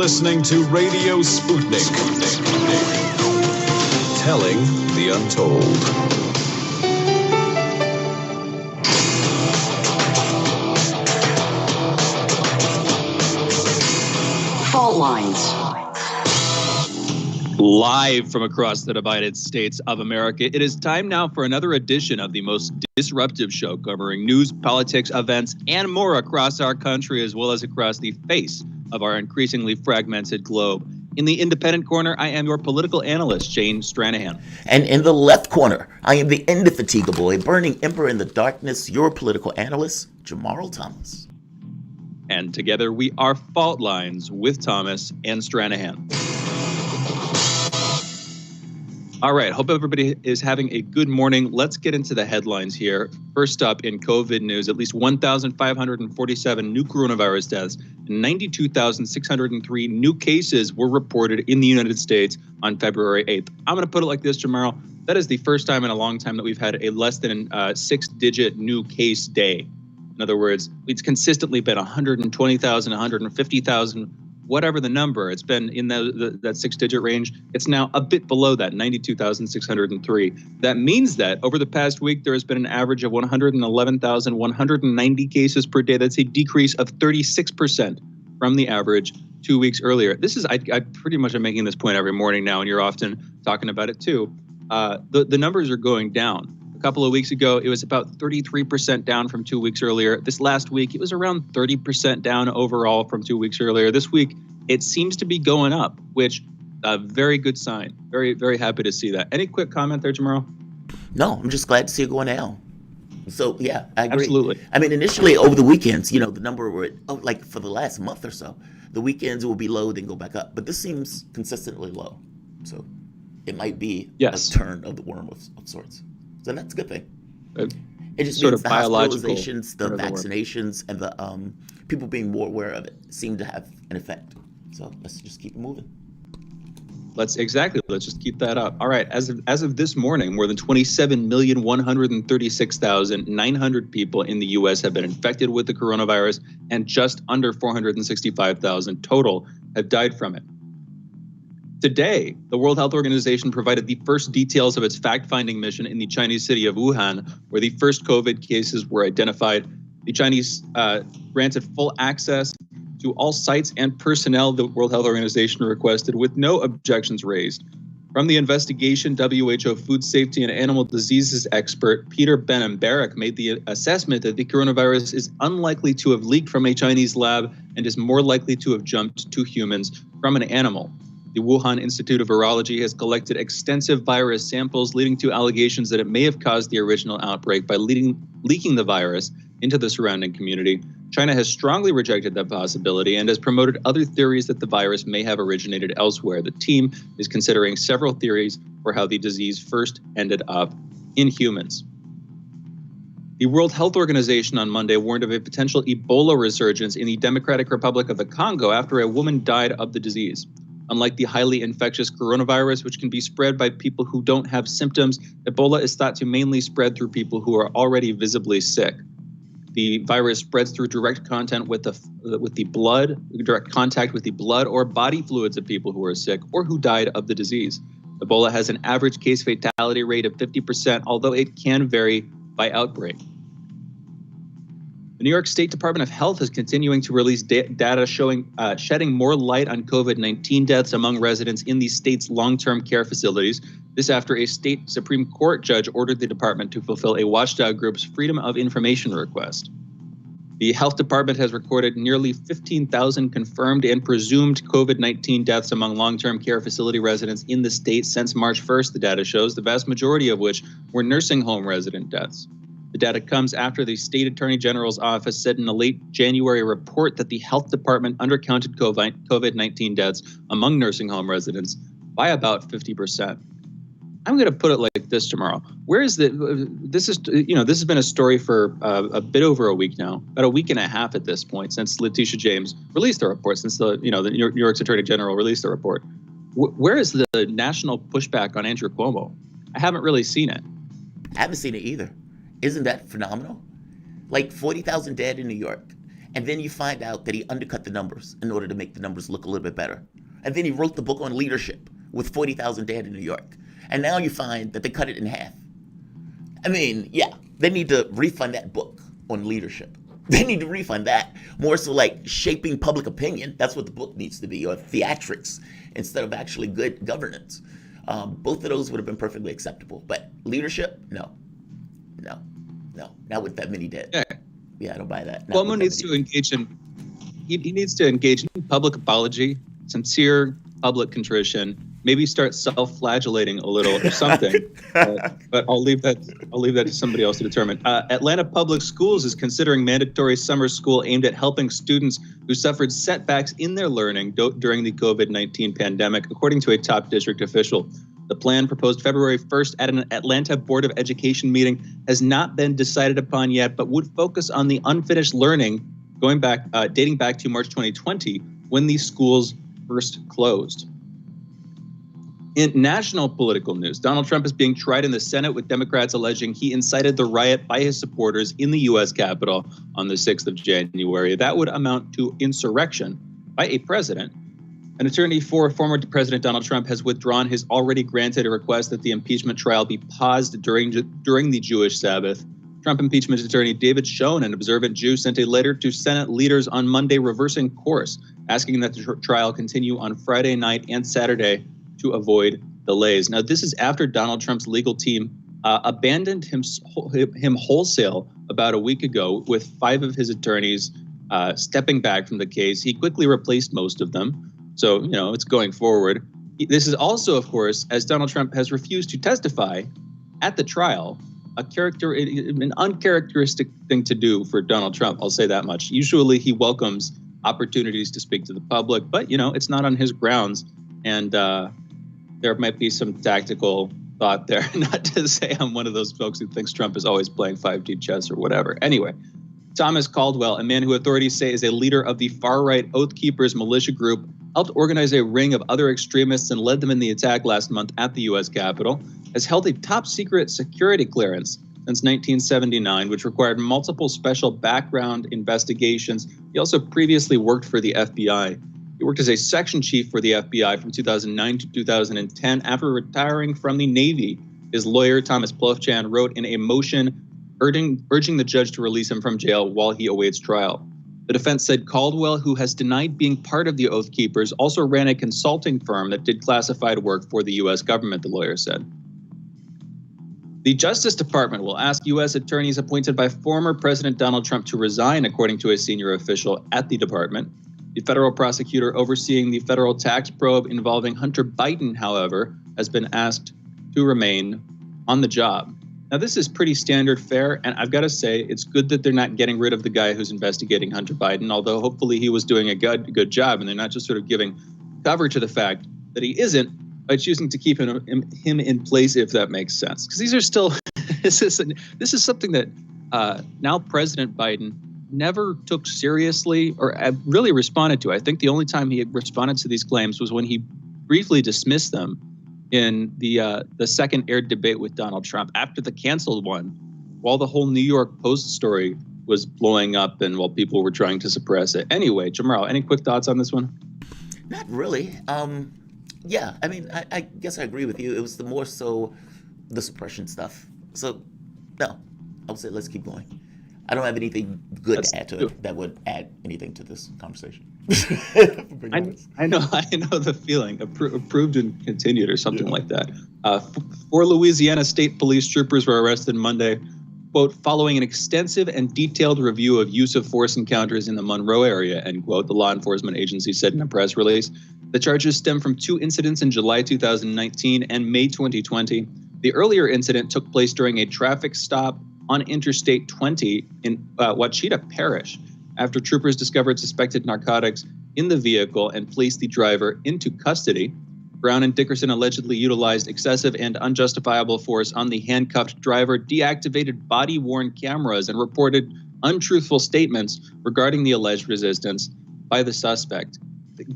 listening to Radio Sputnik. Telling the untold. Fault lines. Live from across the divided states of America, it is time now for another edition of the most disruptive show covering news, politics, events, and more across our country as well as across the face of our increasingly fragmented globe. In the independent corner, I am your political analyst, Shane Stranahan. And in the left corner, I am the indefatigable, a burning ember in the darkness, your political analyst, Jamarl Thomas. And together we are Fault Lines with Thomas and Stranahan. All right, hope everybody is having a good morning. Let's get into the headlines here. First up in COVID news, at least 1,547 new coronavirus deaths and 92,603 new cases were reported in the United States on February 8th. I'm going to put it like this, Jamarl. That is the first time in a long time that we've had a less than six-digit new case day. In other words, it's consistently been 120,000, 150,000, whatever the number. It's been in that six-digit range. It's now a bit below that, 92,603. That means that over the past week, there has been an average of 111,190 cases per day. That's a decrease of 36% from the average 2 weeks earlier. This is, I pretty much am making this point every morning now, and you're often talking about it too. The numbers are going down. A couple of weeks ago, it was about 33% down from 2 weeks earlier. This last week, it was around 30% down overall from 2 weeks earlier. This week, it seems to be going up, which a very good sign. Very, very happy to see that. Any quick comment there, Jamarl? No, I'm just glad to see it going down. So, yeah, I agree. Absolutely. I mean, initially over the weekends, the number were, like for the last month or so, the weekends will be low, then go back up. But this seems consistently low. So it might be a turn of the worm of sorts. So that's a good thing. It just sort means of the biological hospitalizations, the vaccinations, and the people being more aware of it seem to have an effect. So let's just keep it moving. Let's just keep that up. All right. As of this morning, more than 27,136,900 people in the U.S. have been infected with the coronavirus, and just under 465,000 total have died from it. Today, the World Health Organization provided the first details of its fact-finding mission in the Chinese city of Wuhan, where the first COVID cases were identified. The Chinese granted full access to all sites and personnel the World Health Organization requested, with no objections raised. From the investigation, WHO food safety and animal diseases expert Peter Ben-Embarek made the assessment that the coronavirus is unlikely to have leaked from a Chinese lab and is more likely to have jumped to humans from an animal. The Wuhan Institute of Virology has collected extensive virus samples, leading to allegations that it may have caused the original outbreak by leaking the virus into the surrounding community. China has strongly rejected that possibility and has promoted other theories that the virus may have originated elsewhere. The team is considering several theories for how the disease first ended up in humans. The World Health Organization on Monday warned of a potential Ebola resurgence in the Democratic Republic of the Congo after a woman died of the disease. Unlike the highly infectious coronavirus, which can be spread by people who don't have symptoms, Ebola is thought to mainly spread through people who are already visibly sick. The virus spreads through direct contact with the blood or body fluids of people who are sick or who died of the disease. Ebola has an average case fatality rate of 50%, although it can vary by outbreak. The New York State Department of Health is continuing to release data showing shedding more light on COVID-19 deaths among residents in the state's long-term care facilities. This after a state Supreme Court judge ordered the department to fulfill a watchdog group's Freedom of Information request. The health department has recorded nearly 15,000 confirmed and presumed COVID-19 deaths among long-term care facility residents in the state since March 1st, the data shows, the vast majority of which were nursing home resident deaths. The data comes after the state attorney general's office said in a late January report that the health department undercounted COVID-19 deaths among nursing home residents by about 50%. I'm going to put it like this, Jamarl. This has been a story for a bit over a week now, about a week and a half at this point, since Letitia James released the report, since the New York's attorney general released the report. Where is the national pushback on Andrew Cuomo? I haven't really seen it. I haven't seen it either. Isn't that phenomenal? Like 40,000 dead in New York. And then you find out that he undercut the numbers in order to make the numbers look a little bit better. And then he wrote the book on leadership with 40,000 dead in New York. And now you find that they cut it in half. I mean, yeah, they need to refund that book on leadership. They need to refund that. More so like shaping public opinion. That's what the book needs to be, or theatrics, instead of actually good governance. Both of those would have been perfectly acceptable. But leadership, no. Not with that many dead. Yeah, I don't buy that. Cuomo needs to engage in, he needs to engage in public apology, sincere public contrition, maybe start self-flagellating a little or something. But I'll leave that to somebody else to determine. Atlanta Public Schools is considering mandatory summer school aimed at helping students who suffered setbacks in their learning during the COVID-19 pandemic, according to a top district official. The plan, proposed February 1st at an Atlanta Board of Education meeting, has not been decided upon yet, but would focus on the unfinished learning dating back to March 2020, when these schools first closed. In national political news, Donald Trump is being tried in the Senate, with Democrats alleging he incited the riot by his supporters in the U.S. Capitol on the 6th of January. That would amount to insurrection by a president. An attorney for former President Donald Trump has withdrawn his already granted request that the impeachment trial be paused during the Jewish Sabbath. Trump impeachment attorney David Schoen, an observant Jew, sent a letter to Senate leaders on Monday reversing course, asking that the trial continue on Friday night and Saturday to avoid delays. Now, this is after Donald Trump's legal team abandoned him wholesale about a week ago, with 5 of his attorneys stepping back from the case. He quickly replaced most of them. So, it's going forward. This is also, of course, as Donald Trump has refused to testify at the trial, an uncharacteristic thing to do for Donald Trump. I'll say that much. Usually he welcomes opportunities to speak to the public, but, it's not on his grounds. And there might be some tactical thought there. Not to say I'm one of those folks who thinks Trump is always playing 5G chess or whatever. Anyway, Thomas Caldwell, a man who authorities say is a leader of the far-right Oath Keepers militia group, helped organize a ring of other extremists and led them in the attack last month at the U.S. Capitol, has held a top-secret security clearance since 1979, which required multiple special background investigations. He also previously worked for the FBI. He worked as a section chief for the FBI from 2009 to 2010. After retiring from the Navy, his lawyer, Thomas Plofchan, wrote in a motion urging the judge to release him from jail while he awaits trial. The defense said Caldwell, who has denied being part of the Oath Keepers, also ran a consulting firm that did classified work for the U.S. government, the lawyer said. The Justice Department will ask U.S. attorneys appointed by former President Donald Trump to resign, according to a senior official at the department. The federal prosecutor overseeing the federal tax probe involving Hunter Biden, however, has been asked to remain on the job. Now, this is pretty standard fare, and I've got to say, it's good that they're not getting rid of the guy who's investigating Hunter Biden, although hopefully he was doing a good job, and they're not just sort of giving cover to the fact that he isn't by choosing to keep him in place, if that makes sense. Because these are still, this is something that now President Biden never took seriously or really responded to. I think the only time he responded to these claims was when he briefly dismissed them in the second aired debate with Donald Trump after the canceled one, while the whole New York Post story was blowing up and while people were trying to suppress it. Anyway, Jamarl, any quick thoughts on this one? Not really. Yeah, I mean, I guess I agree with you. It was more so the suppression stuff. So, no, I would say let's keep going. I don't have anything good to add to it that would add anything to this conversation. I know the feeling. Approved and continued or something like that. 4 Louisiana state police troopers were arrested Monday, quote, following an extensive and detailed review of use of force encounters in the Monroe area, end quote, the law enforcement agency said in a press release. The charges stem from 2 incidents in July 2019 and May 2020. The earlier incident took place during a traffic stop on Interstate 20 in Ouachita Parish, after troopers discovered suspected narcotics in the vehicle and placed the driver into custody. Brown and Dickerson allegedly utilized excessive and unjustifiable force on the handcuffed driver, deactivated body-worn cameras, and reported untruthful statements regarding the alleged resistance by the suspect.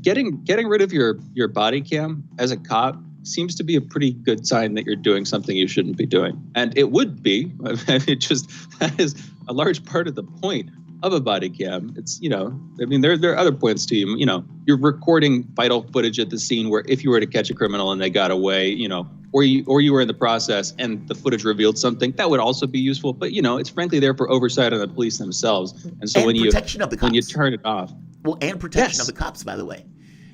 Getting rid of your body cam as a cop seems to be a pretty good sign that you're doing something you shouldn't be doing. And it would be, that is a large part of the point of a body cam. It's, I mean, there are other points to you're recording vital footage at the scene where if you were to catch a criminal and they got away, or you were in the process and the footage revealed something, that would also be useful. But, it's frankly there for oversight on the police themselves. And so when you turn it off. Well, and protection of the cops, by the way.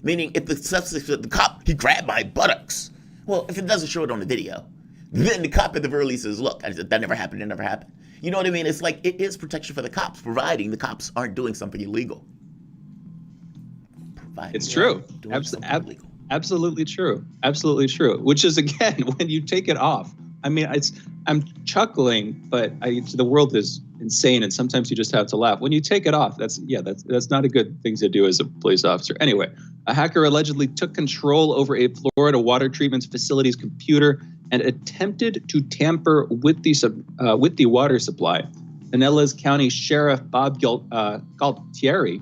Meaning if the cop, he grabbed my buttocks. Well, if it doesn't show it on the video, then the cop at the very least says, look, that never happened, it never happened. You know what I mean? It's like it is protection for the cops, providing the cops aren't doing something illegal. It's true. Absolutely true. Absolutely true. Which is, again, when you take it off, I mean, I'm chuckling, but the world is insane, and sometimes you just have to laugh. When you take it off, that's not a good thing to do as a police officer. Anyway, a hacker allegedly took control over a Florida water treatment facility's computer and attempted to tamper with the water supply. Pinellas County Sheriff Bob Galtieri,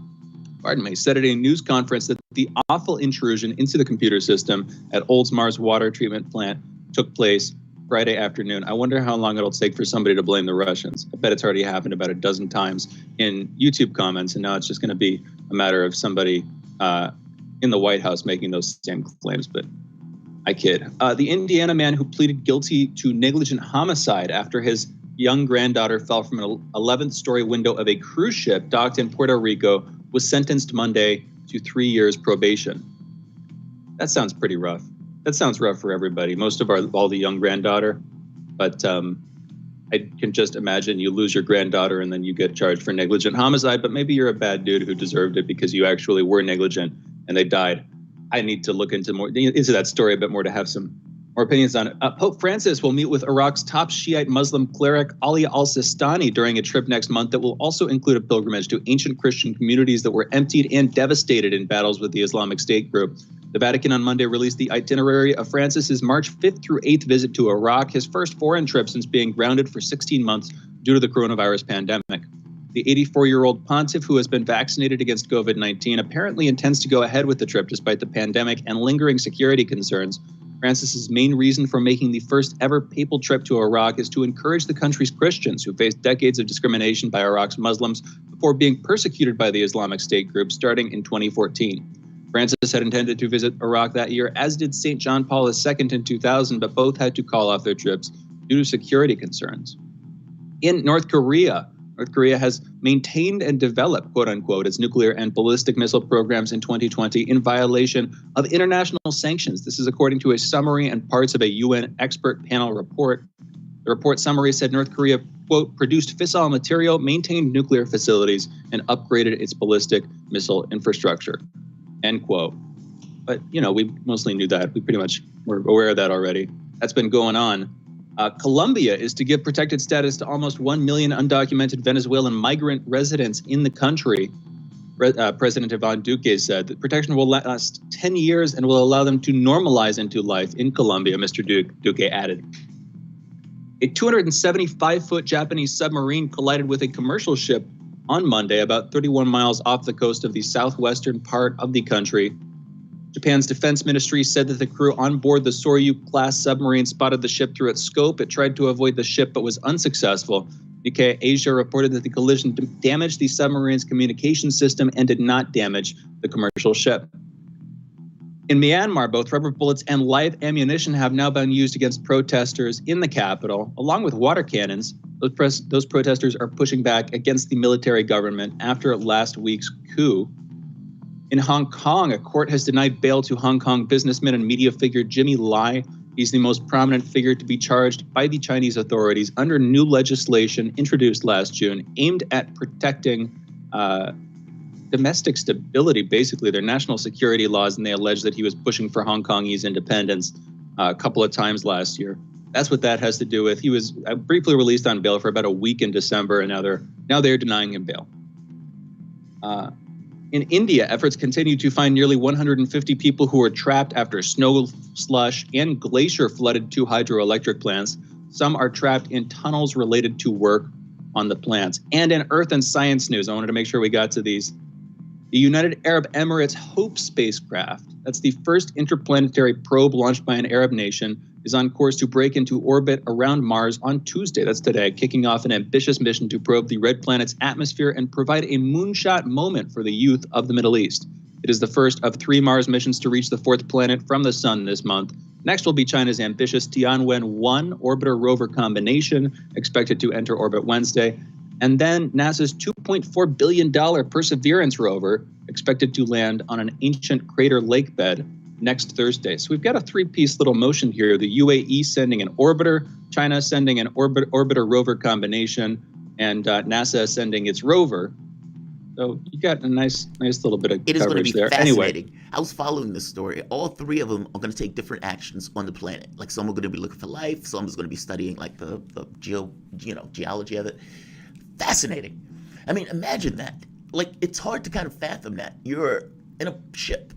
said at a news conference that the awful intrusion into the computer system at Oldsmar's water treatment plant took place Friday afternoon. I wonder how long it'll take for somebody to blame the Russians. I bet it's already happened about a dozen times in YouTube comments, and now it's just going to be a matter of somebody in the White House making those same claims, but I kid. The Indiana man who pleaded guilty to negligent homicide after his young granddaughter fell from an 11th story window of a cruise ship docked in Puerto Rico was sentenced Monday to 3 years probation. That sounds pretty rough. That sounds rough for everybody. Most of all the young granddaughter, but I can just imagine you lose your granddaughter and then you get charged for negligent homicide, but maybe you're a bad dude who deserved it because you actually were negligent and they died. I need to look into that story a bit more to have some more opinions on it. Pope Francis will meet with Iraq's top Shiite Muslim cleric Ali al-Sistani during a trip next month that will also include a pilgrimage to ancient Christian communities that were emptied and devastated in battles with the Islamic State group. The Vatican on Monday released the itinerary of Francis's March 5th through 8th visit to Iraq, his first foreign trip since being grounded for 16 months due to the coronavirus pandemic. The 84-year-old pontiff, who has been vaccinated against COVID-19, apparently intends to go ahead with the trip despite the pandemic and lingering security concerns. Francis's main reason for making the first ever papal trip to Iraq is to encourage the country's Christians who faced decades of discrimination by Iraq's Muslims before being persecuted by the Islamic State group starting in 2014. Francis had intended to visit Iraq that year, as did St. John Paul II in 2000, but both had to call off their trips due to security concerns. In North Korea has maintained and developed, quote unquote, its nuclear and ballistic missile programs in 2020 in violation of international sanctions. This is according to a summary and parts of a UN expert panel report. The report summary said North Korea, quote, produced fissile material, maintained nuclear facilities, and upgraded its ballistic missile infrastructure, end quote. But, we mostly knew that. We pretty much were aware of that already. That's been going on. Colombia is to give protected status to almost 1 million undocumented Venezuelan migrant residents in the country. President Ivan Duque said that protection will last 10 years and will allow them to normalize into life in Colombia, Mr. Duque added. A 275-foot Japanese submarine collided with a commercial ship on Monday, about 31 miles off the coast of the southwestern part of the country. Japan's defense ministry said that the crew on board the Soryu-class submarine spotted the ship through its scope. It tried to avoid the ship, but was unsuccessful. Nikkei Asia reported that the collision damaged the submarine's communication system and did not damage the commercial ship. In Myanmar, both rubber bullets and live ammunition have now been used against protesters in the capital, along with water cannons. Those protesters are pushing back against the military government after last week's coup. In Hong Kong, a court has denied bail to Hong Kong businessman and media figure Jimmy Lai. He's the most prominent figure to be charged by the Chinese authorities under new legislation introduced last June aimed at protecting domestic stability, basically their national security laws, and they allege that he was pushing for Hong Kongese independence a couple of times last year. That's what that has to do with. He was briefly released on bail for about a week in December, and now they're denying him bail. In India, efforts continue to find nearly 150 people who were trapped after snow, slush, and glacier flooded two hydroelectric plants. Some are trapped in tunnels related to work on the plants. And in Earth and Science news, I wanted to make sure we got to these. The United Arab Emirates HOPE spacecraft, that's the first interplanetary probe launched by an Arab nation, is on course to break into orbit around Mars on Tuesday. That's today, kicking off an ambitious mission to probe the red planet's atmosphere and provide a moonshot moment for the youth of the Middle East. It is the first of 3 Mars missions to reach the 4th planet from the sun this month. Next will be China's ambitious Tianwen-1 orbiter rover combination, expected to enter orbit Wednesday. And then NASA's $2.4 billion Perseverance rover, expected to land on an ancient crater lake bed next Thursday. So we've got a 3-piece little motion here. The UAE sending an orbiter, China sending an orbiter rover combination, and NASA sending its rover. So you got a nice little bit of it is coverage there. Fascinating. Anyway, I was following this story. All 3 of them are going to take different actions on the planet. Like some are going to be looking for life. Some is going to be studying like the geology of it. Fascinating. I mean, imagine that. Like, it's hard to kind of fathom that. You're in a ship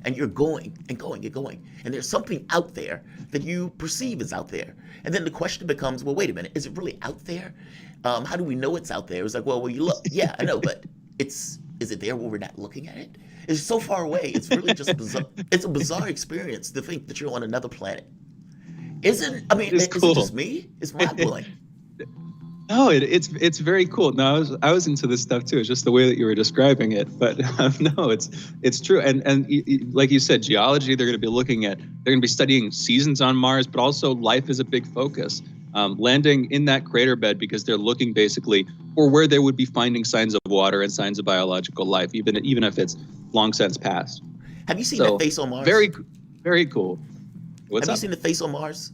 and you're going and going and going. And there's something out there that you perceive is out there. And then the question becomes, well, wait a minute. Is it really out there? How do we know it's out there? It's like, well, you look. Yeah, I know, but is it there when we're not looking at it? It's so far away. It's really just bizarre. It's a bizarre experience to think that you're on another planet. Is it just me? It's mind-blowing. No, it's very cool. No, I was into this stuff too. It's just the way that you were describing it. But no, it's true. And like you said, geology. They're going to be studying seasons on Mars, but also life is a big focus. Landing in that crater bed because they're looking basically for where they would be finding signs of water and signs of biological life, even if it's long since passed. Have you seen that face on Mars? Very, very cool. Have you seen the face on Mars?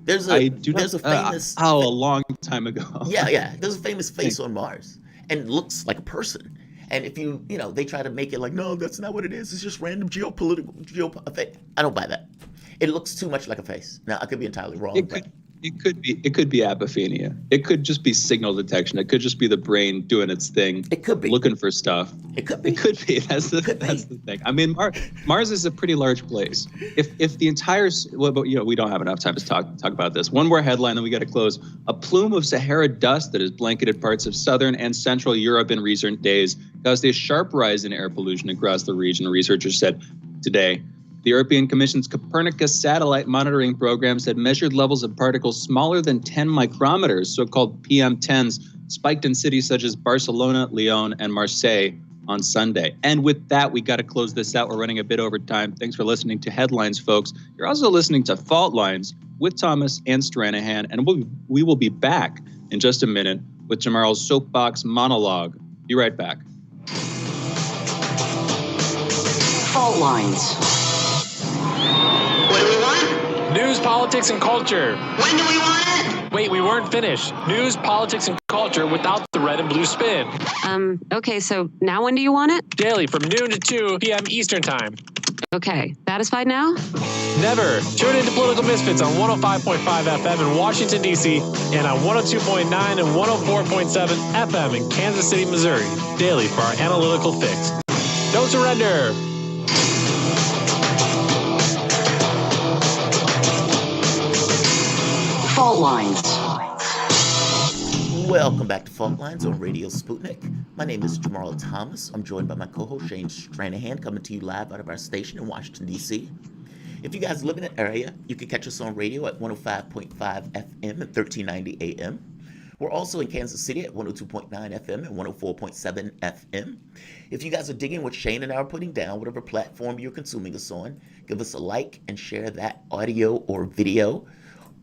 There's a famous a long time ago. Yeah. There's a famous face on Mars, and it looks like a person. And if they try to make it like, no, that's not what it is. It's just random geopolitical. I don't buy that. It looks too much like a face. Now, I could be entirely wrong. It could be apophenia. It could just be signal detection. It could just be the brain doing its thing. It could be looking for stuff. It could be. That's the thing. I mean, Mars is a pretty large place. If the entire we don't have enough time to talk about this. One more headline, then we got to close. A plume of Sahara dust that has blanketed parts of southern and central Europe in recent days caused a sharp rise in air pollution across the region. Researchers said today. The European Commission's Copernicus satellite monitoring programs had measured levels of particles smaller than 10 micrometers, so-called PM10s, spiked in cities such as Barcelona, Lyon, and Marseille on Sunday. And with that, we got to close this out. We're running a bit over time. Thanks for listening to Headlines, folks. You're also listening to Fault Lines with Thomas and Stranahan, and we will be back in just a minute with Jamarl's soapbox monologue. Be right back. Fault Lines. What do we want? News, politics, and culture. When do we want it? Wait, we weren't finished. News, politics, and culture without the red and blue spin. Okay, so now when do you want it? Daily from noon to 2 p.m. Eastern Time. Okay, satisfied now? Never. Tune into Political Misfits on 105.5 FM in Washington, D.C. and on 102.9 and 104.7 FM in Kansas City, Missouri. Daily for our analytical fix. Don't surrender. Fault Lines. Welcome back to Fault Lines on Radio Sputnik. My name is Jamarl Thomas. I'm joined by my co-host Shane Stranahan, coming to you live out of our station in Washington, D.C. If you guys live in the area, you can catch us on radio at 105.5 FM and 1390 AM. We're also in Kansas City at 102.9 FM and 104.7 FM. If you guys are digging what Shane and I are putting down, whatever platform you're consuming us on, give us a like and share that audio or video.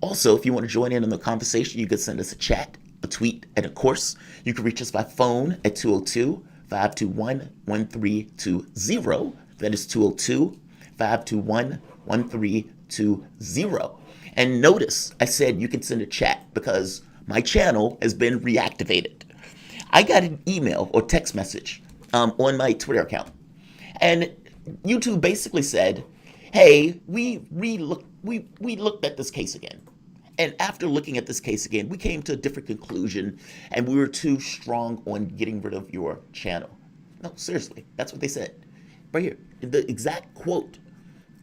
Also, if you want to join in on the conversation, you can send us a chat, a tweet, and of course, you can reach us by phone at 202-521-1320. That is 202-521-1320. And notice, I said you can send a chat because my channel has been reactivated. I got an email or text message on my Twitter account. And YouTube basically said, hey, we looked at this case again. And after looking at this case again, we came to a different conclusion, and we were too strong on getting rid of your channel. No, seriously, that's what they said. Right here, the exact quote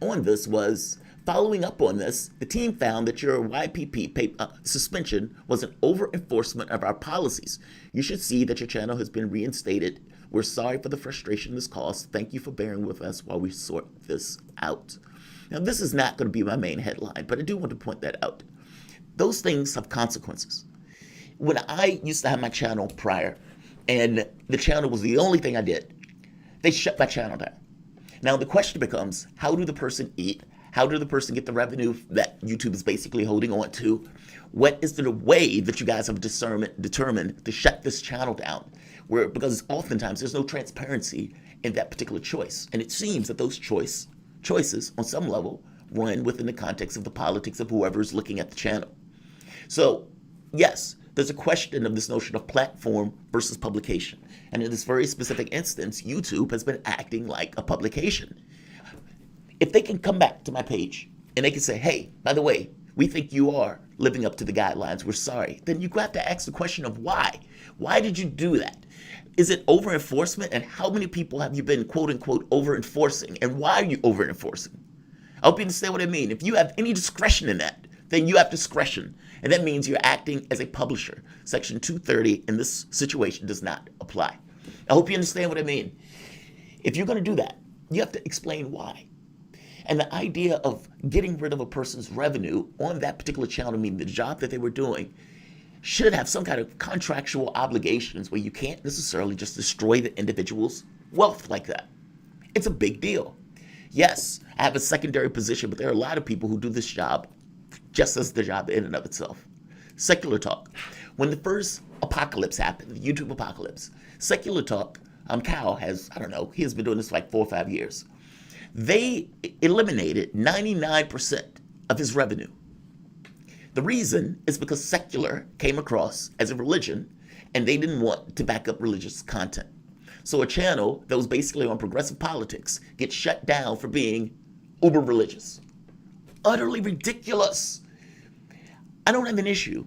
on this was, following up on this, the team found that your YPP suspension was an over-enforcement of our policies. You should see that your channel has been reinstated. We're sorry for the frustration this caused. Thank you for bearing with us while we sort this out. Now, this is not going to be my main headline, but I do want to point that out. Those things have consequences. When I used to have my channel prior, and the channel was the only thing I did, they shut my channel down. Now, the question becomes, how do the person eat? How did the person get the revenue that YouTube is basically holding on to? What is the way that you guys have determined to shut this channel down? Because oftentimes there's no transparency in that particular choice. And it seems that those choices on some level run within the context of the politics of whoever's looking at the channel. So, yes, there's a question of this notion of platform versus publication. And in this very specific instance, YouTube has been acting like a publication. If they can come back to my page and they can say, hey, by the way, we think you are living up to the guidelines, we're sorry, then you have to ask the question of why. Why did you do that? Is it over-enforcement? And how many people have you been, quote unquote, over-enforcing? And why are you over-enforcing? I hope you understand what I mean. If you have any discretion in that, then you have discretion. And that means you're acting as a publisher. Section 230 in this situation does not apply. I hope you understand what I mean. If you're going to do that, you have to explain why. And the idea of getting rid of a person's revenue on that particular channel, meaning the job that they were doing, should have some kind of contractual obligations where you can't necessarily just destroy the individual's wealth like that. It's a big deal. Yes, I have a secondary position, but there are a lot of people who do this job just as the job in and of itself. Secular Talk. When the first apocalypse happened, the YouTube apocalypse, Secular Talk, Cal has, I don't know, he has been doing this for like 4 or 5 years. They eliminated 99% of his revenue. The reason is because secular came across as a religion and they didn't want to back up religious content. So a channel that was basically on progressive politics gets shut down for being uber religious. Utterly ridiculous. I don't have an issue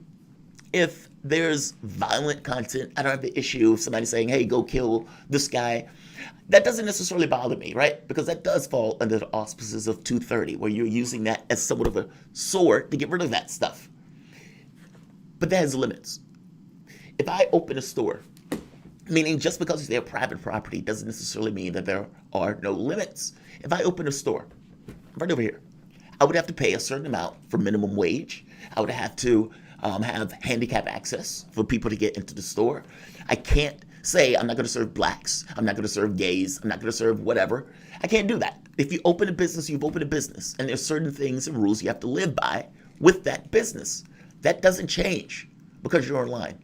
if there's violent content. I don't have the issue of somebody saying, hey, go kill this guy. That doesn't necessarily bother me, right? Because that does fall under the auspices of 230, where you're using that as somewhat of a sword to get rid of that stuff. But that has limits. If I open a store, meaning just because they're private property doesn't necessarily mean that there are no limits. If I open a store right over here, I would have to pay a certain amount for minimum wage. I would have to have handicap access for people to get into the store. I can't say I'm not going to serve blacks, I'm not going to serve gays, I'm not going to serve whatever. I can't do that. If you open a business, you've opened a business, and there's certain things and rules you have to live by with that business. That doesn't change because you're online.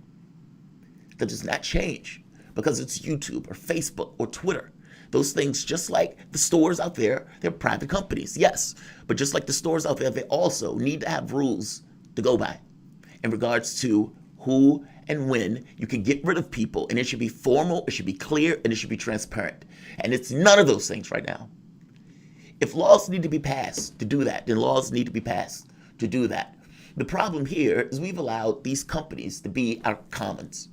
That does not change because it's YouTube or Facebook or Twitter. Those things, just like the stores out there, they're private companies, yes. But just like the stores out there, they also need to have rules to go by in regards to who and when you can get rid of people. And it should be formal, it should be clear, and it should be transparent. And it's none of those things right now. If laws need to be passed to do that, then laws need to be passed to do that. The problem here is we've allowed these companies to be our commons.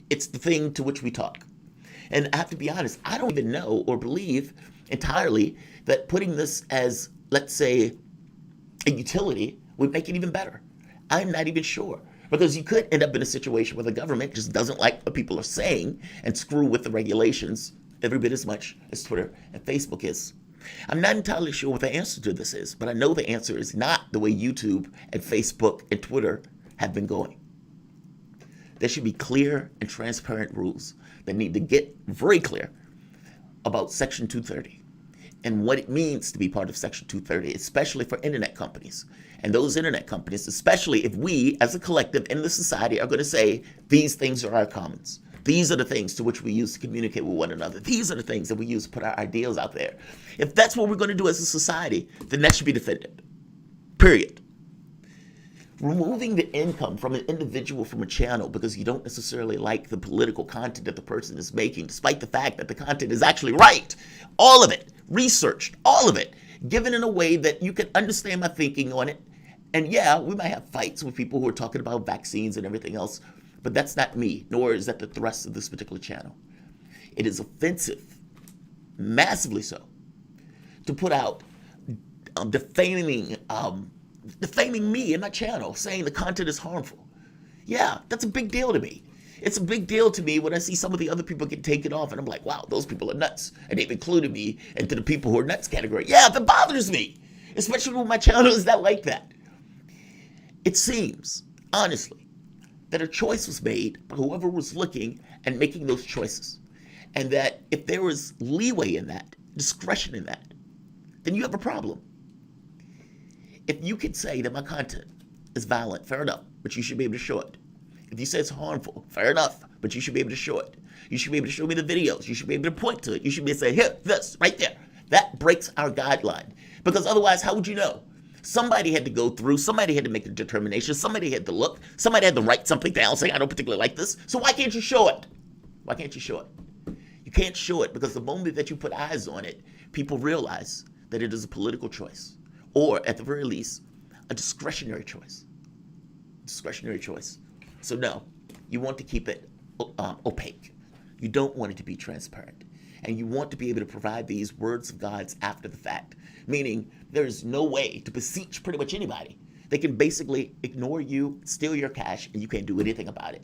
It's the thing to which we talk. And I have to be honest, I don't even know or believe entirely that putting this as, let's say, a utility would make it even better. I'm not even sure. Because you could end up in a situation where the government just doesn't like what people are saying and screw with the regulations every bit as much as Twitter and Facebook is. I'm not entirely sure what the answer to this is, but I know the answer is not the way YouTube and Facebook and Twitter have been going. There should be clear and transparent rules that need to get very clear about Section 230 and what it means to be part of Section 230, especially for internet companies. And those internet companies, especially if we as a collective in the society are going to say, these things are our commons. These are the things to which we use to communicate with one another. These are the things that we use to put our ideals out there. If that's what we're going to do as a society, then that should be defended. Period. Removing the income from an individual from a channel because you don't necessarily like the political content that the person is making, despite the fact that the content is actually right. All of it, researched, all of it, given in a way that you can understand my thinking on it. And yeah, we might have fights with people who are talking about vaccines and everything else, but that's not me, nor is that the thrust of this particular channel. It is offensive, massively so, to put out defaming me and my channel, saying the content is harmful. Yeah, that's a big deal to me. It's a big deal to me when I see some of the other people get taken off, and I'm like, wow, those people are nuts. And they've included me into the people who are nuts category. Yeah, that bothers me. especially when my channel is not like that. It seems, honestly, that a choice was made by whoever was looking and making those choices. And that if there was leeway in that, discretion in that, then you have a problem. If you could say that my content is violent, fair enough, but you should be able to show it. If you say it's harmful, fair enough, but you should be able to show it. You should be able to show me the videos. You should be able to point to it. You should be able to say, here, this, right there. That breaks our guideline. Because otherwise, how would you know? Somebody had to go through, somebody had to make a determination, somebody had to look, somebody had to write something down saying, I don't particularly like this. So why can't you show it? Why can't you show it? You can't show it because the moment that you put eyes on it, people realize that it is a political choice. Or, at the very least, a discretionary choice. Discretionary choice. So no, you want to keep it opaque. You don't want it to be transparent. And you want to be able to provide these words of God's after the fact, meaning there's no way to beseech pretty much anybody. They can basically ignore you, steal your cash, and you can't do anything about it.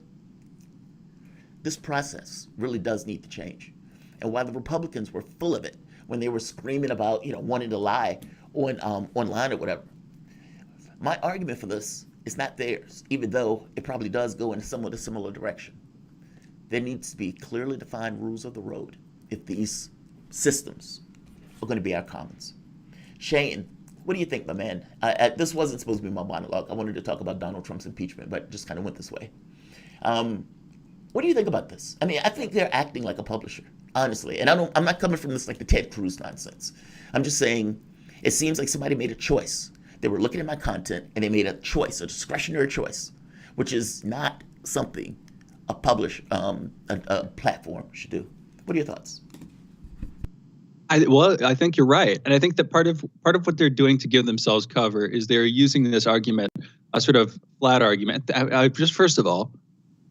This process really does need to change. And while the Republicans were full of it when they were screaming about, wanting to lie on online or whatever, my argument for this is not theirs, even though it probably does go in somewhat a similar direction. There needs to be clearly defined rules of the road if these systems are going to be our commons. Shane, what do you think, my man? This wasn't supposed to be my monologue. I wanted to talk about Donald Trump's impeachment, but it just kind of went this way. What do you think about this? I mean, I think they're acting like a publisher, honestly. And I'm not coming from this like the Ted Cruz nonsense. I'm just saying it seems like somebody made a choice. They were looking at my content and they made a choice, a discretionary choice, which is not something a platform should do. What are your thoughts? I think you're right, and I think that part of what they're doing to give themselves cover is they're using this argument, a sort of flat argument. Just first of all,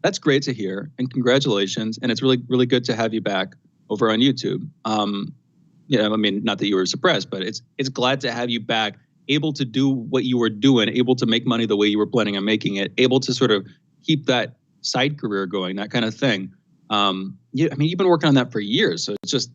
that's great to hear, and congratulations, and it's really really good to have you back over on YouTube. I mean, not that you were suppressed, but it's glad to have you back, able to do what you were doing, able to make money the way you were planning on making it, able to sort of keep that side career going, that kind of thing. You've been working on that for years, so it's just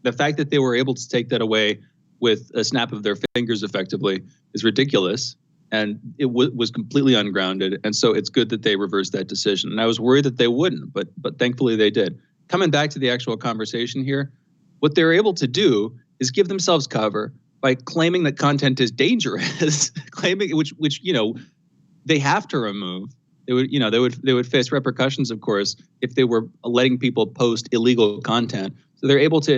the fact that they were able to take that away with a snap of their fingers effectively is ridiculous, and it was completely ungrounded. And so it's good that they reversed that decision. And I was worried that they wouldn't, but thankfully they did. Coming back to the actual conversation here, what they're able to do is give themselves cover by claiming that content is dangerous, claiming which they have to remove. They would face repercussions, of course, if they were letting people post illegal content. So they're able to,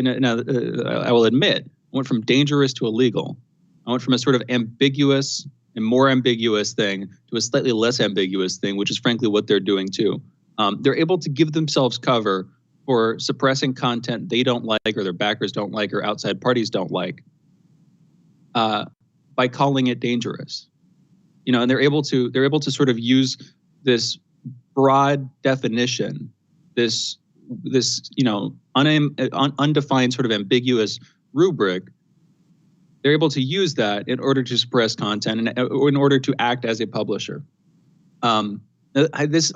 I will admit, went from dangerous to illegal. I went from a sort of ambiguous and more ambiguous thing to a slightly less ambiguous thing, which is frankly what they're doing too. They're able to give themselves cover for suppressing content they don't like, or their backers don't like, or outside parties don't like, by calling it dangerous. And they're able to sort of use this broad definition, this undefined sort of ambiguous rubric. They're able to use that in order to suppress content and in order to act as a publisher. I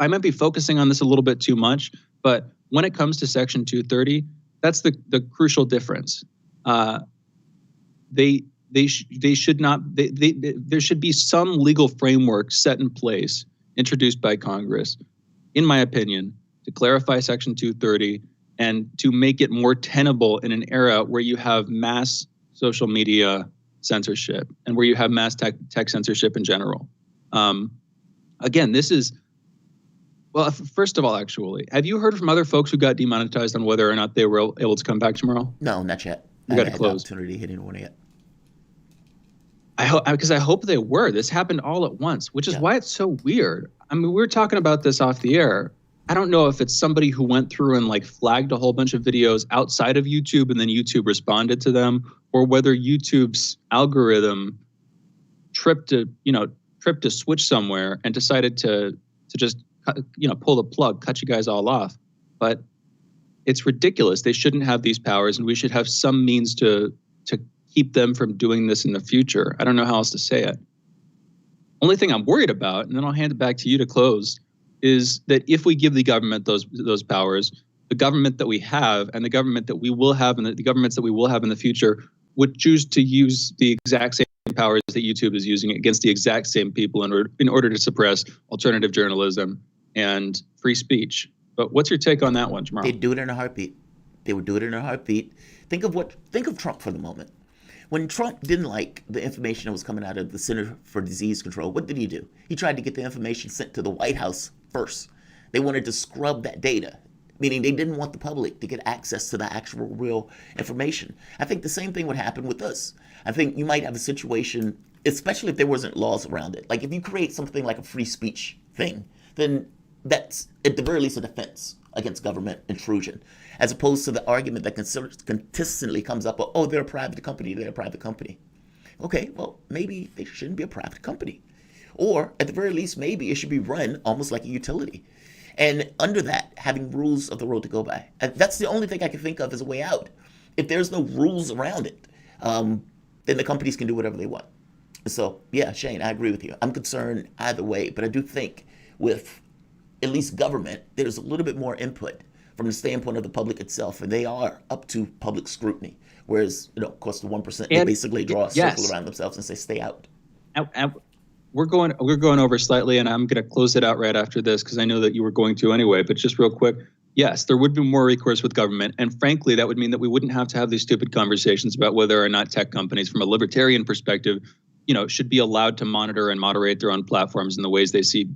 might be focusing on this a little bit too much, but when it comes to Section 230, that's the crucial difference. There should be some legal framework set in place, introduced by Congress, in my opinion, to clarify Section 230 and to make it more tenable in an era where you have mass social media censorship and where you have mass tech censorship in general. Again, this is, well, first of all, actually, have you heard from other folks who got demonetized on whether or not they were able to come back tomorrow? No, not yet. I got to close. Opportunity to hit anyone yet. I hope they were. This happened all at once, which is why it's so weird. I mean, we were talking about this off the air. I don't know if it's somebody who went through and flagged a whole bunch of videos outside of YouTube and then YouTube responded to them, or whether YouTube's algorithm tripped to switch somewhere and decided to just pull the plug, cut you guys all off. But it's ridiculous. They shouldn't have these powers, and we should have some means to keep them from doing this in the future. I don't know how else to say it. Only thing I'm worried about, and then I'll hand it back to you to close, is that if we give the government those powers, the government that we have and the government that we will have and the governments that we will have in the future would choose to use the exact same powers that YouTube is using against the exact same people in order to suppress alternative journalism and free speech. But what's your take on that one, Jamarl? They'd do it in a heartbeat. They would do it in a heartbeat. Think of Trump for the moment. When Trump didn't like the information that was coming out of the Center for Disease Control, what did he do? He tried to get the information sent to the White House first. They wanted to scrub that data, meaning they didn't want the public to get access to the actual real information. I think the same thing would happen with us. I think you might have a situation, especially if there wasn't laws around it. Like if you create something like a free speech thing, then that's at the very least a defense against government intrusion, as opposed to the argument that consistently comes up, oh, they're a private company, they're a private company. Okay, well, maybe they shouldn't be a private company. Or at the very least, maybe it should be run almost like a utility. And under that, having rules of the road to go by. And that's the only thing I can think of as a way out. If there's no rules around it, then the companies can do whatever they want. So, yeah, Shane, I agree with you. I'm concerned either way, but I do think with at least government, there's a little bit more input from the standpoint of the public itself, and they are up to public scrutiny. Whereas, of course, the 1%, they basically draw a circle around themselves and say, stay out. We're going over slightly, and I'm going to close it out right after this because I know that you were going to anyway. But just real quick, yes, there would be more recourse with government, and frankly, that would mean that we wouldn't have to have these stupid conversations about whether or not tech companies, from a libertarian perspective, should be allowed to monitor and moderate their own platforms in the ways they see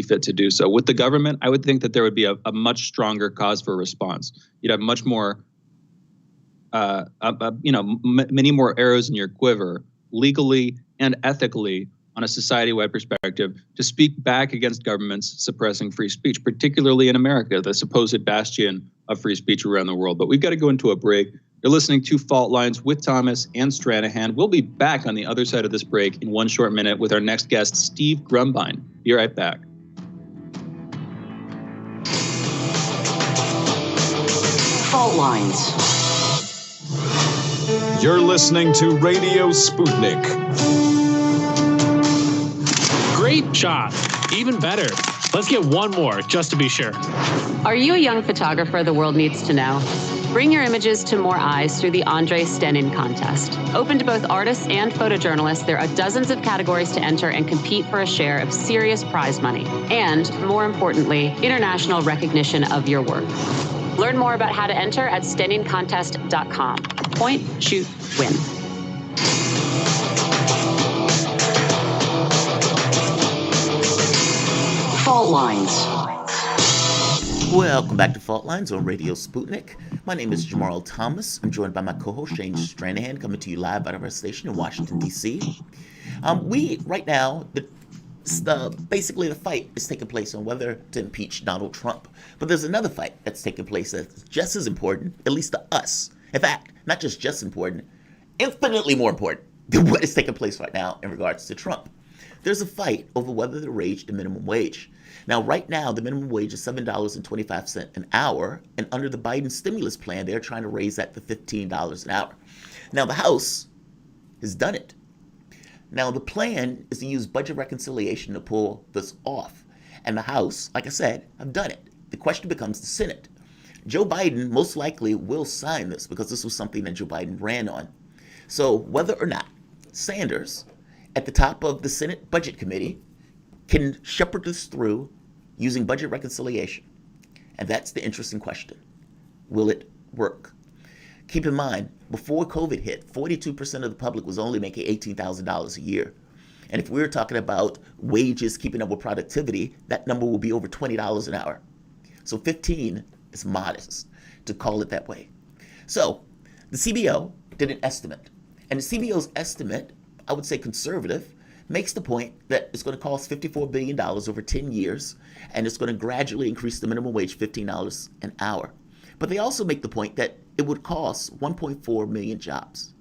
fit to do so. With the government, I would think that there would be a much stronger cause for response. You'd have much more, many more arrows in your quiver, legally and ethically, on a society-wide perspective, to speak back against governments suppressing free speech, particularly in America, the supposed bastion of free speech around the world. But we've got to go into a break. You're listening to Fault Lines with Thomas and Stranahan. We'll be back on the other side of this break in one short minute with our next guest, Steve Grumbine. Be right back. Fault Lines. You're listening to Radio Sputnik. Great shot. Even better. Let's get one more, just to be sure. Are you a young photographer the world needs to know? Bring your images to more eyes through the Andre Stenin contest. Open to both artists and photojournalists, there are dozens of categories to enter and compete for a share of serious prize money. And, more importantly, international recognition of your work. Learn more about how to enter at stenincontest.com. Point, shoot, win. Fault Lines. Welcome back to Fault Lines on Radio Sputnik. My name is Jamarl Thomas. I'm joined by my co-host Shane Stranahan, coming to you live out of our station in Washington, D.C. Right now, basically the fight is taking place on whether to impeach Donald Trump. But there's another fight that's taking place that's just as important, at least to us. In fact, not just important, infinitely more important than what is taking place right now in regards to Trump. There's a fight over whether to raise the minimum wage. Now, right now, the minimum wage is $7.25 an hour, and under the Biden stimulus plan, they're trying to raise that to $15 an hour. Now, the House has done it. Now, the plan is to use budget reconciliation to pull this off, and the House, like I said, have done it. The question becomes the Senate. Joe Biden most likely will sign this because this was something that Joe Biden ran on. So whether or not Sanders, at the top of the Senate Budget Committee, can shepherd this through using budget reconciliation. And that's the interesting question. Will it work? Keep in mind, before COVID hit, 42% of the public was only making $18,000 a year. And if we were talking about wages keeping up with productivity, that number will be over $20 an hour. So 15 is modest to call it that way. So the CBO did an estimate. And the CBO's estimate, I would say conservative, makes the point that it's going to cost $54 billion over 10 years, and it's going to gradually increase the minimum wage $15 an hour. But they also make the point that it would cost 1.4 million jobs.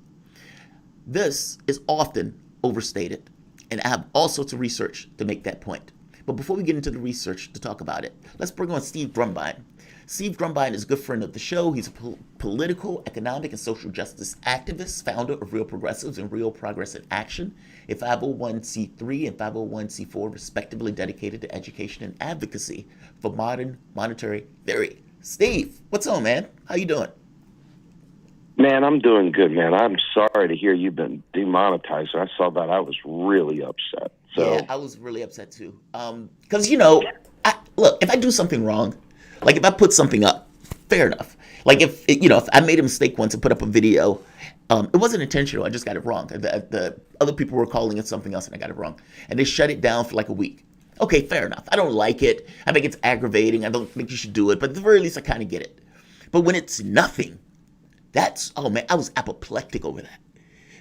This is often overstated, and I have all sorts of research to make that point. But before we get into the research to talk about it, let's bring on Steve Grumbine. Steve Grumbine is a good friend of the show. He's a political, economic, and social justice activist, founder of Real Progressives and Real Progress in Action, a 501c3 and 501c4, respectively dedicated to education and advocacy for modern monetary theory. Steve, what's on, man? How you doing? Man, I'm doing good, man. I'm sorry to hear you've been demonetized. I saw that. I was really upset. So Yeah, I was really upset too. Because look, if I do something wrong, like if I put something up, fair enough. Like if I made a mistake once and put up a video, it wasn't intentional. I just got it wrong. The other people were calling it something else, and I got it wrong, and they shut it down for like a week. Okay, fair enough. I don't like it. I think it's aggravating. I don't think you should do it, but at the very least, I kind of get it. But when it's nothing, oh man, I was apoplectic over that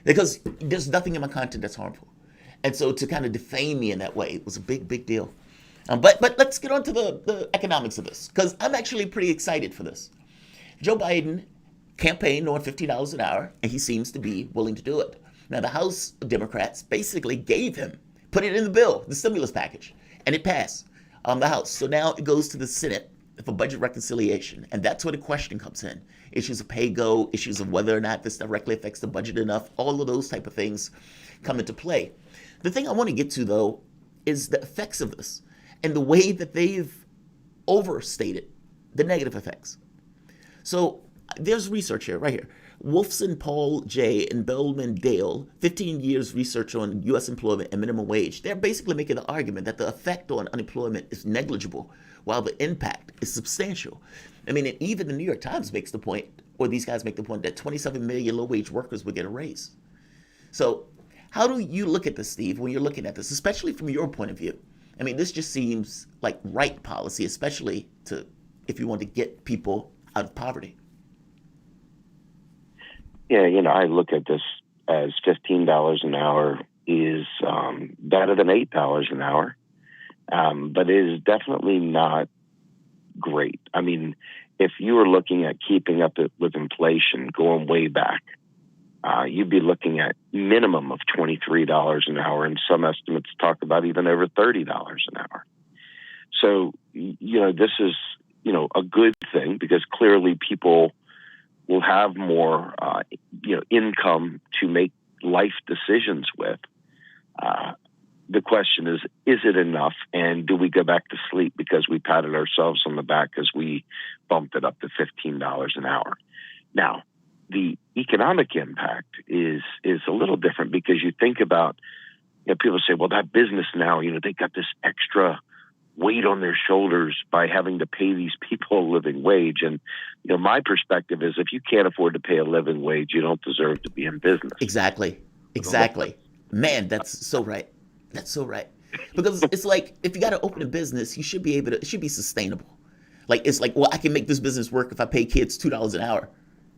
because there's nothing in my content that's harmful. And so to kind of defame me in that way was a big, big deal. But let's get on to the economics of this, because I'm actually pretty excited for this. Joe Biden campaigned on $50 an hour, and he seems to be willing to do it. Now, the House Democrats basically put it in the bill, the stimulus package, and it passed the House. So now it goes to the Senate for budget reconciliation, and that's where the question comes in. Issues of pay-go, issues of whether or not this directly affects the budget enough, all of those type of things come into play. The thing I want to get to, though, is the effects of this and the way that they've overstated the negative effects. So there's research here, right here. Wolfson, Paul J., and Bellman Dale, 15 years research on U.S. employment and minimum wage. They're basically making the argument that the effect on unemployment is negligible, while the impact is substantial. I mean, and even the New York Times makes the point, or these guys make the point, that 27 million low-wage workers would get a raise. So how do you look at this, Steve, when you're looking at this, especially from your point of view? I mean, this just seems like right policy, especially if you want to get people out of poverty. Yeah, I look at this as $15 an hour is better than $8 an hour, but it is definitely not great. I mean, if you were looking at keeping up with inflation going way back, you'd be looking at minimum of $23 an hour, and some estimates talk about even over $30 an hour. So, this is, a good thing because clearly people will have more, income to make life decisions with. The question is it enough? And do we go back to sleep because we patted ourselves on the back as we bumped it up to $15 an hour? Now, the economic impact is a little different because you think about, people say, well, that business now, they got this extra weight on their shoulders by having to pay these people a living wage. And, my perspective is if you can't afford to pay a living wage, you don't deserve to be in business. Exactly. Man, that's so right. That's so right. Because it's like, if you got to open a business, you should be it should be sustainable. Like, it's like, well, I can make this business work if I pay kids $2 an hour.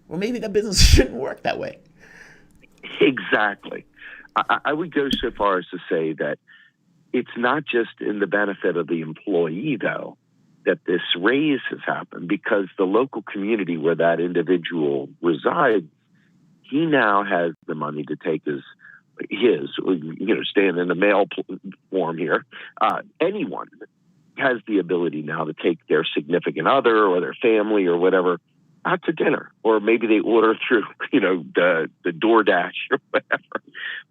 Well, maybe that business shouldn't work that way. Exactly. I would go so far as to say that it's not just in the benefit of the employee, though, that this raise has happened, because the local community where that individual resides, he now has the money to take his staying in the mail form here. Anyone has the ability now to take their significant other or their family or whatever out to dinner, or maybe they order through, the DoorDash or whatever.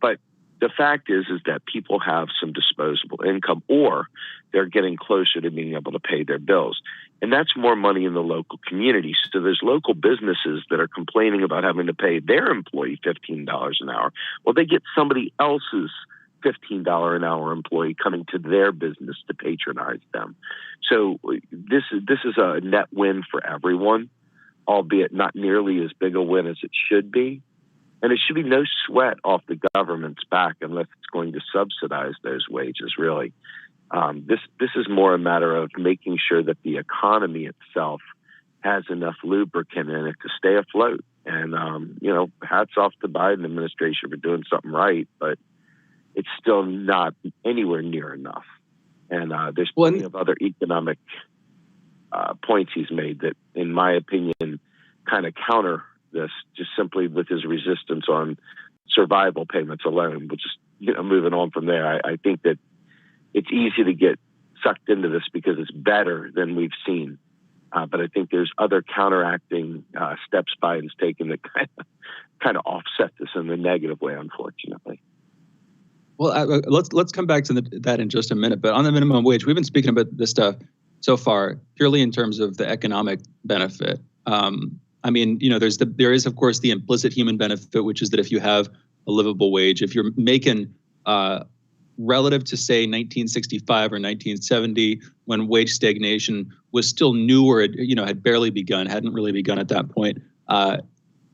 But the fact is that people have some disposable income, or they're getting closer to being able to pay their bills. And that's more money in the local community. So there's local businesses that are complaining about having to pay their employee $15 an hour. Well, they get somebody else's $15 an hour employee coming to their business to patronize them. So this is a net win for everyone, albeit not nearly as big a win as it should be. And it should be no sweat off the government's back unless it's going to subsidize those wages, really. This is more a matter of making sure that the economy itself has enough lubricant in it to stay afloat. And, hats off to the Biden administration for doing something right, but it's still not anywhere near enough. And there's plenty of other economic points he's made that, in my opinion, kind of counter this, just simply with his resistance on survival payments alone. But just moving on from there, I think that it's easy to get sucked into this because it's better than we've seen. But I think there's other counteracting steps Biden's taken that kind of offset this in the negative way, unfortunately. Well, let's come back to that in just a minute. But on the minimum wage, we've been speaking about this stuff so far purely in terms of the economic benefit. I mean, there is of course the implicit human benefit, which is that if you have a livable wage, if you're making relative to say 1965 or 1970, when wage stagnation was still new or had barely begun, hadn't really begun at that point,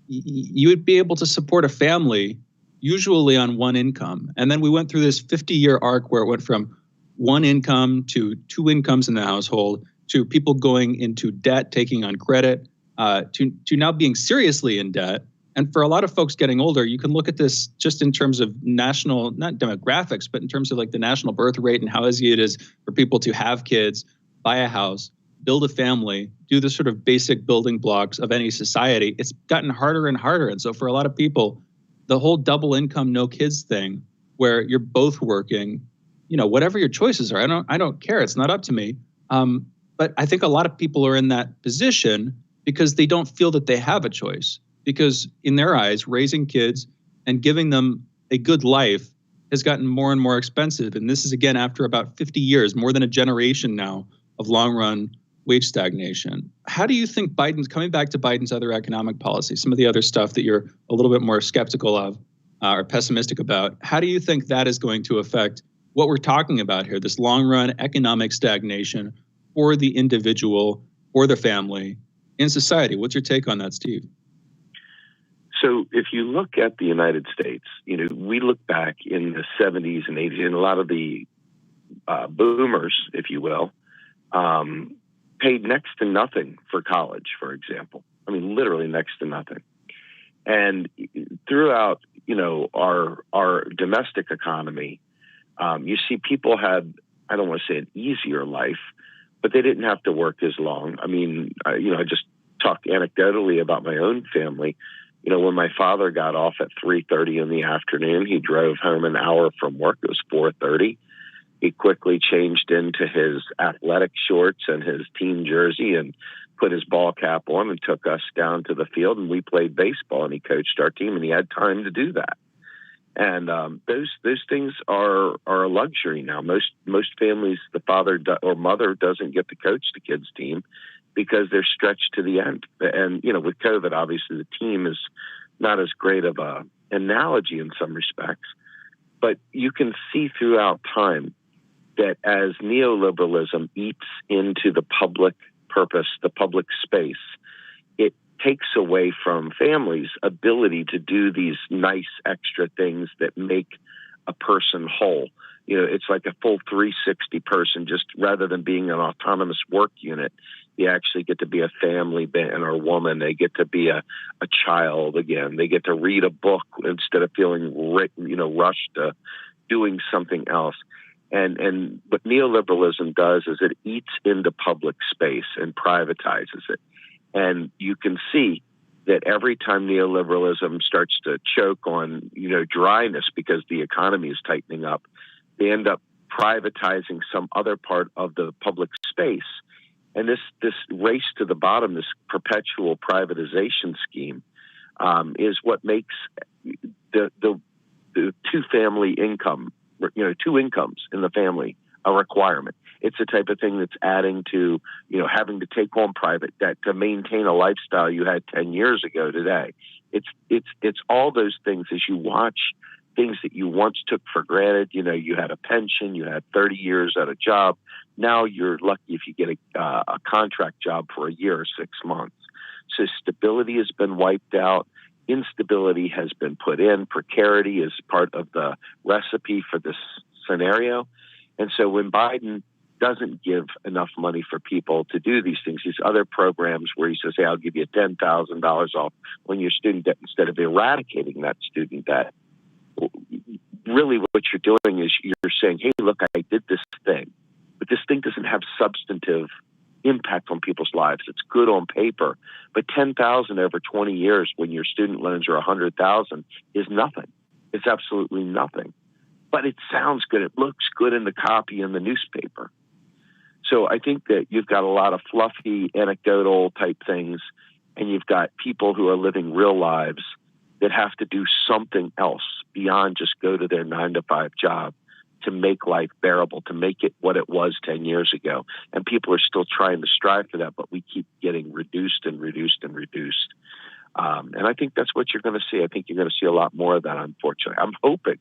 you would be able to support a family usually on one income. And then we went through this 50-year arc where it went from one income to two incomes in the household, to people going into debt, taking on credit, to now being seriously in debt. And for a lot of folks getting older, you can look at this just in terms of national, not demographics, but in terms of like the national birth rate and how easy it is for people to have kids, buy a house, build a family, do the sort of basic building blocks of any society. It's gotten harder and harder. And so for a lot of people, the whole double income, no kids thing, where you're both working, whatever your choices are, I don't care. It's not up to me. But I think a lot of people are in that position because they don't feel that they have a choice. Because in their eyes, raising kids and giving them a good life has gotten more and more expensive. And this is, again, after about 50 years, more than a generation now of long-run wage stagnation. How do you think coming back to Biden's other economic policy, some of the other stuff that you're a little bit more skeptical of or pessimistic about, how do you think that is going to affect what we're talking about here, this long-run economic stagnation for the individual, for the family, in society? What's your take on that, Steve? So if you look at the United States, we look back in the 70s and 80s, and a lot of the boomers, if you will, paid next to nothing for college, for example. I mean, literally next to nothing. And throughout, our domestic economy, you see people had, I don't want to say an easier life, but they didn't have to work as long. I mean, I just talk anecdotally about my own family. When my father got off at 3:30 in the afternoon, he drove home an hour from work. It was 4:30. He quickly changed into his athletic shorts and his team jersey and put his ball cap on and took us down to the field, and we played baseball, and he coached our team, and he had time to do that. And those things are a luxury now. Most families, the father or mother doesn't get to coach the kids' team because they're stretched to the end. And, with COVID, obviously the team is not as great of a analogy in some respects, but you can see throughout time that as neoliberalism eats into the public purpose, the public space, it takes away from families' ability to do these nice extra things that make a person whole. It's like a full 360 person, just rather than being an autonomous work unit. You actually get to be a family man or woman. They get to be a child again. They get to read a book instead of feeling rushed to doing something else. And what neoliberalism does is it eats into public space and privatizes it. And you can see that every time neoliberalism starts to choke on, dryness because the economy is tightening up, they end up privatizing some other part of the public space. And this race to the bottom, this perpetual privatization scheme, is what makes the two-family income, two incomes in the family, a requirement. It's the type of thing that's adding to, having to take on private debt to maintain a lifestyle you had 10 years ago today. It's all those things as you watch things that you once took for granted. You had a pension, you had 30 years at a job. Now you're lucky if you get a contract job for a year or 6 months. So stability has been wiped out. Instability has been put in. Precarity is part of the recipe for this scenario. And so when Biden doesn't give enough money for people to do these things, these other programs where he says, hey, I'll give you $10,000 off when your student debt, instead of eradicating that student debt, really what you're doing is you're saying, hey, look, I did this thing, but this thing doesn't have substantive impact on people's lives. It's good on paper, but $10,000 over 20 years when your student loans are $100,000 is nothing. It's absolutely nothing. But it sounds good. It looks good in the copy in the newspaper. So I think that you've got a lot of fluffy, anecdotal type things, and you've got people who are living real lives that have to do something else beyond just go to their 9-to-5 job to make life bearable, to make it what it was 10 years ago. And people are still trying to strive for that, but we keep getting reduced and reduced and reduced. And I think that's what you're going to see. I think you're going to see a lot more of that, unfortunately. I'm hoping.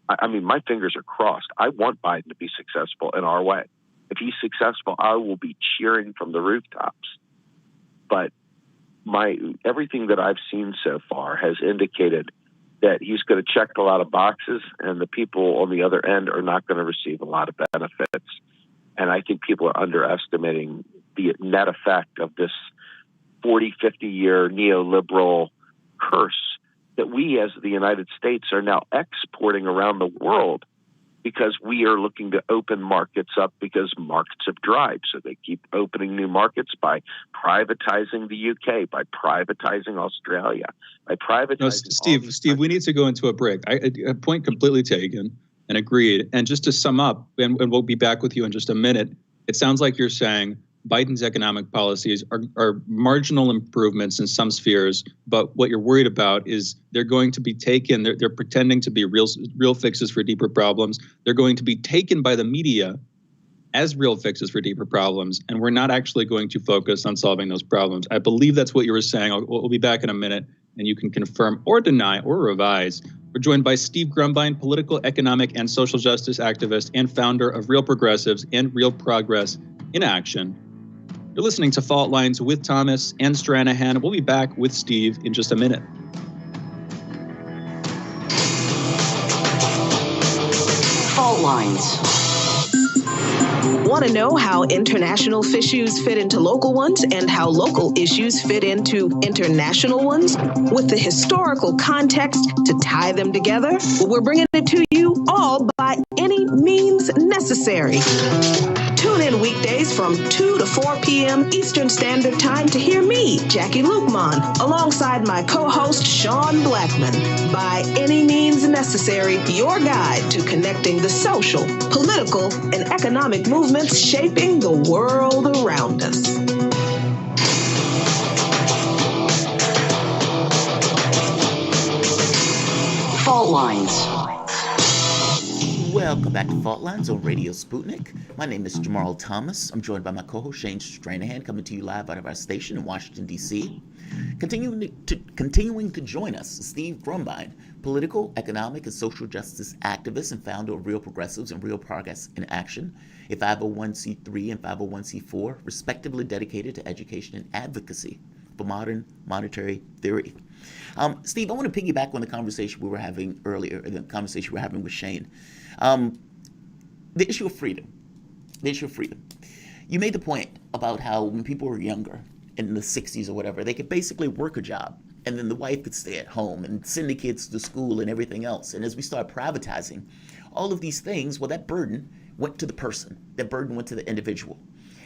I mean, my fingers are crossed. I want Biden to be successful in our way. If he's successful, I will be cheering from the rooftops. But everything that I've seen so far has indicated that he's going to check a lot of boxes, and the people on the other end are not going to receive a lot of benefits. And I think people are underestimating the net effect of this 40, 50-year neoliberal curse that we as the United States are now exporting around the world, because we are looking to open markets up because markets have dried. So they keep opening new markets by privatizing the UK, by privatizing Australia, by privatizing. No, Steve, we need to go into a break. A point completely taken and agreed. And just to sum up, and we'll be back with you in just a minute, it sounds like you're saying Biden's economic policies are marginal improvements in some spheres, but what you're worried about is they're going to be taken, they're pretending to be real fixes for deeper problems. They're going to be taken by the media as real fixes for deeper problems, and we're not actually going to focus on solving those problems. I believe that's what you were saying. We'll be back in a minute, and you can confirm or deny or revise. We're joined by Steve Grumbine, political, economic, and social justice activist and founder of Real Progressives and Real Progress in Action. You're listening to Fault Lines with Thomas and Stranahan. We'll be back with Steve in just a minute. Fault Lines. Want to know how international issues fit into local ones and how local issues fit into international ones? With the historical context to tie them together, we're bringing it to you all by any means necessary. Tune in weekdays from 2 to 4 p.m. Eastern Standard Time to hear me, Jackie Lukman, alongside my co-host, Sean Blackman. By any means necessary, your guide to connecting the social, political, and economic movements shaping the world around us. Fault Lines. Welcome back to Fault Lines on Radio Sputnik. My name is Jamarl Thomas. I'm joined by my co-host Shane Stranahan, coming to you live out of our station in Washington, D.C. Continuing to join us, Steve Grumbine, political, economic, and social justice activist and founder of Real Progressives and Real Progress in Action, a 501c3 and 501c4, respectively dedicated to education and advocacy for modern monetary theory. Steve, I want to piggyback on the conversation we were having earlier, the conversation we were having with Shane. The issue of freedom. You made the point about how when people were younger, in the 60s or whatever, they could basically work a job, and then the wife could stay at home and send the kids to school and everything else. And as we start privatizing all of these things, well, that burden went to the person. That burden went to the individual.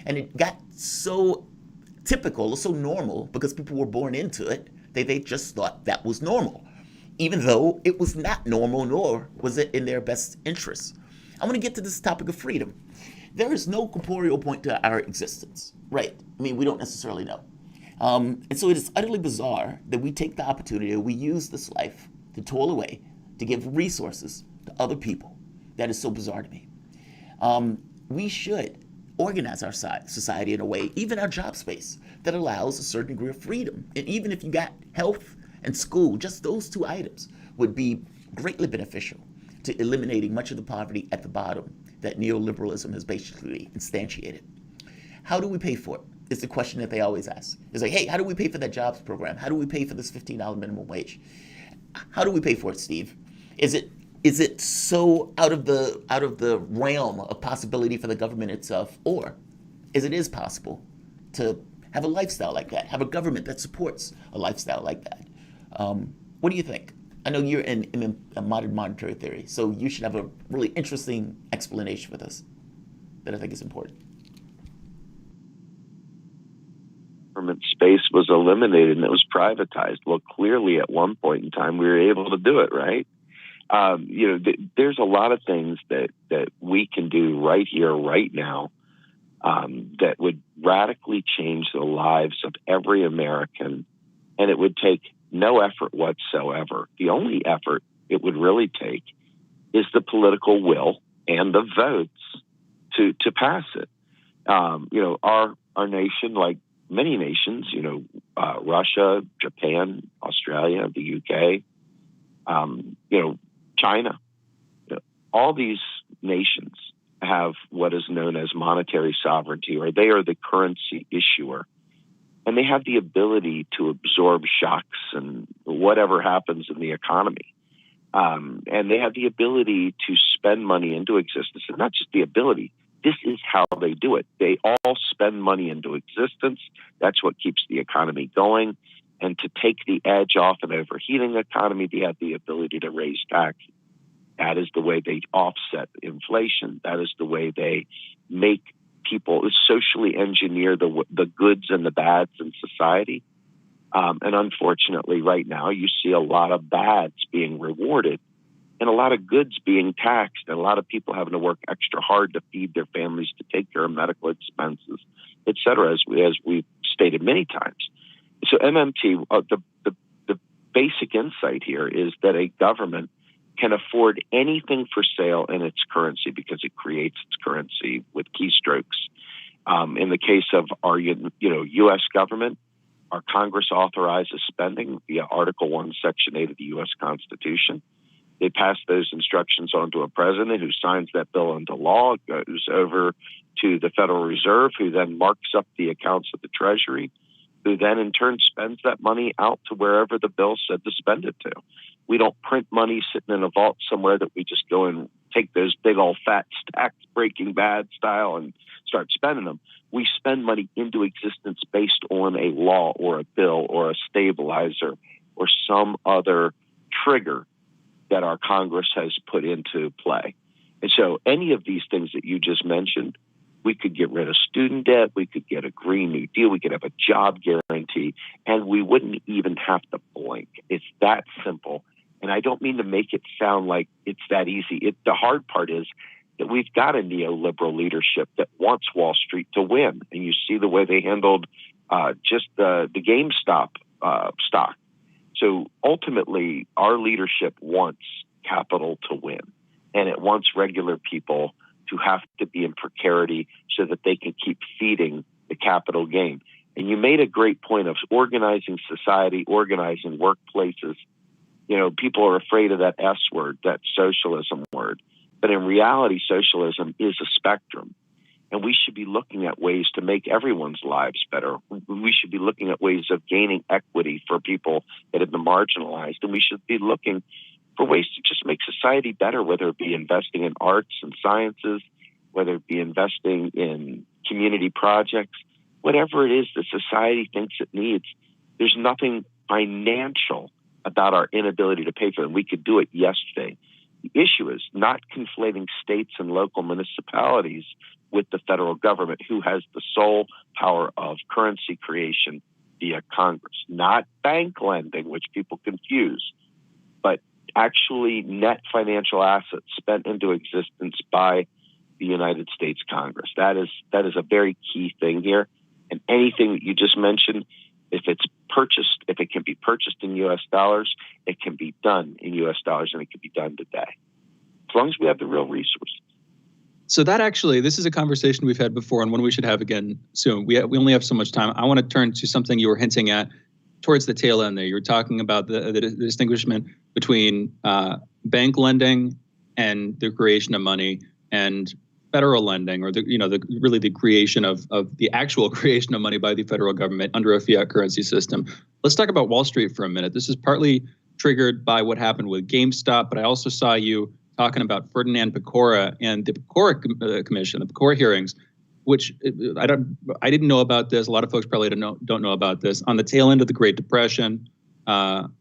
And it got so typical, so normal, because people were born into it, they just thought that was normal, even though it was not normal, nor was it in their best interest. I want to get to this topic of freedom. There is no corporeal point to our existence, right? I mean, we don't necessarily know. And so it is utterly bizarre that we take the opportunity, we use this life to toil away, to give resources to other people. That is so bizarre to me. We should organize our society in a way, even our job space, that allows a certain degree of freedom. And even if you got health and school, just those two items would be greatly beneficial to eliminating much of the poverty at the bottom that neoliberalism has basically instantiated. How do we pay for it? It's the question that they always ask. It's like, hey, how do we pay for that jobs program? How do we pay for this $15 minimum wage? How do we pay for it, Steve? Is it so out of the realm of possibility for the government itself, or is it possible to have a lifestyle like that, have a government that supports a lifestyle like that? What do you think? I know you're in a modern monetary theory, so you should have a really interesting explanation for this that I think is important. Government space was eliminated and it was privatized. Well, clearly at one point in time we were able to do it, right? There's a lot of things that we can do right here, right now, that would radically change the lives of every American, and it would take no effort whatsoever. The only effort it would really take is the political will and the votes to pass it. Our nation, like many nations, Russia, Japan, Australia, the UK, China, all these nations have what is known as monetary sovereignty, or they are the currency issuer. And they have the ability to absorb shocks and whatever happens in the economy. And they have the ability to spend money into existence. And not just the ability, this is how they do it. They all spend money into existence. That's what keeps the economy going. And to take the edge off an overheating economy, they have the ability to raise taxes. That is the way they offset inflation. That is the way they make people socially engineer the goods and the bads in society. And unfortunately, right now, you see a lot of bads being rewarded and a lot of goods being taxed, and a lot of people having to work extra hard to feed their families, to take care of medical expenses, et cetera, as we've stated many times. So MMT, the basic insight here is that a government can afford anything for sale in its currency because it creates its currency with keystrokes. In the case of our, U.S. government, our Congress authorizes spending via Article 1, Section 8 of the U.S. Constitution. They pass those instructions on to a president who signs that bill into law, goes over to the Federal Reserve, who then marks up the accounts of the Treasury, who then in turn spends that money out to wherever the bill said to spend it to. We don't print money sitting in a vault somewhere that we just go and take those big old fat stacks, Breaking Bad style, and start spending them. We spend money into existence based on a law or a bill or a stabilizer or some other trigger that our Congress has put into play. And so any of these things that you just mentioned, we could get rid of student debt, we could get a Green New Deal, we could have a job guarantee, and we wouldn't even have to blink. It's that simple. And I don't mean to make it sound like it's that easy. The hard part is that we've got a neoliberal leadership that wants Wall Street to win. And you see the way they handled just the GameStop stock. So ultimately, our leadership wants capital to win. And it wants regular people to have to be in precarity so that they can keep feeding the capital game. And you made a great point of organizing society, organizing workplaces. People are afraid of that S word, that socialism word. But in reality, socialism is a spectrum. And we should be looking at ways to make everyone's lives better. We should be looking at ways of gaining equity for people that have been marginalized. And we should be looking for ways to just make society better, whether it be investing in arts and sciences, whether it be investing in community projects, whatever it is that society thinks it needs. There's nothing financial about our inability to pay for them. We could do it yesterday. The issue is not conflating states and local municipalities with the federal government, who has the sole power of currency creation via Congress. Not bank lending, which people confuse, but actually net financial assets spent into existence by the United States Congress. That is a very key thing here. And anything that you just mentioned, if it can be purchased in U.S. dollars, it can be done in U.S. dollars, and it can be done today, as long as we have the real resources. So this is a conversation we've had before, and one we should have again soon. We only have so much time. I want to turn to something you were hinting at towards the tail end there. You were talking about the distinguishment between bank lending and the creation of money, and federal lending, or the creation of the actual creation of money by the federal government under a fiat currency system. Let's talk about Wall Street for a minute. This is partly triggered by what happened with GameStop, but I also saw you talking about Ferdinand Pecora and the Pecora Commission, the Pecora hearings, which I didn't know about this. A lot of folks probably don't know about this. On the tail end of the Great Depression, Ferdinand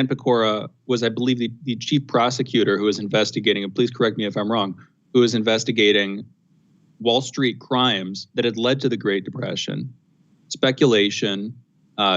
Pecora was, I believe, the chief prosecutor who was investigating, and please correct me if I'm wrong, who was investigating Wall Street crimes that had led to the Great Depression, speculation,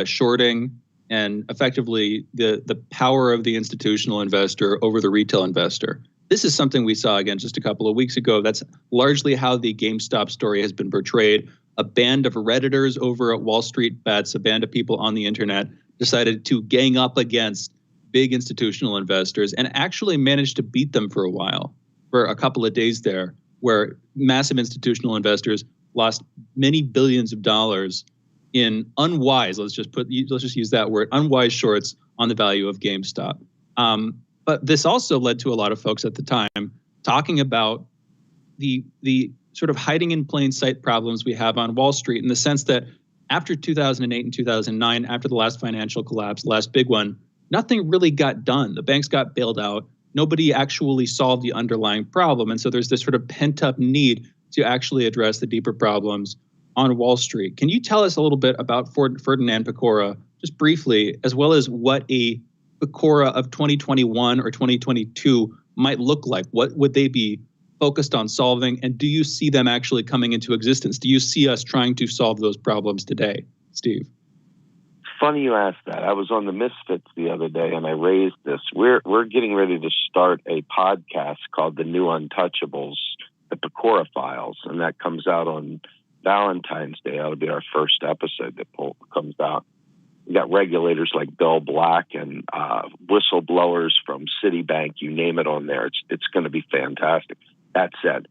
shorting, and effectively the power of the institutional investor over the retail investor. This is something we saw again just a couple of weeks ago. That's largely how the GameStop story has been portrayed. A band of Redditors over at Wall Street Bets, a band of people on the internet, decided to gang up against big institutional investors and actually managed to beat them for a while. for a couple of days there, where massive institutional investors lost many billions of dollars in unwise, let's just use that word, unwise shorts on the value of GameStop. But this also led to a lot of folks at the time talking about the sort of hiding in plain sight problems we have on Wall Street, in the sense that after 2008 and 2009, after the last financial collapse, the last big one, nothing really got done. The banks got bailed out. Nobody actually solved the underlying problem. And so there's this sort of pent up need to actually address the deeper problems on Wall Street. Can you tell us a little bit about Ferdinand Pecora, just briefly, as well as what a Pecora of 2021 or 2022 might look like? What would they be focused on solving? And do you see them actually coming into existence? Do you see us trying to solve those problems today, Steve? Funny you asked that. I was on the Misfits the other day and I raised this. We're getting ready to start a podcast called The New Untouchables, the Pecora Files, and that comes out on Valentine's Day. That'll be our first episode that comes out. We got regulators like Bill Black and whistleblowers from Citibank, you name it, on there. It's going to be fantastic. That said,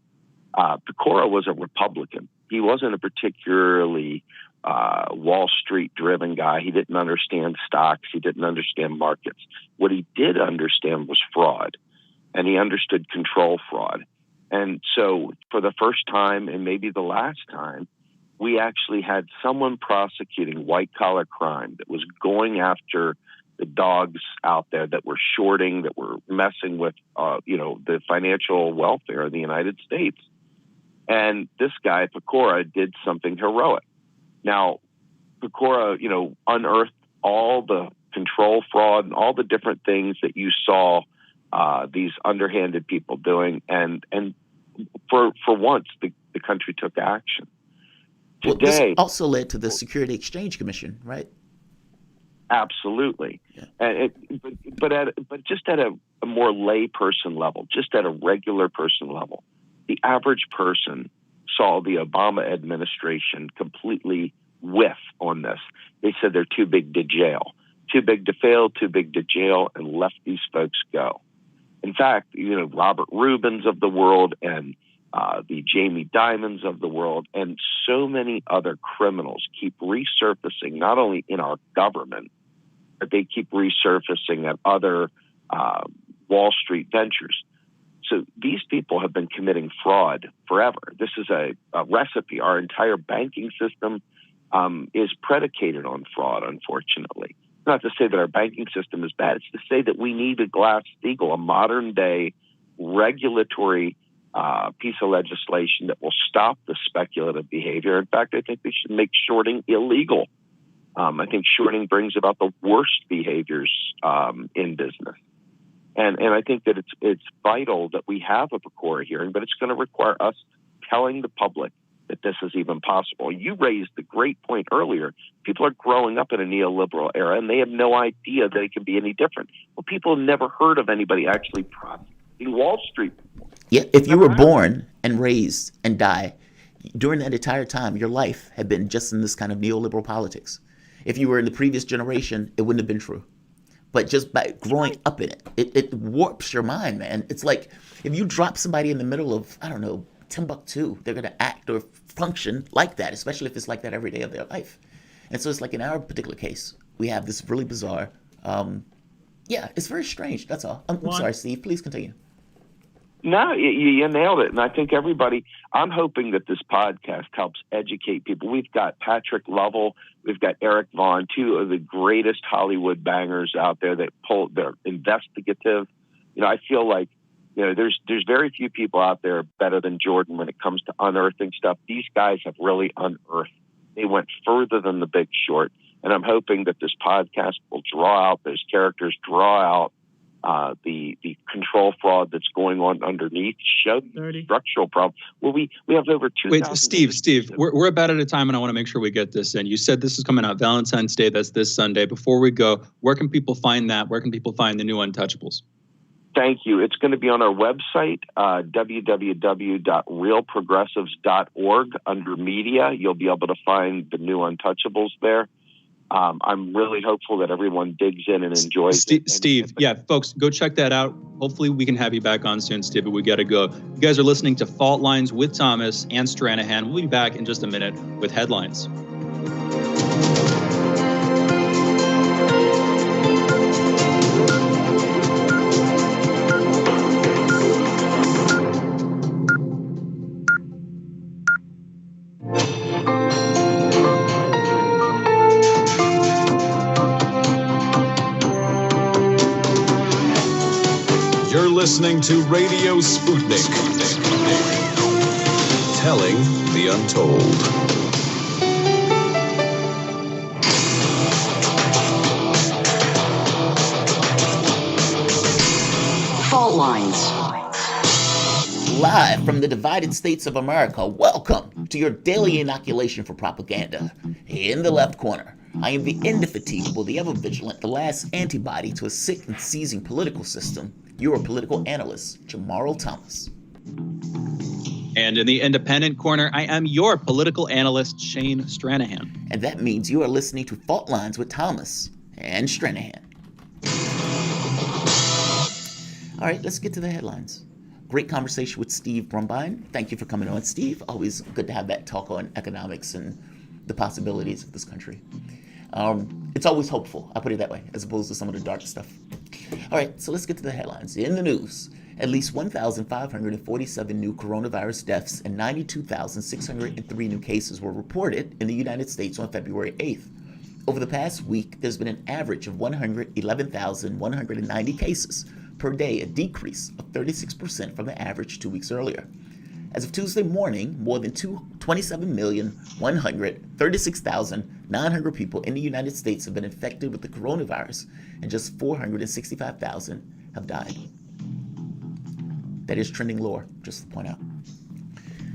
Pecora was a Republican. He wasn't a particularly Wall Street driven guy. He didn't understand stocks. He didn't understand markets. What he did understand was fraud, and he understood control fraud. And so for the first time, and maybe the last time, we actually had someone prosecuting white-collar crime that was going after the dogs out there that were shorting, that were messing with, the financial welfare of the United States. And this guy, Pecora, did something heroic. Now, Pecora, unearthed all the control fraud and all the different things that you saw these underhanded people doing. And for once, the country took action. Well, this also led to the Security Exchange Commission, right? Absolutely. Yeah. And but just at a more lay person level, just at a regular person level, the average person saw the Obama administration completely whiff on this. They said they're too big to jail, too big to fail, too big to jail, and left these folks go. In fact, Robert Rubin's of the world and the Jamie Dimons of the world and so many other criminals keep resurfacing, not only in our government, but they keep resurfacing at other Wall Street ventures. So these people have been committing fraud forever. This is a recipe. Our entire banking system is predicated on fraud, unfortunately. Not to say that our banking system is bad. It's to say that we need a Glass-Steagall, a modern-day regulatory piece of legislation that will stop the speculative behavior. In fact, I think we should make shorting illegal. I think shorting brings about the worst behaviors in business. And I think that it's vital that we have a Pecora hearing, but it's going to require us telling the public that this is even possible. You raised the great point earlier. People are growing up in a neoliberal era, and they have no idea that it can be any different. Well, people have never heard of anybody actually prosecuting Wall Street. Yeah, if you were born and raised and die, during that entire time, your life had been just in this kind of neoliberal politics. If you were in the previous generation, it wouldn't have been true. But just by growing up in it, it warps your mind, man. It's like if you drop somebody in the middle of, I don't know, Timbuktu, they're going to act or function like that, especially if it's like that every day of their life. And so it's like in our particular case, we have this really bizarre, it's very strange. That's all. I'm sorry, Steve, please continue. No, you nailed it. And I think I'm hoping that this podcast helps educate people. We've got Patrick Lovell, we've got Eric Vaughn, two of the greatest Hollywood bangers out there they're investigative. I feel like, there's very few people out there better than Jordan when it comes to unearthing stuff. These guys have really unearthed. They went further than The Big Short. And I'm hoping that this podcast will draw out those characters, draw out the control fraud that's going on underneath, show the structural problem. Well, we have over 2,000. Wait, Steve, we're about out of time, and I want to make sure we get this in. You said this is coming out Valentine's Day. That's this Sunday. Before we go, where can people find that? Where can people find the New Untouchables? Thank you. It's going to be on our website, www.realprogressives.org. Under media, you'll be able to find the New Untouchables there. I'm really hopeful that everyone digs in and enjoys it. Steve, yeah, folks, go check that out. Hopefully we can have you back on soon, Steve, but we got to go. You guys are listening to Fault Lines with Thomas and Stranahan. We'll be back in just a minute with headlines. Listening to Radio Sputnik. Telling the untold. Fault lines. Live from the divided states of America, welcome to your daily inoculation for propaganda. In the left corner, I am the indefatigable, the ever-vigilant, the last antibody to a sick and seizing political system. Your political analyst, Jamarl Thomas. And in the independent corner, I am your political analyst, Shane Stranahan. And that means you are listening to Fault Lines with Thomas and Stranahan. All right, let's get to the headlines. Great conversation with Steve Grumbine. Thank you for coming on, Steve. Always good to have that talk on economics and the possibilities of this country. It's always hopeful, I'll put it that way, as opposed to some of the dark stuff. All right, so let's get to the headlines. In the news, at least 1,547 new coronavirus deaths and 92,603 new cases were reported in the United States on February 8th. Over the past week, there's been an average of 111,190 cases per day, a decrease of 36% from the average 2 weeks earlier. As of Tuesday morning, more than 27,136,900 people in the United States have been infected with the coronavirus, and just 465,000 have died. That is trending lower, just to point out.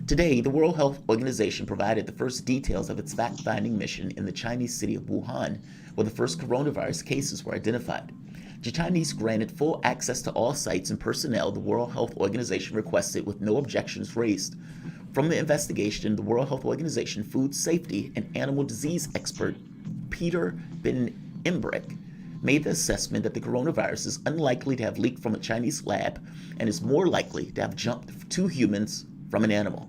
Today, the World Health Organization provided the first details of its fact-finding mission in the Chinese city of Wuhan, where the first coronavirus cases were identified. The Chinese granted full access to all sites and personnel the World Health Organization requested with no objections raised. From the investigation, the World Health Organization food safety and animal disease expert Peter Ben Imbrek made the assessment that the coronavirus is unlikely to have leaked from a Chinese lab and is more likely to have jumped to humans from an animal.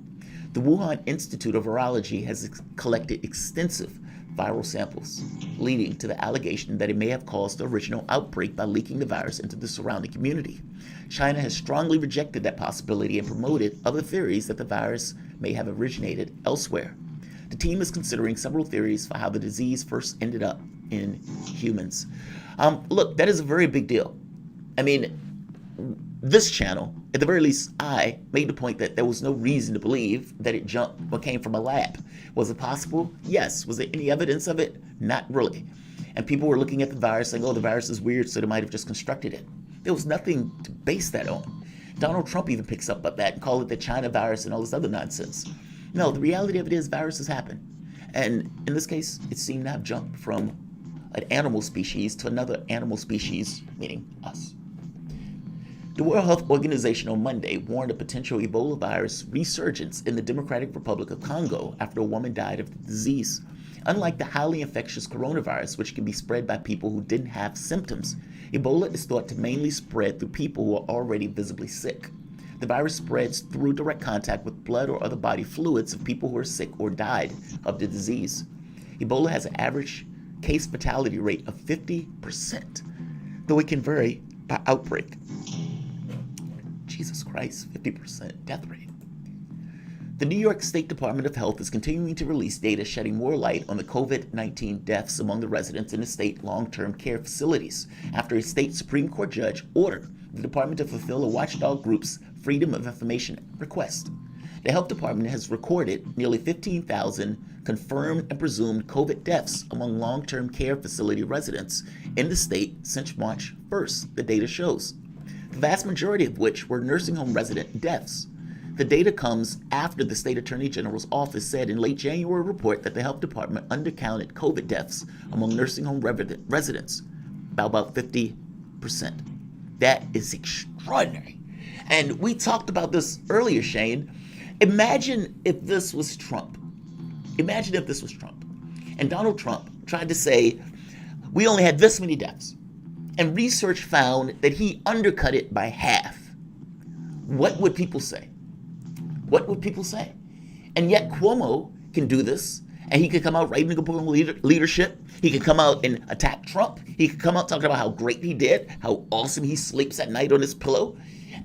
The Wuhan Institute of Virology has collected extensive viral samples, leading to the allegation that it may have caused the original outbreak by leaking the virus into the surrounding community. China has strongly rejected that possibility and promoted other theories that the virus may have originated elsewhere. The team is considering several theories for how the disease first ended up in humans. Look, that is a very big deal. I mean, this channel, at the very least, I made the point that there was no reason to believe that it jumped or came from a lab. Was it possible? Yes. Was there any evidence of it? Not really. And people were looking at the virus saying, oh, the virus is weird, so they might have just constructed it. There was nothing to base that on. Donald Trump even picks up on that and called it the China virus and all this other nonsense. No, the reality of it is viruses happen. And in this case, it seemed to have jumped from an animal species to another animal species, meaning us. The World Health Organization on Monday warned of potential Ebola virus resurgence in the Democratic Republic of Congo after a woman died of the disease. Unlike the highly infectious coronavirus, which can be spread by people who didn't have symptoms, Ebola is thought to mainly spread through people who are already visibly sick. The virus spreads through direct contact with blood or other body fluids of people who are sick or died of the disease. Ebola has an average case fatality rate of 50%, though it can vary by outbreak. Jesus Christ, 50% death rate. The New York State Department of Health is continuing to release data shedding more light on the COVID-19 deaths among the residents in the state long-term care facilities after a state Supreme Court judge ordered the department to fulfill a watchdog group's Freedom of Information request. The health department has recorded nearly 15,000 confirmed and presumed COVID deaths among long-term care facility residents in the state since March 1st, the data shows. The vast majority of which were nursing home resident deaths. The data comes after the state attorney general's office said in late January report that the health department undercounted COVID deaths among nursing home residents by about 50%. That is extraordinary. And we talked about this earlier, Shane. Imagine if this was Trump. And Donald Trump tried to say, we only had this many deaths. And research found that he undercut it by half. What would people say? What would people say? And yet Cuomo can do this, and he could come out writing a book on leadership. He could come out and attack Trump. He could come out talking about how great he did, how awesome he sleeps at night on his pillow.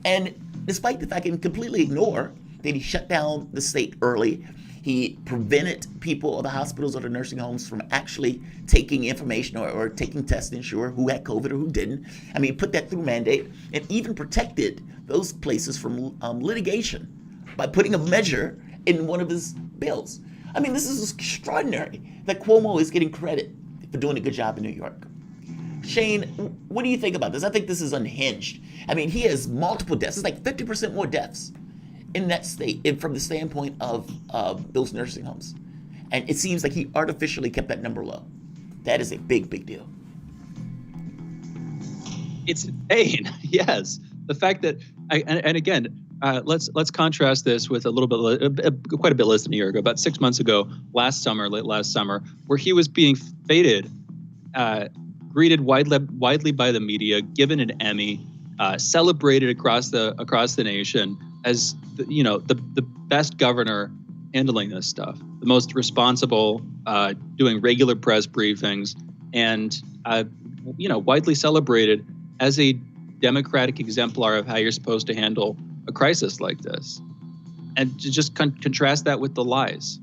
And despite the fact he can completely ignore that he shut down the state early, he prevented people or the hospitals or the nursing homes from actually taking information or taking tests to ensure who had COVID or who didn't. I mean, put that through mandate and even protected those places from litigation by putting a measure in one of his bills. I mean, this is extraordinary that Cuomo is getting credit for doing a good job in New York. Shane, what do you think about this? I think this is unhinged. I mean, he has multiple deaths. It's like 50% more deaths in that state from the standpoint of those nursing homes. And it seems like he artificially kept that number low. That is a big, big deal. It's insane. Yes. The fact that, and again, let's contrast this with quite a bit less than a year ago, about 6 months ago, late last summer, where he was being feted, greeted widely by the media, given an Emmy, celebrated across the nation as the best governor handling this stuff, the most responsible, doing regular press briefings, and widely celebrated as a democratic exemplar of how you're supposed to handle a crisis like this. And to just contrast that with the lies.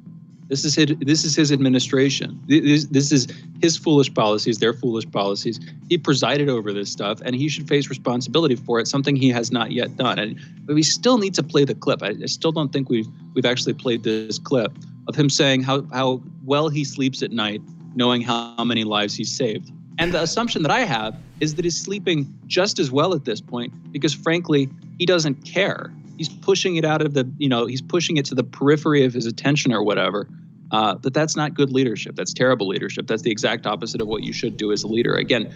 This is his administration. This is his foolish policies, their foolish policies. He presided over this stuff, and he should face responsibility for it, something he has not yet done. But we still need to play the clip. I still don't think we've actually played this clip of him saying how well he sleeps at night, knowing how many lives he's saved. And the assumption that I have is that he's sleeping just as well at this point because, frankly, he doesn't care. He's pushing it out of he's pushing it to the periphery of his attention or whatever. But that's not good leadership. That's terrible leadership. That's the exact opposite of what you should do as a leader. Again,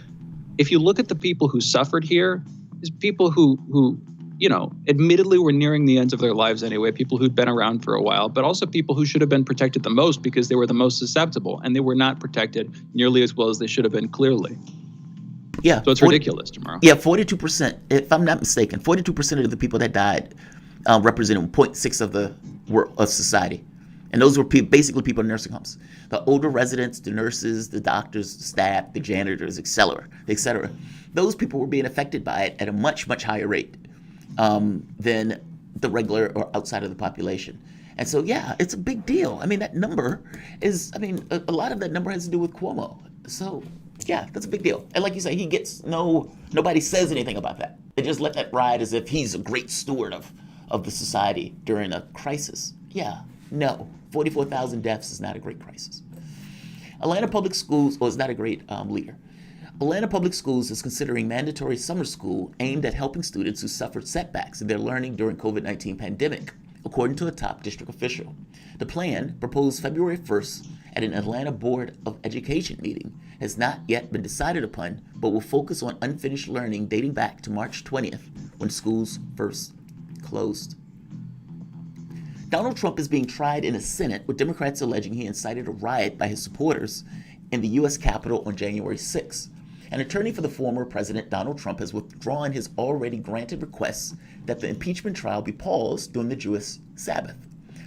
if you look at the people who suffered here, is people who admittedly were nearing the ends of their lives anyway, people who'd been around for a while, but also people who should have been protected the most because they were the most susceptible, and they were not protected nearly as well as they should have been, clearly. Yeah. So it's ridiculous, Jamarl. Yeah, 42%, if I'm not mistaken, 42% of the people that died represented 0.6% of society. And those were basically people in nursing homes. The older residents, the nurses, the doctors, the staff, the janitors, et cetera. Those people were being affected by it at a much, much higher rate than the regular or outside of the population. And so, yeah, it's a big deal. I mean, that number is, a lot of that number has to do with Cuomo. So, yeah, that's a big deal. And like you say, he gets nobody says anything about that. They just let that ride as if he's a great steward of the society during a crisis. Yeah, no. 44,000 deaths is not a great crisis. Atlanta Public Schools is not a great leader. Atlanta Public Schools is considering mandatory summer school aimed at helping students who suffered setbacks in their learning during COVID-19 pandemic, according to a top district official. The plan, proposed February 1st at an Atlanta Board of Education meeting, has not yet been decided upon, but will focus on unfinished learning dating back to March 20th, when schools first closed. Donald Trump is being tried in the Senate, with Democrats alleging he incited a riot by his supporters in the U.S. Capitol on January 6. An attorney for the former President Donald Trump has withdrawn his already granted request that the impeachment trial be paused during the Jewish Sabbath.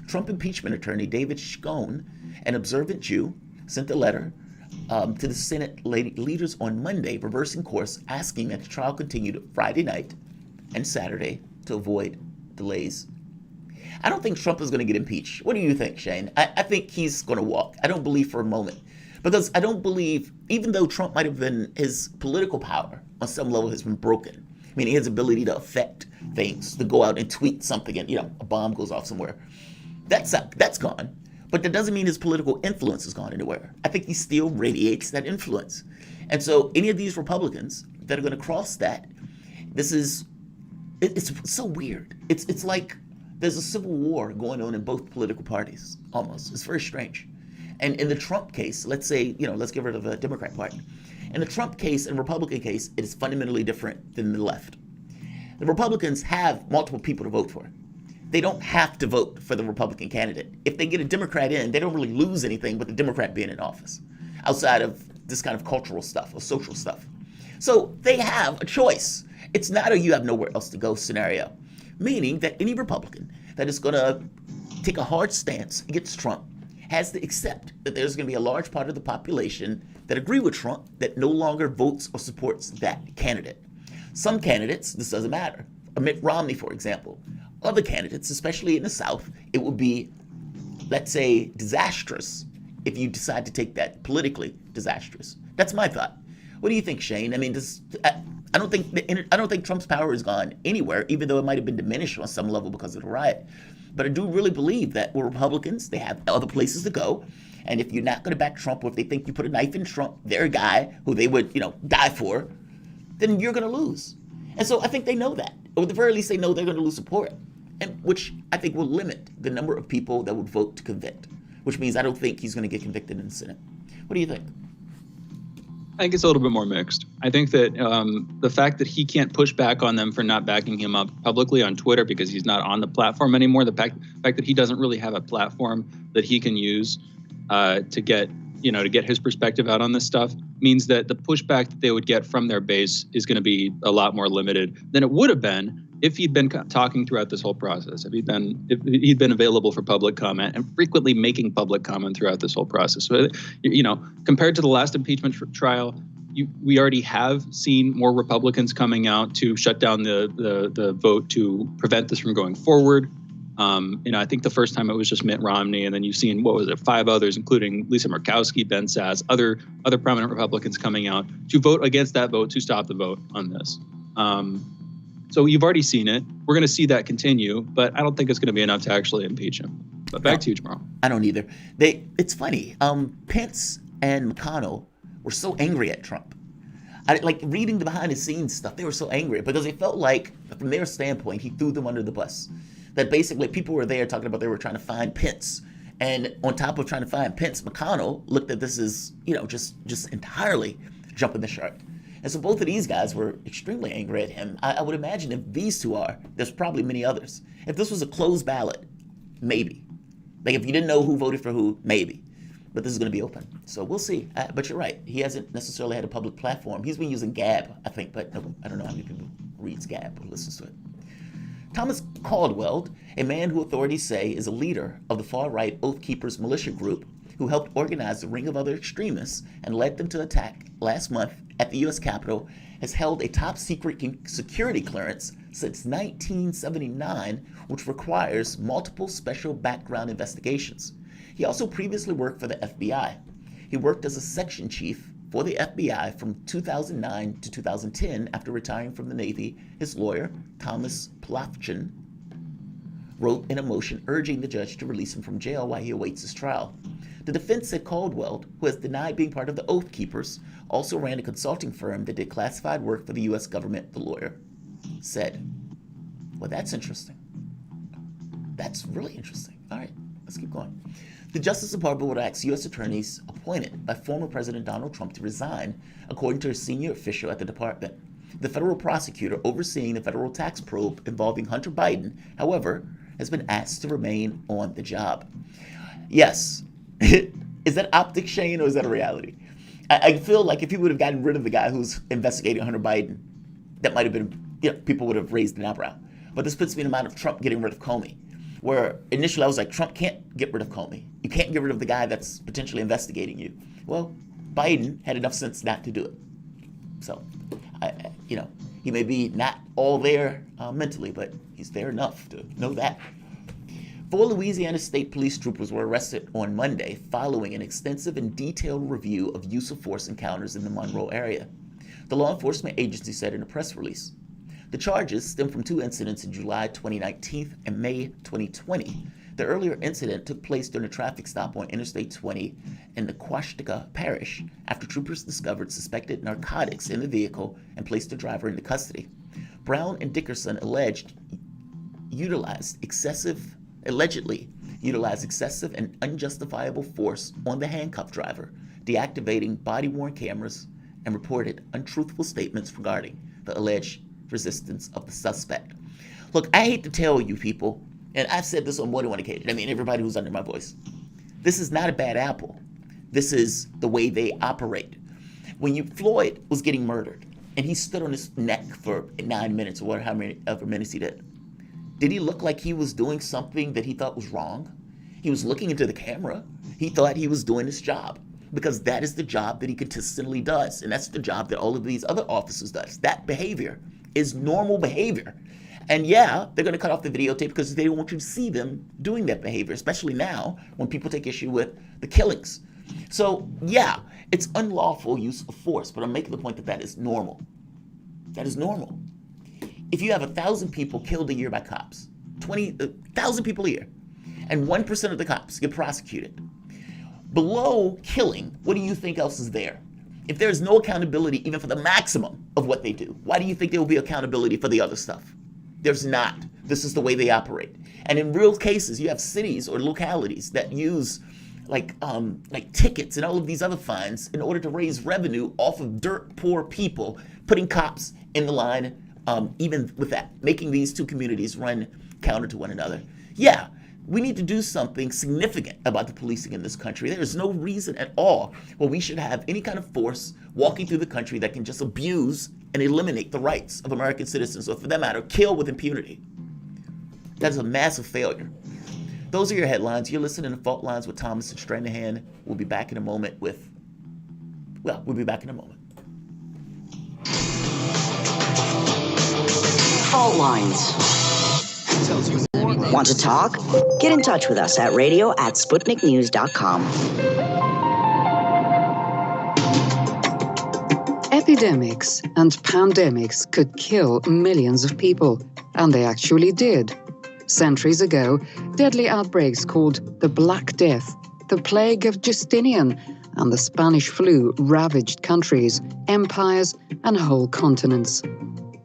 Trump impeachment attorney David Schone, an observant Jew, sent a letter to the Senate leaders on Monday, reversing course, asking that the trial continue Friday night and Saturday to avoid delays. I don't think Trump is going to get impeached. What do you think, Shane? I think he's going to walk. I don't believe for a moment. Because I don't believe, even though Trump might have been, his political power on some level has been broken. I mean, his ability to affect things, to go out and tweet something and, a bomb goes off somewhere. That's gone. But that doesn't mean his political influence has gone anywhere. I think he still radiates that influence. And so any of these Republicans that are going to cross that, it's so weird. It's like there's a civil war going on in both political parties, almost. It's very strange. And in the Trump case, let's say, let's get rid of the Democrat Party. In the Trump case and Republican case, it is fundamentally different than the left. The Republicans have multiple people to vote for. They don't have to vote for the Republican candidate. If they get a Democrat in, they don't really lose anything but the Democrat being in office. outside of this kind of cultural stuff or social stuff. So they have a choice. It's not a you have nowhere else to go scenario, meaning that any Republican that is going to take a hard stance against Trump has to accept that there's going to be a large part of the population that agree with Trump that no longer votes or supports that candidate. Some candidates, this doesn't matter. Mitt Romney, for example. Other candidates, especially in the South, it would be, let's say, disastrous if you decide to take that politically disastrous. That's my thought. What do you think, Shane? I mean, I don't think Trump's power has gone anywhere, even though it might have been diminished on some level because of the riot. But I do really believe that with Republicans, they have other places to go. And if you're not going to back Trump, or if they think you put a knife in Trump, their guy who they would, die for, then you're going to lose. And so I think they know that. Or at the very least, they know they're going to lose support, and which I think will limit the number of people that would vote to convict, which means I don't think he's going to get convicted in the Senate. What do you think? I think it's a little bit more mixed. I think that the fact that he can't push back on them for not backing him up publicly on Twitter because he's not on the platform anymore, the fact that he doesn't really have a platform that he can use to get his perspective out on this stuff means that the pushback that they would get from their base is going to be a lot more limited than it would have been if he'd been talking throughout this whole process, if he'd been available for public comment and frequently making public comment throughout this whole process. So, compared to the last impeachment trial, we already have seen more Republicans coming out to shut down the vote to prevent this from going forward. I think the first time it was just Mitt Romney, and then you've seen, 5 others, including Lisa Murkowski, Ben Sasse, other prominent Republicans coming out to vote against that vote to stop the vote on this. So you've already seen it. We're going to see that continue, but I don't think it's going to be enough to actually impeach him. But back to you, Jamarl. I don't either. It's funny. Pence and McConnell were so angry at Trump. Reading the behind the scenes stuff, they were so angry because they felt like, from their standpoint, he threw them under the bus. That basically people were there talking about they were trying to find Pence. And on top of trying to find Pence, McConnell looked at this as, just entirely jumping the shark. And so both of these guys were extremely angry at him. I would imagine if these two are, there's probably many others. If this was a closed ballot, maybe. Like if you didn't know who voted for who, maybe. But this is going to be open. So we'll see. But you're right. He hasn't necessarily had a public platform. He's been using Gab, I think, but I don't know how many people reads Gab or listens to it. Thomas Caldwell, a man who authorities say is a leader of the far-right Oath Keepers militia group who helped organize a ring of other extremists and led them to attack last month at the U.S. Capitol, has held a top-secret security clearance since 1979, which requires multiple special background investigations. He also previously worked for the FBI. He worked as a section chief for the FBI from 2009 to 2010 after retiring from the Navy. His lawyer, Thomas Plofchin, wrote in a motion urging the judge to release him from jail while he awaits his trial. The defense said Caldwell, who has denied being part of the Oath Keepers, also ran a consulting firm that did classified work for the U.S. government, the lawyer said. Well, that's interesting. That's really interesting. All right, let's keep going. The Justice Department would ask U.S. attorneys appointed by former President Donald Trump to resign, according to a senior official at the department. The federal prosecutor overseeing the federal tax probe involving Hunter Biden, however, has been asked to remain on the job. Yes. Is that optic, Shane, or is that a reality? I feel like if he would have gotten rid of the guy who's investigating Hunter Biden, that might have been, people would have raised an eyebrow. But this puts me in the mind of Trump getting rid of Comey, where initially I was like, Trump can't get rid of Comey. You can't get rid of the guy that's potentially investigating you. Well, Biden had enough sense not to do it. So, he may be not all there mentally, but he's there enough to know that. 4 Louisiana State Police troopers were arrested on Monday following an extensive and detailed review of use of force encounters in the Monroe area. The law enforcement agency said in a press release. The charges stem from 2 incidents in July 2019 and May 2020. The earlier incident took place during a traffic stop on Interstate 20 in the Quashtica Parish after troopers discovered suspected narcotics in the vehicle and placed the driver into custody. Brown and Dickerson allegedly utilized excessive and unjustifiable force on the handcuffed driver, deactivating body-worn cameras, and reported untruthful statements regarding the alleged resistance of the suspect. Look, I hate to tell you people, and I've said this on more than one occasion, everybody who's under my voice, this is not a bad apple. This is the way they operate. When Floyd was getting murdered, and he stood on his neck for 9 minutes, or however minutes he did he look like he was doing something that he thought was wrong? He was looking into the camera. He thought he was doing his job, because that is the job that he consistently does, and that's the job that all of these other officers does. That behavior is normal behavior. And yeah, they're going to cut off the videotape because they don't want you to see them doing that behavior, especially now when people take issue with the killings. So yeah, it's unlawful use of force, but I'm making the point that that is normal. That is normal. If you have 1,000 people killed a year by cops, 20,000 people a year, and 1% of the cops get prosecuted, below killing, what do you think else is there? If there's no accountability even for the maximum of what they do, why do you think there will be accountability for the other stuff? There's not. This is the way they operate. And in real cases, you have cities or localities that use like tickets and all of these other fines in order to raise revenue off of dirt poor people, putting cops in the line, even with that, making these two communities run counter to one another. Yeah, we need to do something significant about the policing in this country. There is no reason at all why we should have any kind of force walking through the country that can just abuse and eliminate the rights of American citizens, or for that matter, kill with impunity. That is a massive failure. Those are your headlines. You're listening to Fault Lines with Thomas and Stranahan. We'll be back in a moment Fault Lines. Want to talk? Get in touch with us at radio@sputniknews.com. Epidemics and pandemics could kill millions of people, and they actually did. Centuries ago, deadly outbreaks called the Black Death, the Plague of Justinian, and the Spanish flu ravaged countries, empires, and whole continents.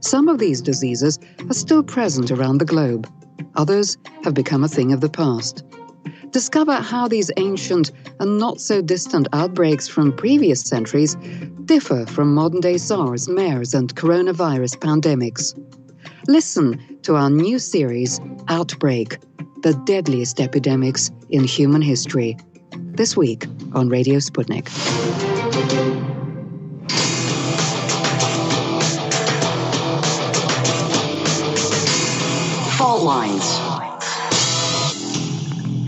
Some of these diseases are still present around the globe. Others have become a thing of the past. Discover how these ancient and not so distant outbreaks from previous centuries differ from modern-day SARS, MERS, and coronavirus pandemics. Listen to our new series, Outbreak, the deadliest epidemics in human history. This week on Radio Sputnik. Fault Lines.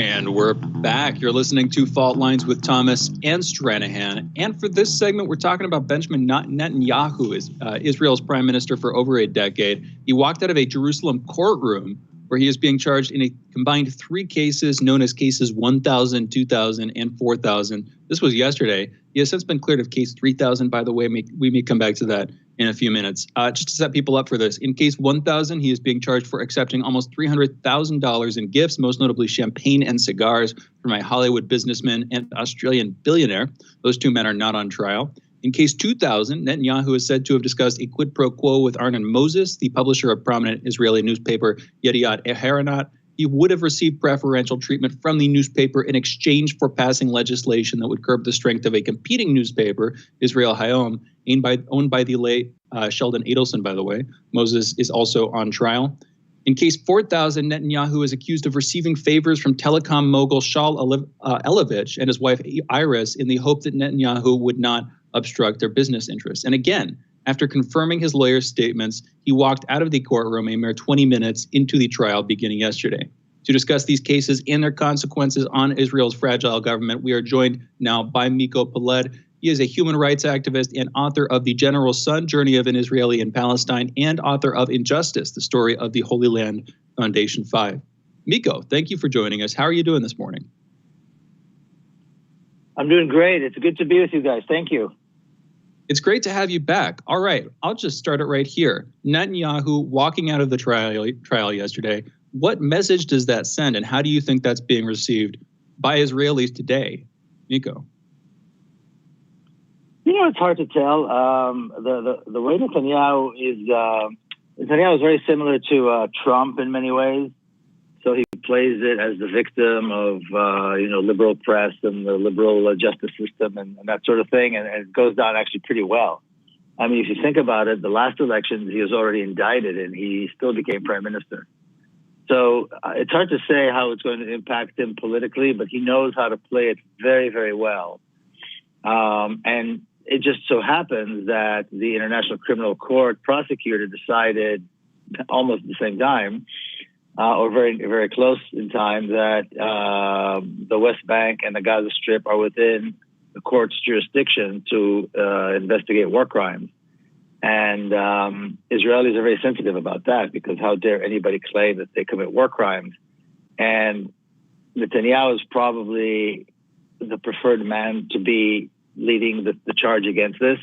And we're back. You're listening to Fault Lines with Thomas and Stranahan. And for this segment, we're talking about Benjamin Netanyahu, Israel's prime minister for over a decade. He walked out of a Jerusalem courtroom where he is being charged in a combined 3 cases known as cases 1,000, 2,000, and 4,000. This was yesterday. He has since been cleared of case 3,000, by the way. We may come back to that in a few minutes. Just to set people up for this, in case 1,000, he is being charged for accepting almost $300,000 in gifts, most notably champagne and cigars from a Hollywood businessman and Australian billionaire. Those 2 men are not on trial. In case 2000, Netanyahu is said to have discussed a quid pro quo with Arnon Moses, the publisher of prominent Israeli newspaper Yediat Ahronot. He would have received preferential treatment from the newspaper in exchange for passing legislation that would curb the strength of a competing newspaper, Israel Hayom, owned by the late Sheldon Adelson, by the way. Moses is also on trial. In case 4000, Netanyahu is accused of receiving favors from telecom mogul Shaul Elovich and his wife Iris in the hope that Netanyahu would not obstruct their business interests. And again, after confirming his lawyer's statements, he walked out of the courtroom a mere 20 minutes into the trial beginning yesterday. To discuss these cases and their consequences on Israel's fragile government, we are joined now by Miko Peled. He is a human rights activist and author of The General Son, Journey of an Israeli in Palestine, and author of Injustice, the story of the Holy Land Foundation 5. Miko, thank you for joining us. How are you doing this morning? I'm doing great. It's good to be with you guys. Thank you. It's great to have you back. All right, I'll just start it right here. Netanyahu walking out of the trial yesterday. What message does that send, and how do you think that's being received by Israelis today? Miko. It's hard to tell. The way Netanyahu is very similar to Trump in many ways. So he plays it as the victim of, liberal press and the liberal justice system and that sort of thing. And it goes down actually pretty well. I mean, if you think about it, the last elections, he was already indicted and he still became prime minister. So it's hard to say how it's going to impact him politically, but he knows how to play it very, very well. And it just so happens that the International Criminal Court prosecutor decided almost at the same time, or very, very close in time, that the West Bank and the Gaza Strip are within the court's jurisdiction to investigate war crimes. And Israelis are very sensitive about that, because how dare anybody claim that they commit war crimes? And Netanyahu is probably the preferred man to be leading the charge against this.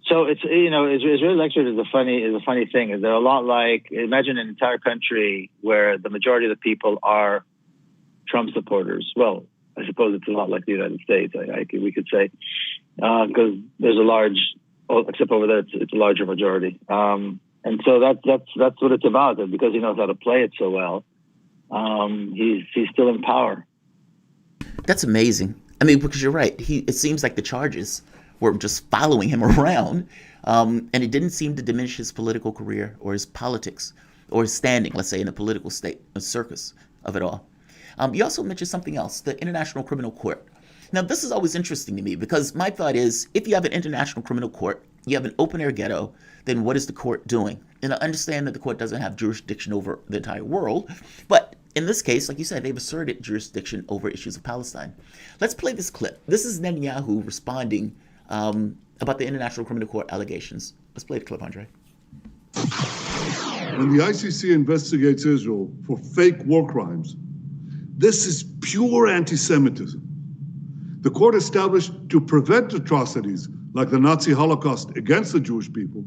So it's, Israeli electorate is a funny thing. They're a lot like, imagine an entire country where the majority of the people are Trump supporters. Well, I suppose it's a lot like the United States, we could say, because there's a large, except over there, it's a larger majority. And so that's what it's about. And because he knows how to play it so well, he's still in power. That's amazing. I mean, because you're right. It seems like the charges were just following him around, and it didn't seem to diminish his political career or his politics or his standing, let's say, in the political circus of it all. You also mentioned something else, the International Criminal Court. Now, this is always interesting to me, because my thought is, if you have an International Criminal Court, you have an open-air ghetto, then what is the court doing? And I understand that the court doesn't have jurisdiction over the entire world, but in this case, like you said, they've asserted jurisdiction over issues of Palestine. Let's play this clip. This is Netanyahu responding about the International Criminal Court allegations. Let's play the clip, Andre. When the ICC investigates Israel for fake war crimes, this is pure anti-Semitism. The court established to prevent atrocities like the Nazi Holocaust against the Jewish people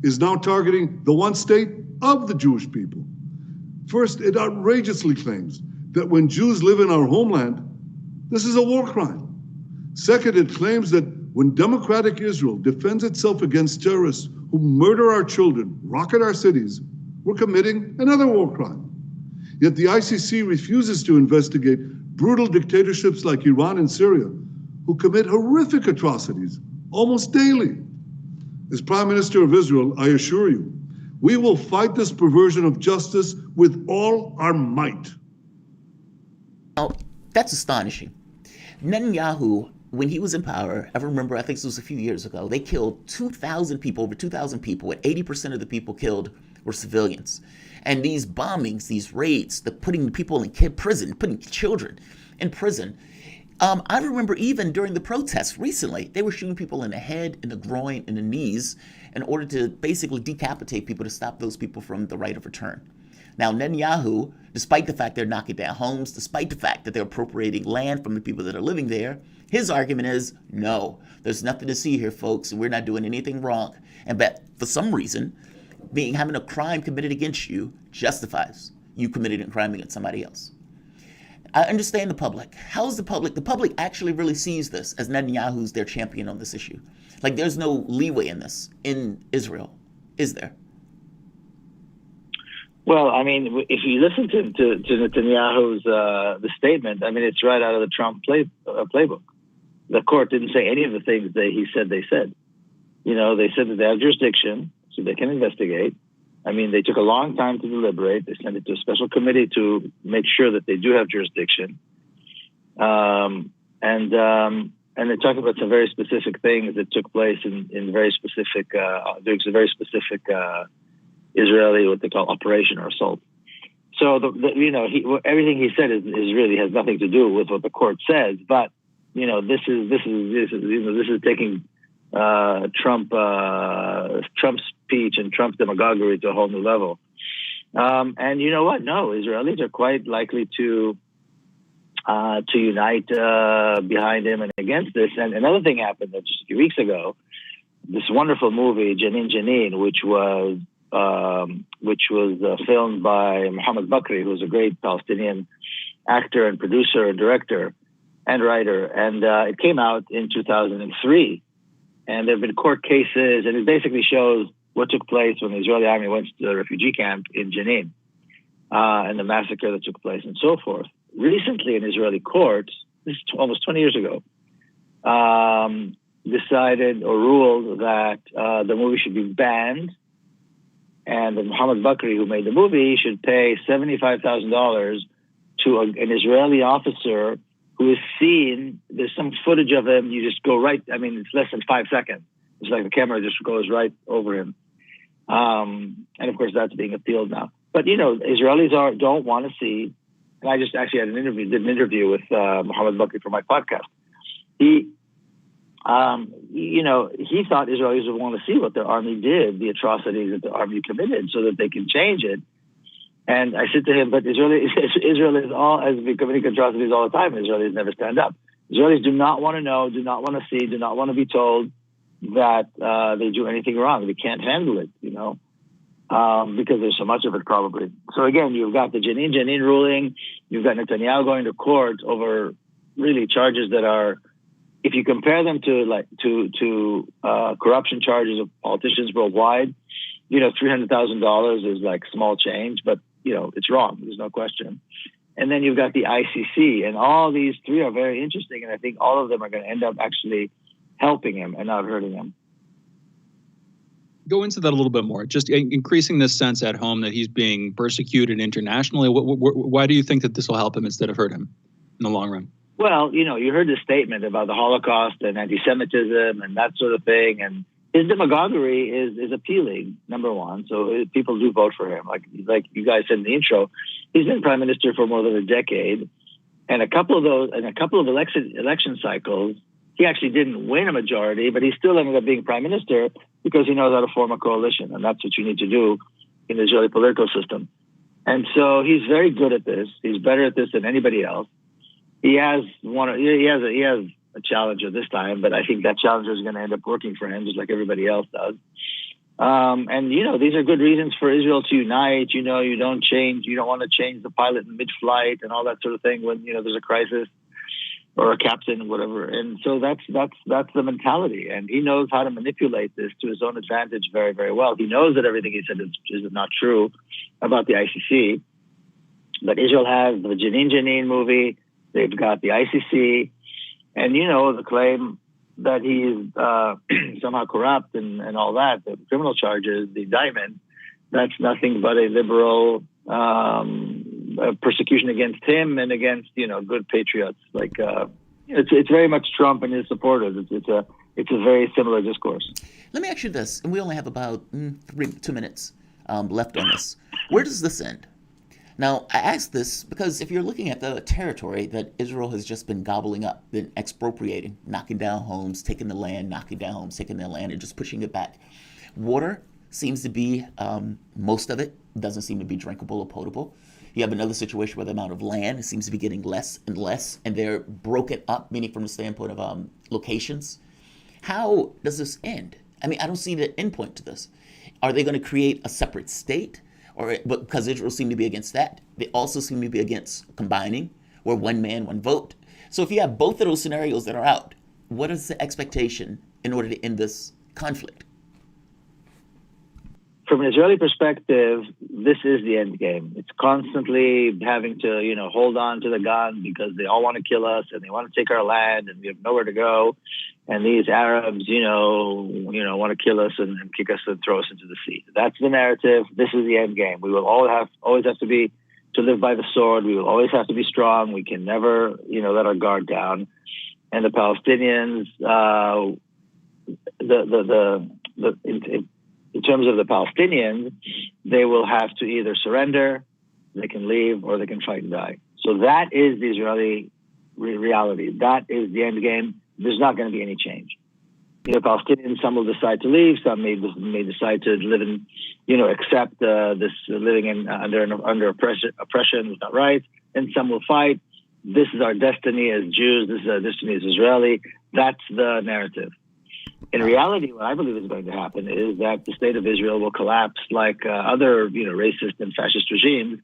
is now targeting the one state of the Jewish people. First, it outrageously claims that when Jews live in our homeland, this is a war crime. Second, it claims that when democratic Israel defends itself against terrorists who murder our children, rocket our cities, we're committing another war crime. Yet the ICC refuses to investigate brutal dictatorships like Iran and Syria, who commit horrific atrocities almost daily. As Prime Minister of Israel, I assure you, we will fight this perversion of justice with all our might. Now, that's astonishing. Netanyahu, when he was in power, I remember, I think this was a few years ago, they killed 2,000 people, over 2,000 people, and 80% of the people killed were civilians. And these bombings, these raids, putting people in prison, putting children in prison. I remember even during the protests recently, they were shooting people in the head, in the groin, in the knees, in order to basically decapitate people to stop those people from the right of return. Now, Netanyahu, despite the fact they're knocking down homes, despite the fact that they're appropriating land from the people that are living there, his argument is, no, there's nothing to see here, folks, and we're not doing anything wrong. And that, for some reason, having a crime committed against you justifies you committing a crime against somebody else. I understand the public. How's the public? The public actually really sees this as Netanyahu's their champion on this issue. Like, there's no leeway in this in Israel, is there? Well, I mean, if you listen to Netanyahu's the statement, I mean, it's right out of the Trump playbook. The court didn't say any of the things that he said they said. They said that they have jurisdiction, so they can investigate. I mean, they took a long time to deliberate. They sent it to a special committee to make sure that they do have jurisdiction. And they talk about some very specific things that took place in very specific, during some very specific Israeli, what they call operation or assault. So, everything he said is really has nothing to do with what the court says. But, this is taking Trump's speech and Trump's demagoguery to a whole new level. And you know what? No, Israelis are quite likely to unite behind him and against this. And another thing happened just a few weeks ago. This wonderful movie, Janin Janin, which was filmed by Mohammed Bakri, who's a great Palestinian actor and producer and director and writer. And it came out in 2003. And there have been court cases, and it basically shows what took place when the Israeli army went to the refugee camp in Jenin and the massacre that took place and so forth. Recently, an Israeli court, this is almost 20 years ago, decided or ruled that the movie should be banned, and that Mohammed Bakri, who made the movie, should pay $75,000 to an Israeli officer who is seen. There's some footage of him. You just go right. I mean, it's less than 5 seconds. It's like the camera just goes right over him. And of course, that's being appealed now. But, Israelis don't want to see. And I just actually did an interview with Mohammed Bakri for my podcast. He thought Israelis would want to see what their army did, the atrocities that the army committed, so that they can change it. And I said to him, but Israel has been committing atrocities all the time. Israelis never stand up. Israelis do not want to know, do not want to see, do not want to be told that they do anything wrong. They can't handle it, because there's so much of it probably. So again, you've got the Jenin ruling. You've got Netanyahu going to court over really charges that are, if you compare them to corruption charges of politicians worldwide, $300,000 is like small change, but it's wrong. There's no question. And then you've got the ICC, and all these three are very interesting, and I think all of them are going to end up actually helping him and not hurting him. Go into that a little bit more. Just increasing this sense at home that he's being persecuted internationally. Why do you think that this will help him instead of hurt him in the long run? Well, you heard the statement about the Holocaust and anti-Semitism and that sort of thing, and his demagoguery is appealing, number one. So people do vote for him. Like you guys said in the intro, he's been prime minister for more than a decade, and a couple of election cycles, he actually didn't win a majority, but he still ended up being prime minister because he knows how to form a coalition, and that's what you need to do in the Israeli political system. And so he's very good at this. He's better at this than anybody else. He has a challenger this time, but I think that challenger is going to end up working for him, just like everybody else does. And these are good reasons for Israel to unite. You don't want to change the pilot in mid-flight and all that sort of thing when there's a crisis or a captain, whatever. And so that's the mentality. And he knows how to manipulate this to his own advantage very, very well. He knows that everything he said is not true about the ICC. But Israel has the Jenin movie. They've got the ICC. And, the claim that he's somehow corrupt and all that, the criminal charges, the indictment, that's nothing but a liberal persecution against him and against, good patriots. It's very much Trump and his supporters. It's a very similar discourse. Let me ask you this, and we only have about 2 minutes left on this. Where does this end? Now, I ask this because if you're looking at the territory that Israel has just been gobbling up, been expropriating, knocking down homes, taking the land, knocking down homes, taking their land, and just pushing it back. Water seems to be, most of it doesn't seem to be drinkable or potable. You have another situation where the amount of land seems to be getting less and less, and they're broken up, meaning from the standpoint of locations. How does this end? I mean, I don't see the endpoint to this. Are they going to create a separate state? But because Israel seemed to be against that, they also seem to be against combining, where one man, one vote. So if you have both of those scenarios that are out, what is the expectation in order to end this conflict? From an Israeli perspective, this is the end game. It's constantly having to, hold on to the gun because they all want to kill us and they want to take our land and we have nowhere to go. And these Arabs, want to kill us and kick us and throw us into the sea. That's the narrative. This is the end game. We will always have to live by the sword. We will always have to be strong. We can never, let our guard down. And the Palestinians, in terms of the Palestinians, they will have to either surrender, they can leave, or they can fight and die. So that is the Israeli reality. That is the end game. There's not going to be any change. Palestinians, some will decide to leave, some may decide to live in, accept this living under oppression is not right, and some will fight. This is our destiny as Jews. This is our destiny as Israeli. That's the narrative. In reality, what I believe is going to happen is that the state of Israel will collapse like other, racist and fascist regimes,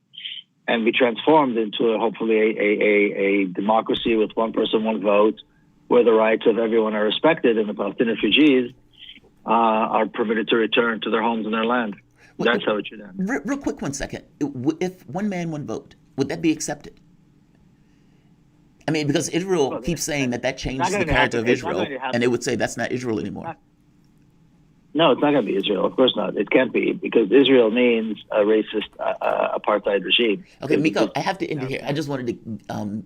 and be transformed into hopefully a democracy with one person, one vote, where the rights of everyone are respected, and the Palestinian refugees are permitted to return to their homes and their land. That's how it should end. Real quick, 1 second. If one man, one vote, would that be accepted? I mean, because Israel keeps saying that changes the character of Israel, and they would say that's not Israel anymore. No, it's not going to be Israel. Of course not. It can't be, because Israel means a racist apartheid regime. Okay, Miko, I have to end it here. I just wanted to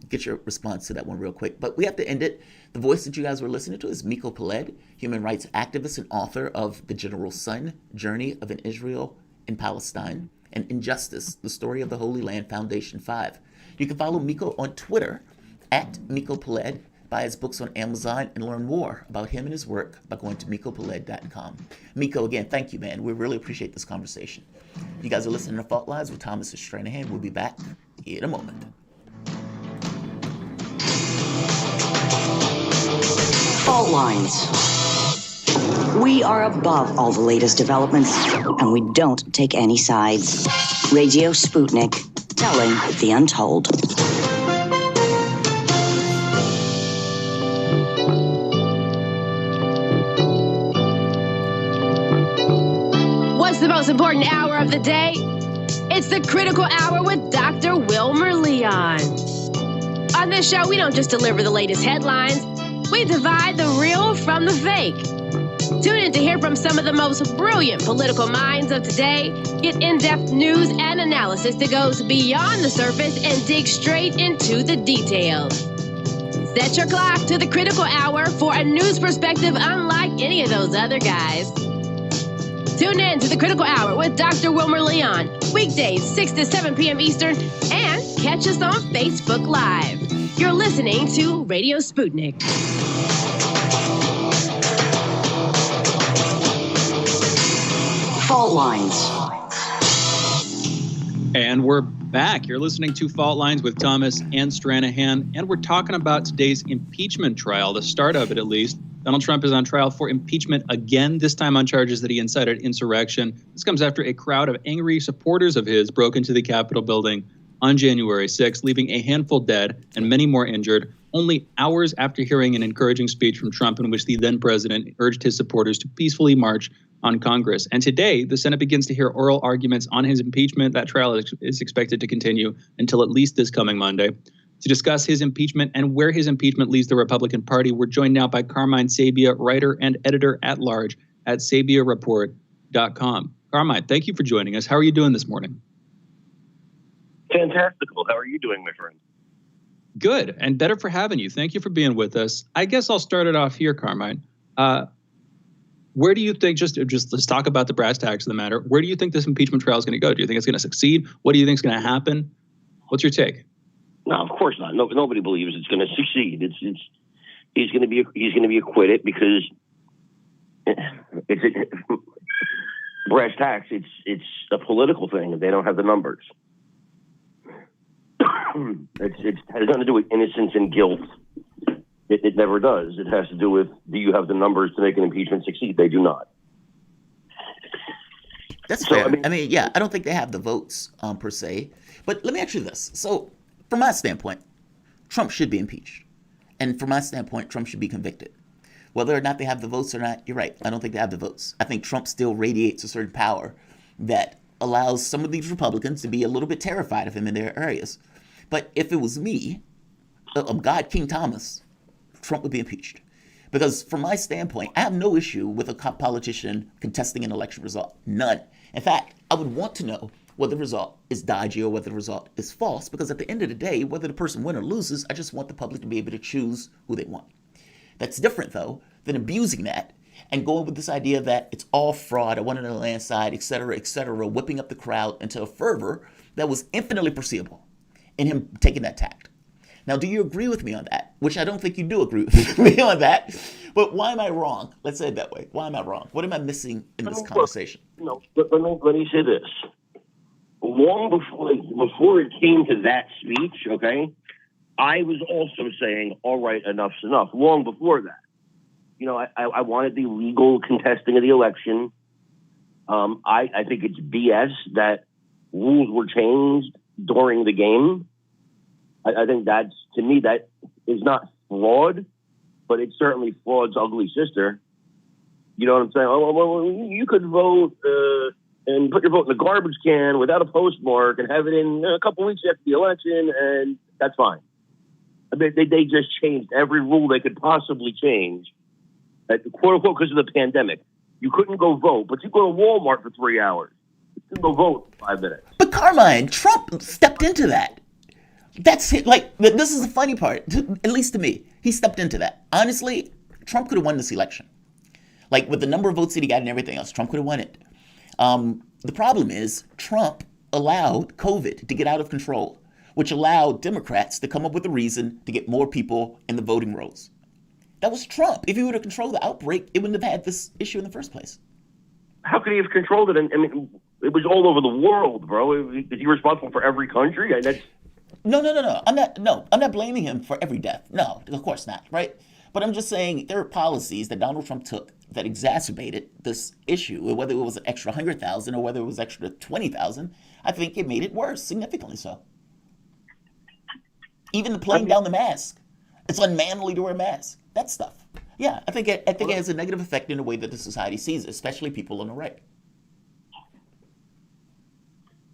get your response to that one real quick, but we have to end it. The voice that you guys were listening to is Miko Peled, human rights activist and author of The General Sun, Journey of an Israel in Palestine, and Injustice, The Story of the Holy Land, Foundation 5. You can follow Miko on Twitter at Miko Peled, buy his books on Amazon, and learn more about him and his work by going to MikoPeled.com. Miko, again, thank you, man. We really appreciate this conversation. You guys are listening to Fault Lines with Thomas and Stranahan. We'll be back in a moment. Fault Lines. We are above all the latest developments, and we don't take any sides. Radio Sputnik, telling the untold. What's the most important hour of the day? It's the Critical Hour with Dr. Wilmer Leon. On this show, we don't just deliver the latest headlines. We divide the real from the fake. Tune in to hear from some of the most brilliant political minds of today. Get in-depth news and analysis that goes beyond the surface and dig straight into the details. Set your clock to the Critical Hour for a news perspective unlike any of those other guys. Tune in to the Critical Hour with Dr. Wilmer Leon, weekdays 6 to 7 p.m. Eastern, and catch us on Facebook Live. You're listening to Radio Sputnik. Fault Lines. And we're back. You're listening to Fault Lines with Thomas and Stranahan, and we're talking about today's impeachment trial, the start of it at least. Donald Trump is on trial for impeachment again, this time on charges that he incited insurrection. This comes after a crowd of angry supporters of his broke into the Capitol building on January 6th, leaving a handful dead and many more injured, only hours after hearing an encouraging speech from Trump in which the then president urged his supporters to peacefully march on Congress. And today, the Senate begins to hear oral arguments on his impeachment. That trial is expected to continue until at least this coming Monday. To discuss his impeachment and where his impeachment leads the Republican Party, we're joined now by Carmine Sabia, writer and editor-at-large at SabiaReport.com. Carmine, thank you for joining us. How are you doing this morning? Fantastical. How are you doing, my friend? Good, and better for having you. Thank you for being with us. I guess I'll start it off here, Carmine. Where do you think, just let's talk about the brass tacks of the matter, where do you think this impeachment trial is going to go? Do you think it's going to succeed? What do you think is going to happen? What's your take? No, of course not. No, nobody believes it's going to succeed. He's going to be acquitted because brass tacks. It's a political thing. They don't have the numbers. It has nothing to do with innocence and guilt. It never does. It has to do with, do you have the numbers to make an impeachment succeed? They do not. That's fair. I mean, yeah, I don't think they have the votes per se. But let me ask you this. So, from my standpoint, Trump should be impeached. And from my standpoint, Trump should be convicted. Whether or not they have the votes or not, you're right. I don't think they have the votes. I think Trump still radiates a certain power that allows some of these Republicans to be a little bit terrified of him in their areas. But if it was me, God King Thomas, Trump would be impeached. Because from my standpoint, I have no issue with a politician contesting an election result. None. In fact, I would want to know whether the result is dodgy or whether the result is false. Because at the end of the day, whether the person wins or loses, I just want the public to be able to choose who they want. That's different, though, than abusing that and going with this idea that it's all fraud, I won on the landslide, et cetera, whipping up the crowd into a fervor that was infinitely foreseeable in him taking that tact. Now, do you agree with me on that? Which I don't think you do agree with me on that. But why am I wrong? Let's say it that way. Why am I wrong? What am I missing in this conversation? No, let me say this. Long before it came to that speech, okay, I was also saying, all right, enough's enough. Long before that. You know, I wanted the legal contesting of the election. I think it's BS that rules were changed during the game. I think that's, to me, that is not fraud, but it's certainly fraud's ugly sister. You know what I'm saying? Oh, well, you could vote and put your vote in the garbage can without a postmark and have it in a couple weeks after the election, and that's fine. They just changed every rule they could possibly change, quote unquote, because of the pandemic. You couldn't go vote, but you go to Walmart for 3 hours. You couldn't go vote for 5 minutes. But Carmine, Trump stepped into that. That's it. Like, this is the funny part, at least to me. He stepped into that. Honestly, Trump could have won this election. Like, with the number of votes that he got and everything else, Trump could have won it. The problem is Trump allowed COVID to get out of control, which allowed Democrats to come up with a reason to get more people in the voting rolls. That was Trump. If he would have controlled the outbreak, it wouldn't have had this issue in the first place. How could he have controlled it? I mean, it was all over the world, bro. Is he responsible for every country? No. I'm not blaming him for every death. No, of course not, right? But I'm just saying there are policies that Donald Trump took that exacerbated this issue. Whether it was an extra 100,000 or whether it was extra 20,000, I think it made it worse, significantly so. Even the playing down the mask. It's unmanly to wear a mask. That stuff. Yeah, I think it has a negative effect in the way that the society sees it, especially people on the right.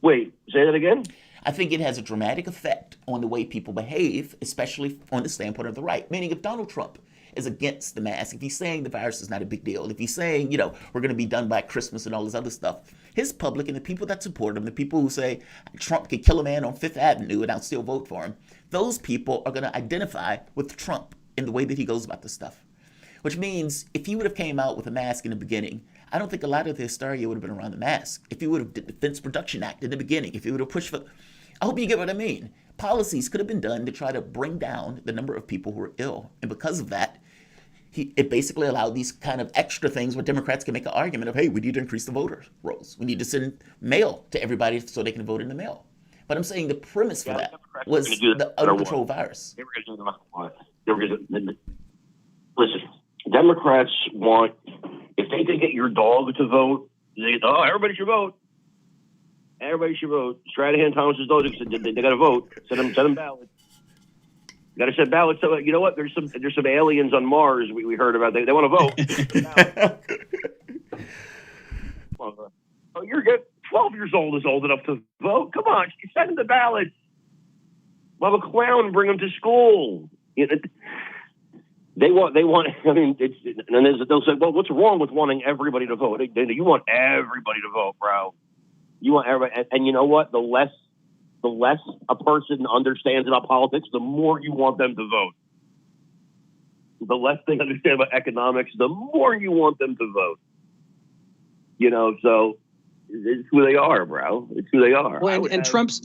Wait, say that again? I think it has a dramatic effect on the way people behave, especially on the standpoint of the right. Meaning, if Donald Trump is against the mask, if he's saying the virus is not a big deal, if he's saying, we're going to be done by Christmas and all this other stuff, his public and the people that support him, the people who say Trump could kill a man on Fifth Avenue and I'll still vote for him, those people are going to identify with Trump in the way that he goes about this stuff. Which means if he would have came out with a mask in the beginning, I don't think a lot of the hysteria would have been around the mask. If he would have did the Defense Production Act in the beginning, if he would have pushed for, I hope you get what I mean. Policies could have been done to try to bring down the number of people who are ill. And because of that, it basically allowed these kind of extra things where Democrats can make an argument of, hey, we need to increase the voter rolls. We need to send mail to everybody so they can vote in the mail. But I'm saying the premise for that was the uncontrolled virus. Listen, Democrats want, if they could get your dog to vote, everybody should vote. Everybody should vote. Stranahan, Thomas's dog said they got to vote. Send them ballots. You got to send ballots. So you know what? There's some aliens on Mars we heard about. They want to vote. Oh, you're good. 12 years old is old enough to vote. Come on, send them the ballots. We'll have a clown bring them to school. They want. I mean, and they'll say, "Well, what's wrong with wanting everybody to vote?" You want everybody to vote, bro. You want everybody, and you know what? The less a person understands about politics, the more you want them to vote. The less they understand about economics, the more you want them to vote. So it's who they are, bro. It's who they are. Well, and Trump's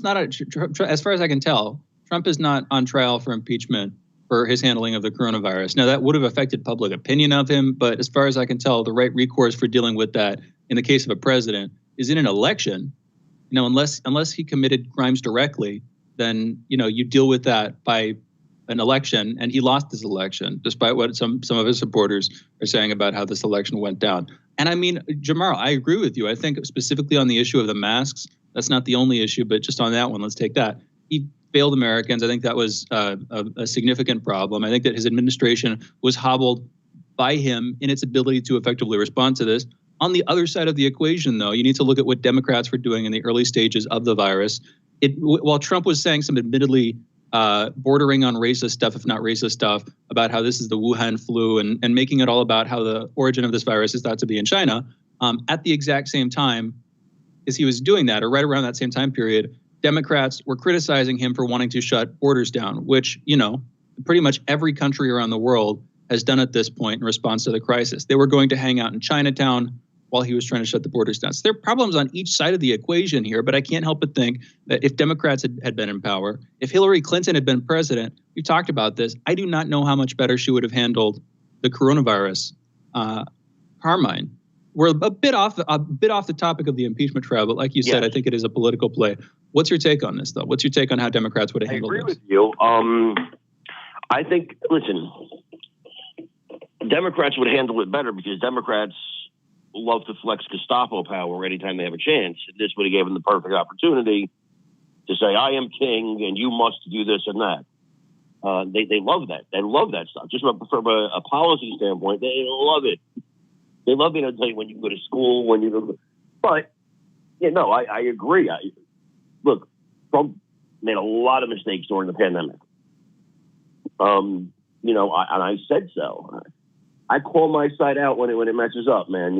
not as far as I can tell, Trump is not on trial for impeachment for his handling of the coronavirus. Now, that would have affected public opinion of him, but as far as I can tell, the right recourse for dealing with that in the case of a president is in an election. Unless he committed crimes directly, then you deal with that by an election, and he lost this election, despite what some of his supporters are saying about how this election went down. And I mean, Jamarl, I agree with you. I think specifically on the issue of the masks, that's not the only issue, but just on that one, let's take that. He failed Americans. I think that was a significant problem. I think that his administration was hobbled by him in its ability to effectively respond to this. On the other side of the equation, though, you need to look at what Democrats were doing in the early stages of the virus. While Trump was saying some admittedly bordering on racist stuff, if not racist stuff, about how this is the Wuhan flu and making it all about how the origin of this virus is thought to be in China, at the exact same time as he was doing that, or right around that same time period, Democrats were criticizing him for wanting to shut borders down, which, pretty much every country around the world has done at this point in response to the crisis. They were going to hang out in Chinatown while he was trying to shut the borders down. So there are problems on each side of the equation here, but I can't help but think that if Democrats had been in power, if Hillary Clinton had been president, we've talked about this, I do not know how much better she would have handled the coronavirus. Carmine, we're a bit off the topic of the impeachment trial, but like you said, I think it is a political play. What's your take on this, though? What's your take on how Democrats would have handled this? I agree with you. I think, listen, Democrats would handle it better because Democrats love to flex Gestapo power anytime they have a chance. This would have given them the perfect opportunity to say, I am king and you must do this and that. They love that. They love that stuff. Just from a policy standpoint, they love it. They love being able to tell you when you go to school, when you go. But, I agree. Look, Trump made a lot of mistakes during the pandemic. And I said so. I call my side out when it messes up, man.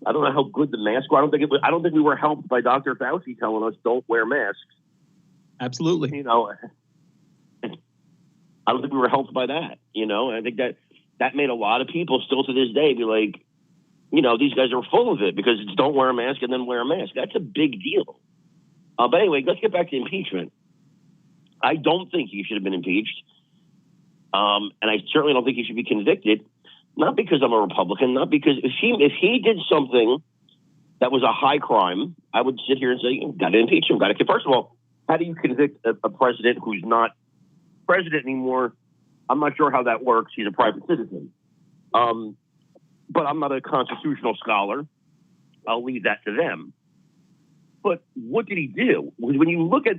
I don't know how good the masks were. I don't think we were helped by Dr. Fauci telling us don't wear masks. Absolutely. I don't think we were helped by that. I think that made a lot of people still to this day be like, these guys are full of it because it's don't wear a mask and then wear a mask. That's a big deal. But anyway, let's get back to impeachment. I don't think he should have been impeached. And I certainly don't think he should be convicted. Not because I'm a Republican, not because if he did something that was a high crime, I would sit here and say, got to impeach him. First of all, how do you convict a president who's not president anymore? I'm not sure how that works. He's a private citizen. But I'm not a constitutional scholar. I'll leave that to them. But what did he do? When you look at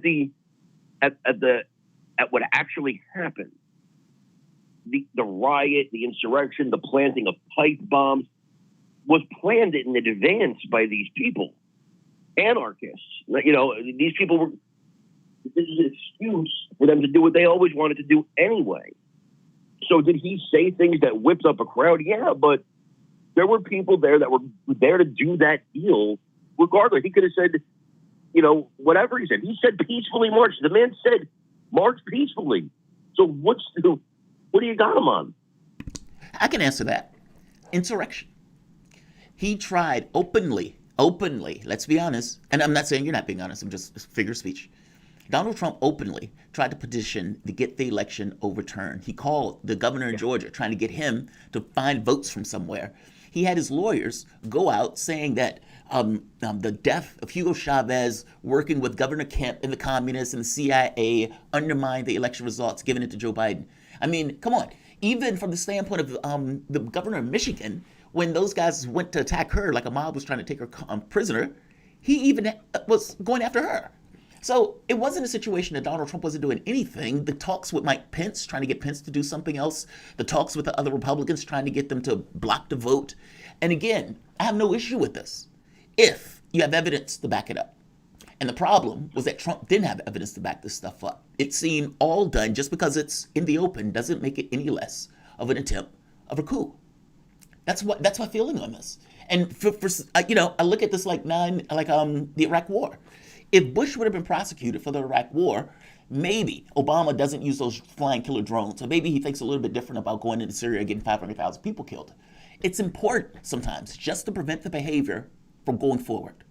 what actually happened, the riot, the insurrection, the planting of pipe bombs was planned in advance by these people, anarchists. These people were. This is an excuse for them to do what they always wanted to do anyway. So did he say things that whipped up a crowd? Yeah, but there were people there that were there to do that deal regardless. He could have said, whatever he said. He said peacefully march. The man said march peacefully. So what do you got him on? I can answer that. Insurrection. He tried openly, let's be honest, and I'm not saying you're not being honest, I'm just figure of speech. Donald Trump openly tried to petition to get the election overturned. He called the governor of Georgia trying to get him to find votes from somewhere. He had his lawyers go out saying that the death of Hugo Chavez working with Governor Kemp and the communists and the CIA undermined the election results, giving it to Joe Biden. I mean, come on. Even from the standpoint of the governor of Michigan, when those guys went to attack her like a mob was trying to take her prisoner, he even was going after her. So it wasn't a situation that Donald Trump wasn't doing anything. The talks with Mike Pence, trying to get Pence to do something else. The talks with the other Republicans, trying to get them to block the vote. And again, I have no issue with this if you have evidence to back it up. And the problem was that Trump didn't have evidence to back this stuff up. It seemed all done just because it's in the open doesn't make it any less of an attempt of a coup. That's my feeling on this. And I look at this like the Iraq War. If Bush would have been prosecuted for the Iraq War, maybe Obama doesn't use those flying killer drones, or maybe he thinks a little bit different about going into Syria and getting 500,000 people killed. It's important sometimes just to prevent the behavior from going forward.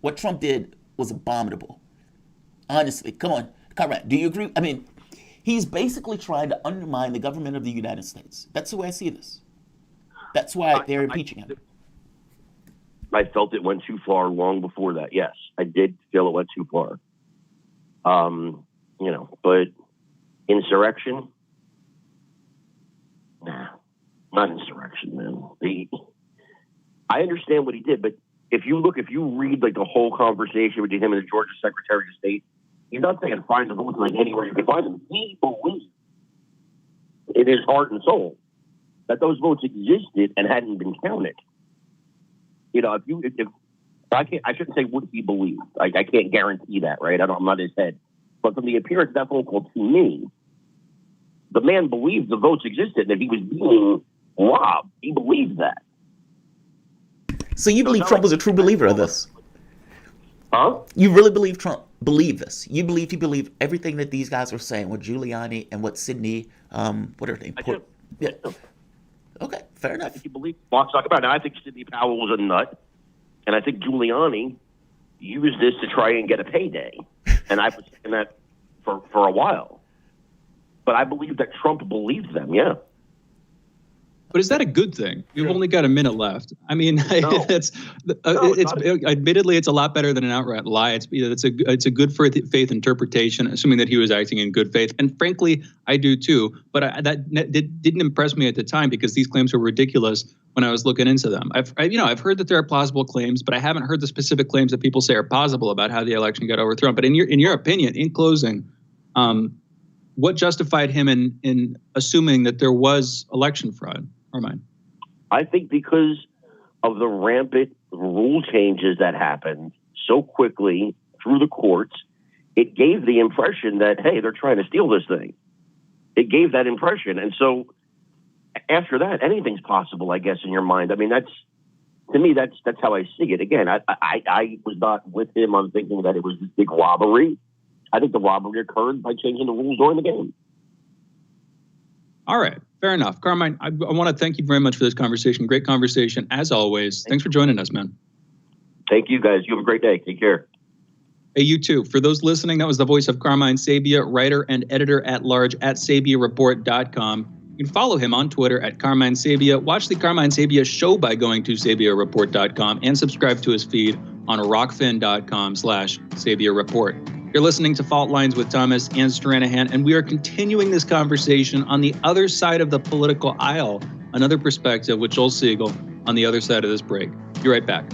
What Trump did was abominable. Honestly, come on, Conrad, do you agree? I mean, he's basically trying to undermine the government of the United States. That's the way I see this. That's why they're impeaching him. I felt it went too far long before that. Yes, I did feel it went too far. But insurrection? Nah, not insurrection, man. I understand what he did, but if you read like the whole conversation between him and the Georgia Secretary of State, he's not saying find the votes like anywhere you can find them. He believes in his heart and soul that those votes existed and hadn't been counted. If I shouldn't say what he believed. I can't guarantee that, right? I'm not his head. But from the appearance that phone call to me, the man believed the votes existed, that he was being robbed. He believed that. So you believe Trump was a true believer of this? Huh? You really believe Trump believed this? You believe he believed everything that these guys were saying, what Giuliani and what Sidney, what are they? Yeah. Okay, fair enough. I think he believed Mark's talking about it. Now, I think Sidney Powell was a nut, and I think Giuliani used this to try and get a payday. And I've been saying that for a while. But I believe that Trump believes them, yeah. But is that a good thing? You've only got a minute left. I mean, admittedly, it's a lot better than an outright lie. It's a good faith interpretation, assuming that he was acting in good faith. And frankly, I do too. But that didn't impress me at the time because these claims were ridiculous when I was looking into them. I've heard that there are plausible claims, but I haven't heard the specific claims that people say are plausible about how the election got overthrown. But in your opinion, in closing, what justified him in assuming that there was election fraud? Or mine? I think because of the rampant rule changes that happened so quickly through the courts, it gave the impression that, hey, they're trying to steal this thing. it gave that impression. And so after that, anything's possible, I guess, in your mind. I mean, to me, that's how I see it. Again, I was not with him on thinking that it was this big robbery. I think the robbery occurred by changing the rules during the game. All right. Fair enough. Carmine, I want to thank you very much for this conversation. Great conversation, as always. Thanks for joining us, man. Thank you, guys. You have a great day. Take care. Hey, you too. For those listening, that was the voice of Carmine Sabia, writer and editor-at-large at SabiaReport.com. You can follow him on Twitter at Carmine Sabia. Watch the Carmine Sabia show by going to SabiaReport.com and subscribe to his feed on rockfin.com/SabiaReport. You're listening to Fault Lines with Thomas and Stranahan, and we are continuing this conversation on the other side of the political aisle, another perspective with Joel Siegel on the other side of this break. Be right back.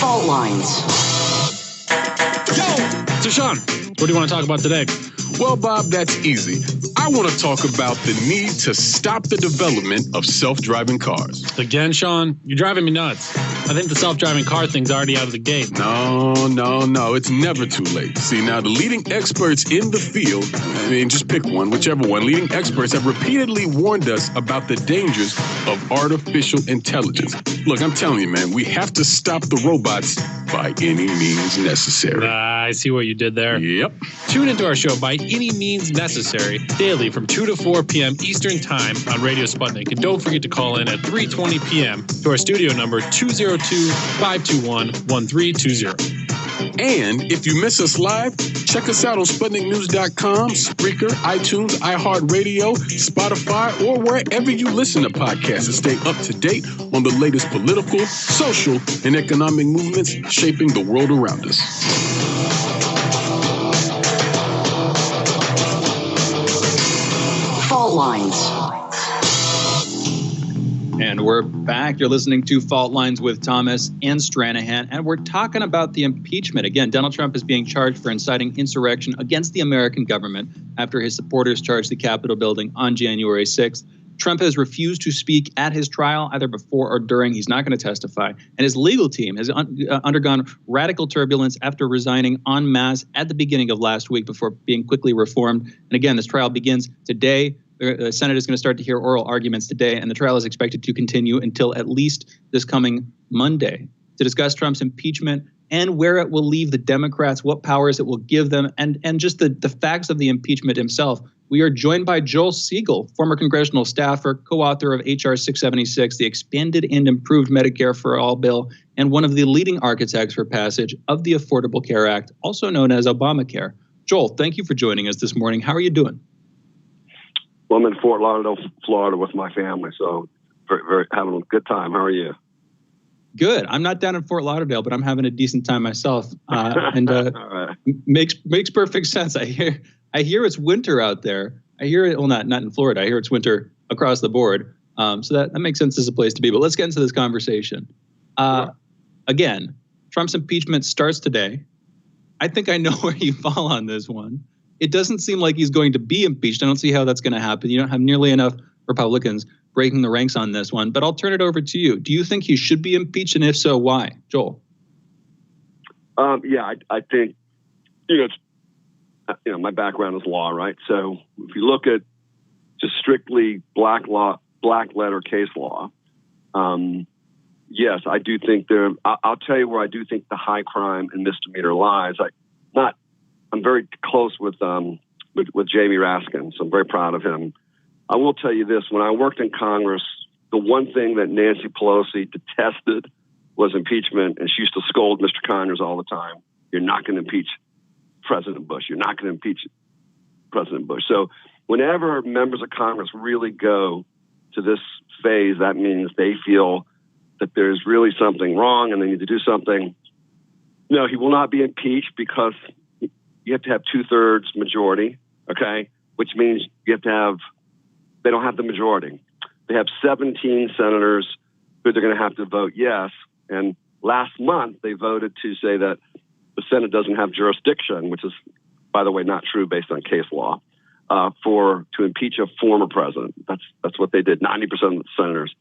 Fault Lines. So, Sean, what do you want to talk about today? Well, Bob, that's easy. I want to talk about the need to stop the development of self-driving cars. Again, Sean, you're driving me nuts. I think the self-driving car thing's already out of the gate. No. It's never too late. See, now the leading experts in the field, I mean, just pick one, whichever one, leading experts have repeatedly warned us about the dangers of artificial intelligence. Look, I'm telling you, man, we have to stop the robots by any means necessary. I see what you did there. Yep. Tune into our show By Any Means Necessary daily from 2 to 4 p.m. Eastern Time on Radio Sputnik. And don't forget to call in at 3:20 p.m. to our studio number 202-521-1320. And if you miss us live, check us out on SputnikNews.com, Spreaker, iTunes, iHeartRadio, Spotify, or wherever you listen to podcasts to stay up to date on the latest political, social, and economic movements shaping the world around us. Fault Lines. And we're back. You're listening to Fault Lines with Thomas and Stranahan, and we're talking about the impeachment. Again, Donald Trump is being charged for inciting insurrection against the American government after his supporters charged the Capitol building on January 6th. Trump has refused to speak at his trial, either before or during. He's not going to testify. And his legal team has undergone radical turbulence after resigning en masse at the beginning of last week before being quickly reformed. And again, this trial begins today. The Senate is going to start to hear oral arguments today, and the trial is expected to continue until at least this coming Monday. To discuss Trump's impeachment and where it will leave the Democrats, what powers it will give them, and just the facts of the impeachment himself, we are joined by Joel Siegel, former congressional staffer, co-author of H.R. 676, the Expanded and Improved Medicare for All bill, and one of the leading architects for passage of the Affordable Care Act, also known as Obamacare. Joel, thank you for joining us this morning. How are you doing? Well, I'm in Fort Lauderdale, Florida with my family, so very having a good time. How are you? Good. I'm not down in Fort Lauderdale, but I'm having a decent time myself. And right. makes perfect sense. I hear it's winter out there. I hear it, well, not in Florida. I hear it's winter across the board. So that makes sense as a place to be. But let's get into this conversation. Sure. Again, Trump's impeachment starts today. I think I know where you fall on this one. It doesn't seem like he's going to be impeached. I don't see how that's going to happen. You don't have nearly enough Republicans breaking the ranks on this one. But I'll turn it over to you. Do you think he should be impeached? And if so, why? Joel? Yeah, I think, my background is law, right? So if you look at just strictly black letter case law, yes, I do think I'll tell you where I do think the high crime and misdemeanor lies. I'm very close with Jamie Raskin, so I'm very proud of him. I will tell you this, when I worked in Congress, the one thing that Nancy Pelosi detested was impeachment, and she used to scold Mr. Conyers all the time. You're not going to impeach President Bush. You're not going to impeach President Bush. So whenever members of Congress really go to this phase, that means they feel that there's really something wrong and they need to do something. No, he will not be impeached because you have to have 2/3 majority, okay? Which means they don't have the majority. They have 17 senators who they're going to have to vote yes. And last month, they voted to say that the Senate doesn't have jurisdiction, which is, by the way, not true based on case law, to impeach a former president. That's what they did, 90% of the senators.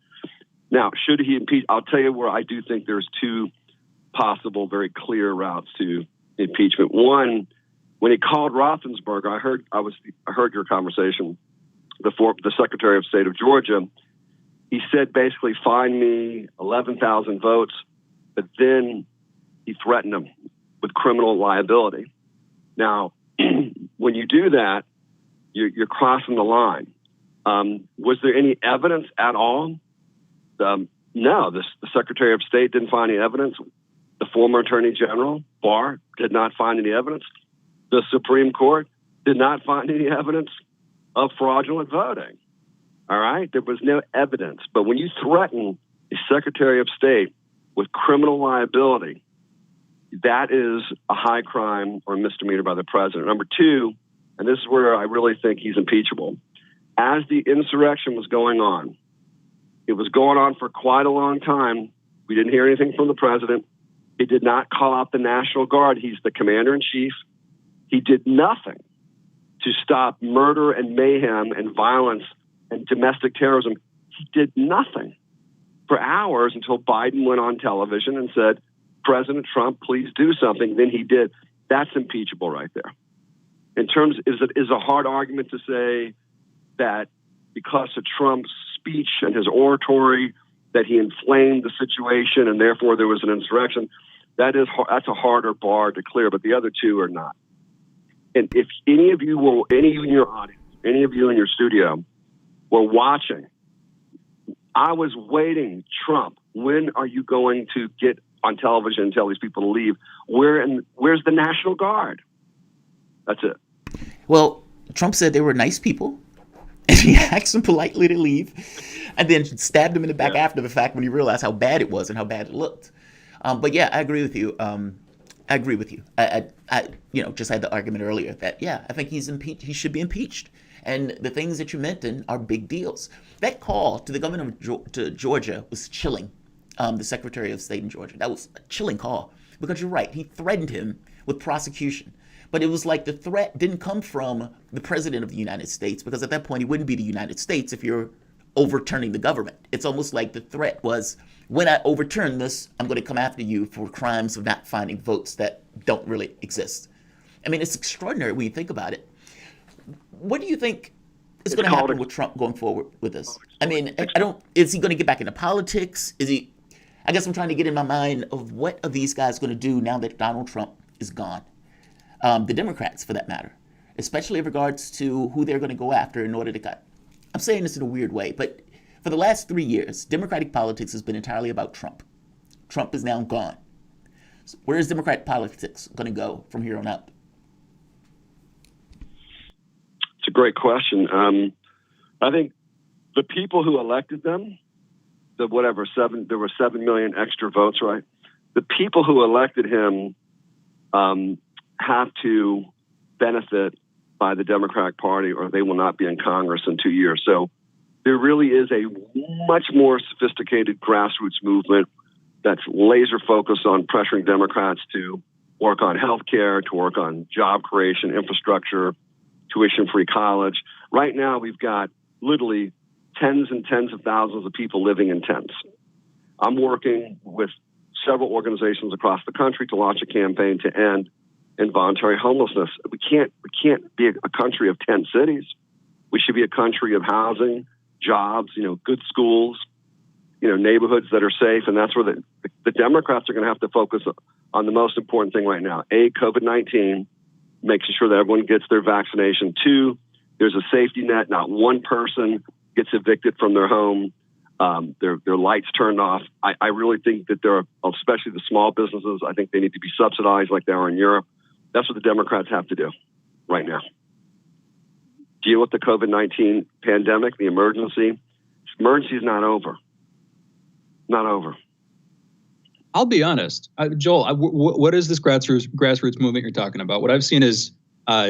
Now, should he impeach? I'll tell you where I do think there's two possible, very clear routes to impeachment. One, when he called Roethlisberger, I heard your conversation. The Secretary of State of Georgia, he said basically, find me 11,000 votes, but then he threatened him with criminal liability. Now, when you do that, you're crossing the line. Was there any evidence at all? No, the Secretary of State didn't find any evidence. The former Attorney General, Barr, did not find any evidence. The Supreme Court did not find any evidence of fraudulent voting. All right? There was no evidence. But when you threaten a Secretary of State with criminal liability, that is a high crime or misdemeanor by the president. Number two, and this is where I really think he's impeachable, as the insurrection was going on, it was going on for quite a long time. We didn't hear anything from the president. He did not call out the National Guard. He's the commander-in-chief. He did nothing to stop murder and mayhem and violence and domestic terrorism. He did nothing for hours until Biden went on television and said, President Trump, please do something. Then he did. That's impeachable right there. In terms, is a hard argument to say that because of Trump's speech and his oratory that he inflamed the situation and therefore there was an insurrection. That's a harder bar to clear, but the other two are not. And if any of you in your audience, any of you in your studio were watching, I was waiting, Trump, when are you going to get on television and tell these people to leave? Where's the National Guard? That's it. Well, Trump said they were nice people, and he asked them politely to leave, and then stabbed them in the back after the fact when he realized how bad it was and how bad it looked. But yeah, I agree with you. I agree with you. I just had the argument earlier that, I think he's impeached. He should be impeached. And the things that you mentioned are big deals. That call to the governor of Georgia was chilling. The Secretary of State in Georgia. That was a chilling call because you're right. He threatened him with prosecution. But it was like the threat didn't come from the president of the United States, because at that point he wouldn't be the United States if you're overturning the government. It's almost like the threat was, when I overturn this, I'm going to come after you for crimes of not finding votes that don't really exist. I mean, it's extraordinary when you think about it. What do you think is going to happen with Trump going forward with this? I mean, is he going to get back into politics? I guess I'm trying to get in my mind of what are these guys going to do now that Donald Trump is gone? The Democrats, for that matter, especially in regards to who they're going to go after in order to cut. I'm saying this in a weird way, but for the last 3 years, Democratic politics has been entirely about Trump. Trump is now gone. So where is Democratic politics going to go from here on out? It's a great question. I think the people who elected them, there were 7 million extra votes, right? The people who elected him have to benefit by the Democratic Party, or they will not be in Congress in 2 years. So there really is a much more sophisticated grassroots movement that's laser focused on pressuring Democrats to work on health care, to work on job creation, infrastructure, tuition-free college. Right now, we've got literally tens and tens of thousands of people living in tents. I'm working with several organizations across the country to launch a campaign to end involuntary homelessness. We can't be a country of tent cities. We should be a country of housing, jobs, good schools, neighborhoods that are safe. And that's where the Democrats are going to have to focus on the most important thing right now. A, COVID-19, making sure that everyone gets their vaccination. 2, there's a safety net. Not one person gets evicted from their home, their lights turned off. I really think that there are, especially the small businesses, I think they need to be subsidized like they are in Europe. That's what the Democrats have to do right now. Deal with the COVID-19 pandemic, the emergency. This emergency is not over. Not over. I'll be honest, Joel. What is this grassroots movement you're talking about? What I've seen is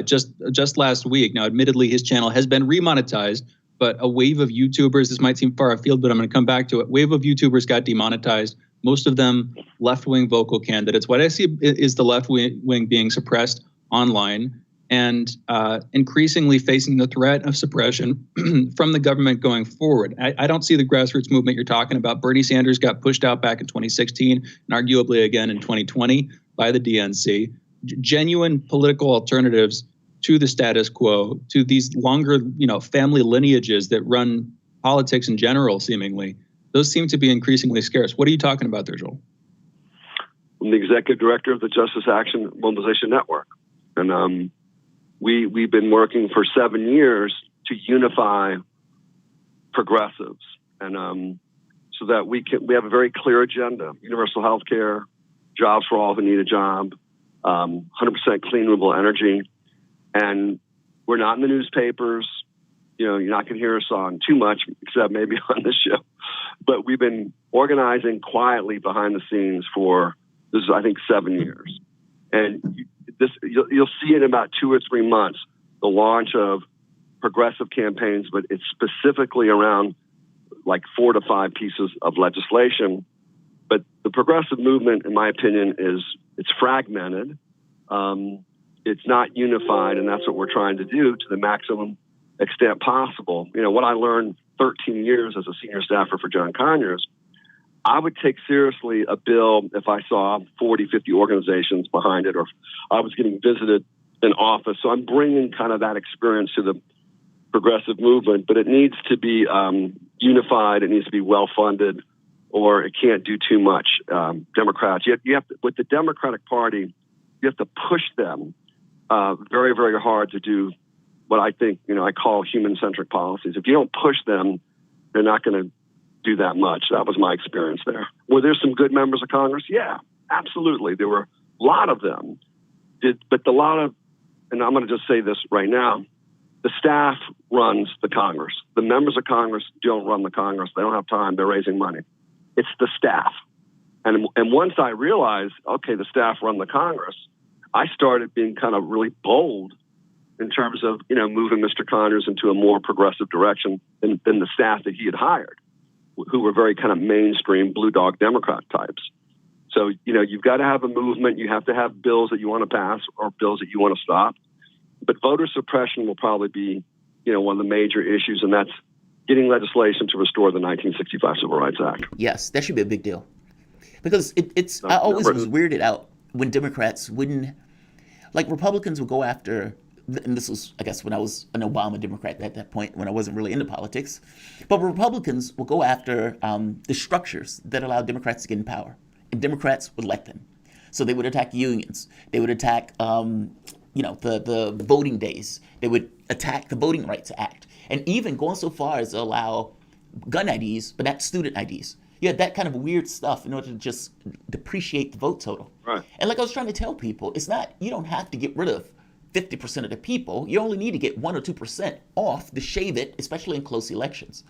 just last week. Now, admittedly, his channel has been remonetized, but a wave of YouTubers. This might seem far afield, but I'm going to come back to it. Wave of YouTubers got demonetized. Most of them left-wing vocal candidates. What I see is the left-wing being suppressed online and increasingly facing the threat of suppression from the government going forward. I don't see the grassroots movement you're talking about. Bernie Sanders got pushed out back in 2016 and arguably again in 2020 by the DNC. genuine political alternatives to the status quo, to these longer, family lineages that run politics in general, seemingly, those seem to be increasingly scarce. What are you talking about there, Joel? I'm the executive director of the Justice Action Mobilization Network. And we've been working for 7 years to unify progressives. And so that we have a very clear agenda: universal health care, jobs for all who need a job, 100% clean, renewable energy. And we're not in the newspapers. You're not going to hear us on too much, except maybe on this show. But we've been organizing quietly behind the scenes for, this is, I think, 7 years. And you'll see in about 2 or 3 months the launch of progressive campaigns, but it's specifically around like 4 to 5 pieces of legislation. But the progressive movement, in my opinion, it's fragmented. It's not unified, and that's what we're trying to do to the maximum extent possible. What I learned 13 years as a senior staffer for John Conyers, I would take seriously a bill if I saw 40, 50 organizations behind it, or if I was getting visited in office. So I'm bringing kind of that experience to the progressive movement, but it needs to be unified. It needs to be well-funded, or it can't do too much. Democrats, you have to, with the Democratic Party, you have to push them very, very hard to do what I think, I call human-centric policies. If you don't push them, they're not going to do that much. That was my experience there. Were there some good members of Congress? Yeah, absolutely. There were a lot of them. But a lot of, and I'm going to just say this right now, the staff runs the Congress. The members of Congress don't run the Congress. They don't have time. They're raising money. It's the staff. And once I realized, okay, the staff run the Congress, I started being kind of really bold in terms of, moving Mr. Conyers into a more progressive direction than the staff that he had hired, who were very kind of mainstream blue dog Democrat types. So, you've got to have a movement. You have to have bills that you want to pass or bills that you want to stop. But voter suppression will probably be, one of the major issues, and that's getting legislation to restore the 1965 Civil Rights Act. Yes, that should be a big deal. Because I always was weirded out when Democrats wouldn't, like Republicans would go after, and this was, I guess, when I was an Obama Democrat at that point, when I wasn't really into politics, but Republicans will go after the structures that allow Democrats to get in power, and Democrats would let them. So they would attack unions. They would attack, the voting days. They would attack the Voting Rights Act, and even going so far as to allow gun IDs, but not student IDs. You had that kind of weird stuff in order to just depreciate the vote total. Right. And like I was trying to tell people, it's not, you don't have to get rid of 50% of the people. You only need to get 1 or 2% off to shave it, especially in close elections.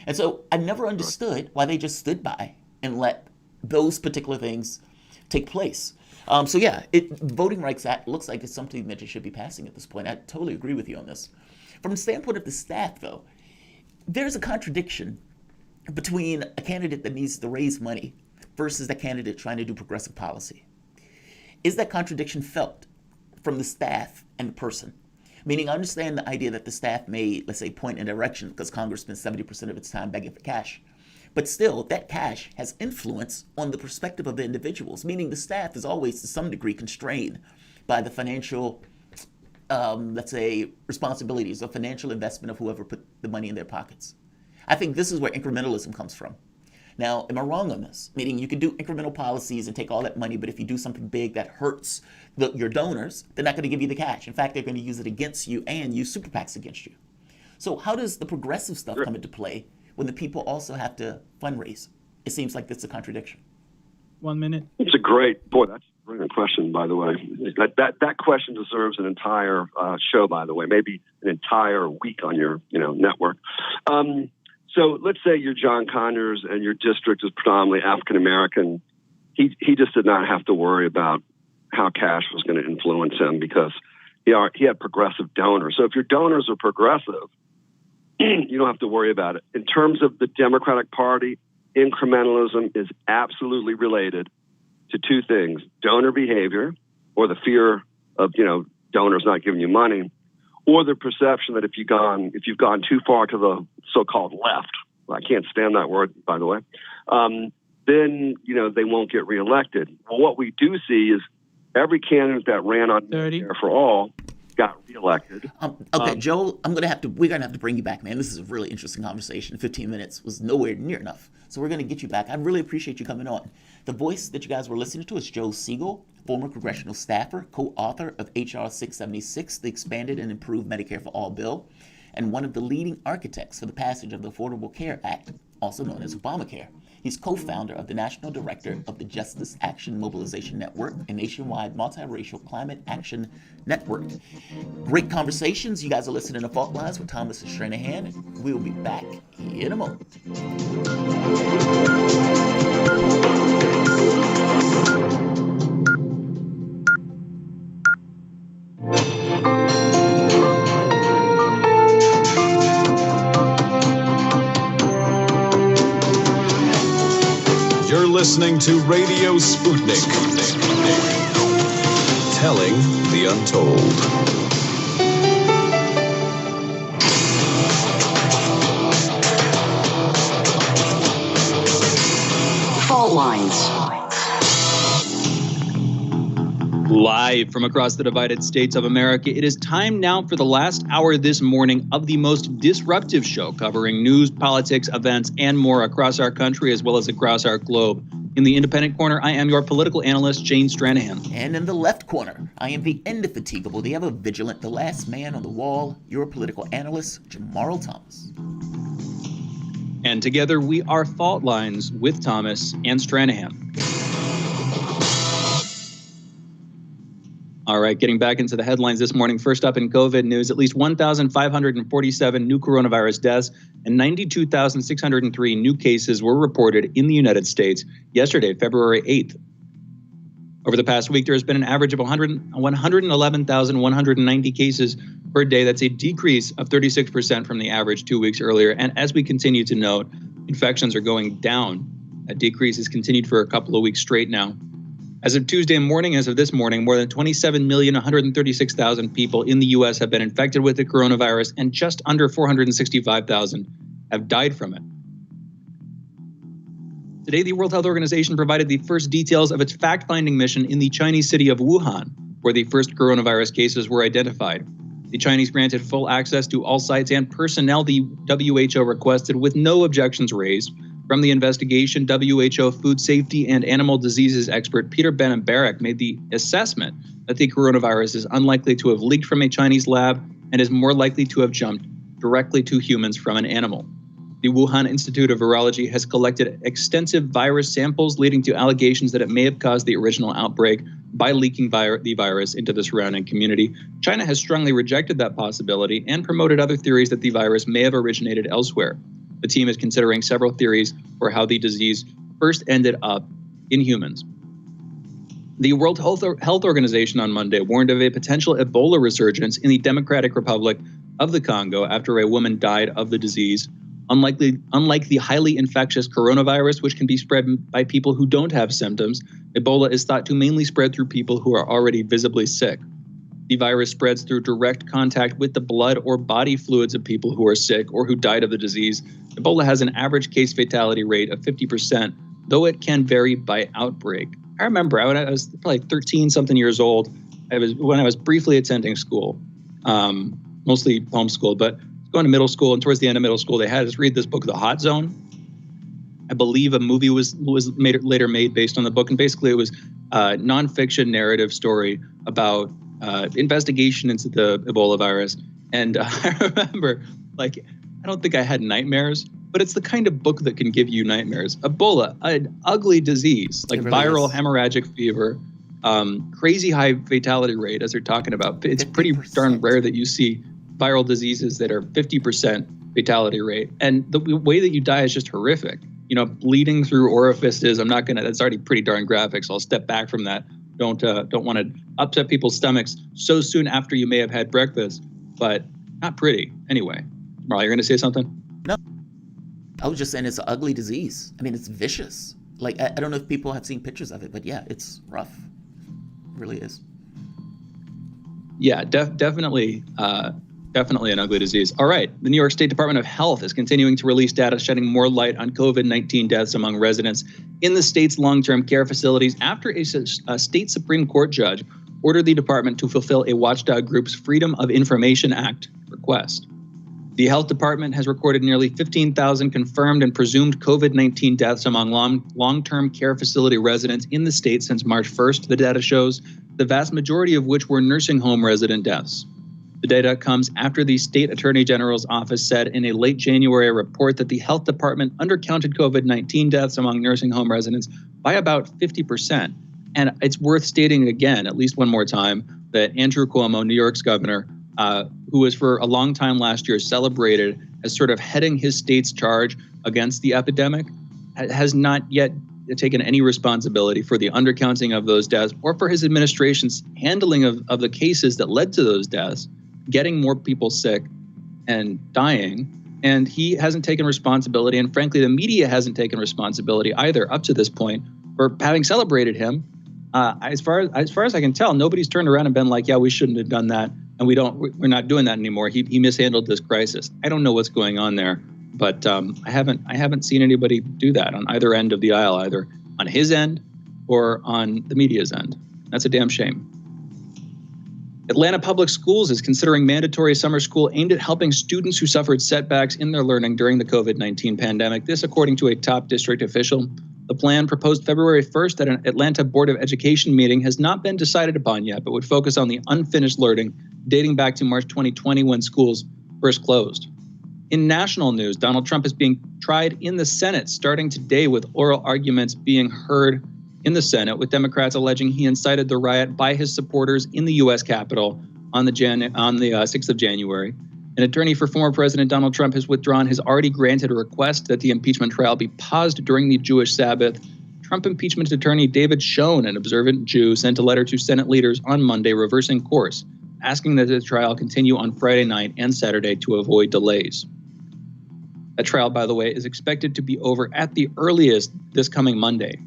And so I never understood why they just stood by and let those particular things take place. Voting Rights Act looks like it's something that it should be passing at this point. I totally agree with you on this. From the standpoint of the staff, though, there's a contradiction between a candidate that needs to raise money versus a candidate trying to do progressive policy. Is that contradiction felt from the staff and the person? Meaning, I understand the idea that the staff may, let's say, point in a direction because Congress spends 70% of its time begging for cash. But still, that cash has influence on the perspective of the individuals, meaning the staff is always to some degree constrained by the financial, responsibilities or financial investment of whoever put the money in their pockets. I think this is where incrementalism comes from. Now, am I wrong on this? Meaning you can do incremental policies and take all that money, but if you do something big that hurts your donors, they're not going to give you the cash. In fact, they're going to use it against you and use super PACs against you. So how does the progressive stuff come into play when the people also have to fundraise? It seems like that's a contradiction. 1 minute. It's a great, that's a brilliant question, by the way. That question deserves an entire show, by the way, maybe an entire week on your network. So let's say you're John Conyers and your district is predominantly African-American. He just did not have to worry about how cash was going to influence him because he had progressive donors. So if your donors are progressive, you don't have to worry about it. In terms of the Democratic Party, incrementalism is absolutely related to two things: donor behavior, or the fear of donors not giving you money, or the perception that if you've gone too far to the so-called left, I can't stand that word, by the way, then they won't get reelected. Well, what we do see is every candidate that ran on Medicare for all got reelected. Okay, Joel, we're gonna have to bring you back, man. This is a really interesting conversation. 15 minutes was nowhere near enough, so we're gonna get you back. I really appreciate you coming on. The voice that you guys were listening to is Joe Siegel, former congressional staffer, co-author of H.R. 676, the Expanded and Improved Medicare for All bill, and one of the leading architects for the passage of the Affordable Care Act, also known as Obamacare. He's co-founder of the National Director of the Justice Action Mobilization Network, a nationwide multiracial climate action network. Great conversations. You guys are listening to Fault Lines with Thomas and Stranahan. We'll be back in a moment. Listening to Radio Sputnik. Telling the untold. Fault lines. Live from across the divided states of America, it is time now for the last hour this morning of the most disruptive show covering news, politics, events, and more across our country as well as across our globe. In the independent corner, I am your political analyst, Jane Stranahan. And in the left corner, I am the indefatigable, the ever-vigilant, the last man on the wall, your political analyst, Jamarl Thomas. And together we are Fault Lines with Thomas and Stranahan. All right, getting back into the headlines this morning. First up in COVID news, at least 1,547 new coronavirus deaths and 92,603 new cases were reported in the United States yesterday, February 8th. Over the past week, there has been an average of 111,190 cases per day. That's a decrease of 36% from the average 2 weeks earlier. And as we continue to note, infections are going down. That decrease has continued for a couple of weeks straight now. As of Tuesday morning, as of this morning, more than 27,136,000 people in the U.S. have been infected with the coronavirus, and just under 465,000 have died from it. Today, the World Health Organization provided the first details of its fact-finding mission in the Chinese city of Wuhan, where the first coronavirus cases were identified. The Chinese granted full access to all sites and personnel the WHO requested, with no objections raised. From the investigation, WHO food safety and animal diseases expert Peter Ben-Barek made the assessment that the coronavirus is unlikely to have leaked from a Chinese lab and is more likely to have jumped directly to humans from an animal. The Wuhan Institute of Virology has collected extensive virus samples, leading to allegations that it may have caused the original outbreak by leaking the virus into the surrounding community. China has strongly rejected that possibility and promoted other theories that the virus may have originated elsewhere. The team is considering several theories for how the disease first ended up in humans. The World Health Organization on Monday warned of a potential Ebola resurgence in the Democratic Republic of the Congo after a woman died of the disease. Unlike the highly infectious coronavirus, which can be spread by people who don't have symptoms, Ebola is thought to mainly spread through people who are already visibly sick. The virus spreads through direct contact with the blood or body fluids of people who are sick or who died of the disease. Ebola has an average case fatality rate of 50%, though it can vary by outbreak. I remember when I was probably 13-something years old, when I was briefly attending school, mostly homeschooled, but going to middle school, and towards the end of middle school, they had us read this book, The Hot Zone. I believe a movie was later made based on the book, and basically it was a nonfiction narrative story about investigation into the Ebola virus. And I remember, I don't think I had nightmares, but it's the kind of book that can give you nightmares. Ebola, an ugly disease, like really viral hemorrhagic fever, crazy high fatality rate, as they're talking about. It's 50%. Pretty darn rare that you see viral diseases that are 50% fatality rate. And the way that you die is just horrific. You know, bleeding through orifices. That's already pretty darn graphic, so I'll step back from that. Don't want to upset people's stomachs so soon after you may have had breakfast, but not pretty. Anyway, Jamarl, you're going to say something? No, I was just saying it's an ugly disease. I mean, it's vicious. I don't know if people have seen pictures of it, but yeah, it's rough. It really is. Yeah, definitely Definitely an ugly disease. All right. The New York State Department of Health is continuing to release data shedding more light on COVID-19 deaths among residents in the state's long-term care facilities after a state Supreme Court judge ordered the department to fulfill a watchdog group's Freedom of Information Act request. The health department has recorded nearly 15,000 confirmed and presumed COVID-19 deaths among long-term care facility residents in the state since March 1st, the data shows, the vast majority of which were nursing home resident deaths. The data comes after the state attorney general's office said in a late January report that the health department undercounted COVID-19 deaths among nursing home residents by about 50%. And it's worth stating again, at least one more time, that Andrew Cuomo, New York's governor, who was for a long time last year celebrated as sort of heading his state's charge against the epidemic, has not yet taken any responsibility for the undercounting of those deaths or for his administration's handling of the cases that led to those deaths, getting more people sick and dying. And he hasn't taken responsibility. And frankly, the media hasn't taken responsibility either up to this point for having celebrated him. As far as I can tell, nobody's turned around and been like, yeah, we shouldn't have done that. And we're not doing that anymore. He mishandled this crisis. I don't know what's going on there, but I haven't seen anybody do that on either end of the aisle, either on his end or on the media's end. That's a damn shame. Atlanta Public Schools is considering mandatory summer school aimed at helping students who suffered setbacks in their learning during the COVID-19 pandemic. This, according to a top district official. The plan, proposed February 1st at an Atlanta Board of Education meeting, has not been decided upon yet, but would focus on the unfinished learning dating back to March 2020 when schools first closed. In national news, Donald Trump is being tried in the Senate starting today with oral arguments being heard in the Senate, with Democrats alleging he incited the riot by his supporters in the U.S. Capitol on the 6th of January. An attorney for former President Donald Trump has withdrawn his already granted request that the impeachment trial be paused during the Jewish Sabbath. Trump impeachment attorney David Schoen, an observant Jew, sent a letter to Senate leaders on Monday reversing course, asking that the trial continue on Friday night and Saturday to avoid delays. That trial, by the way, is expected to be over at the earliest this coming Monday.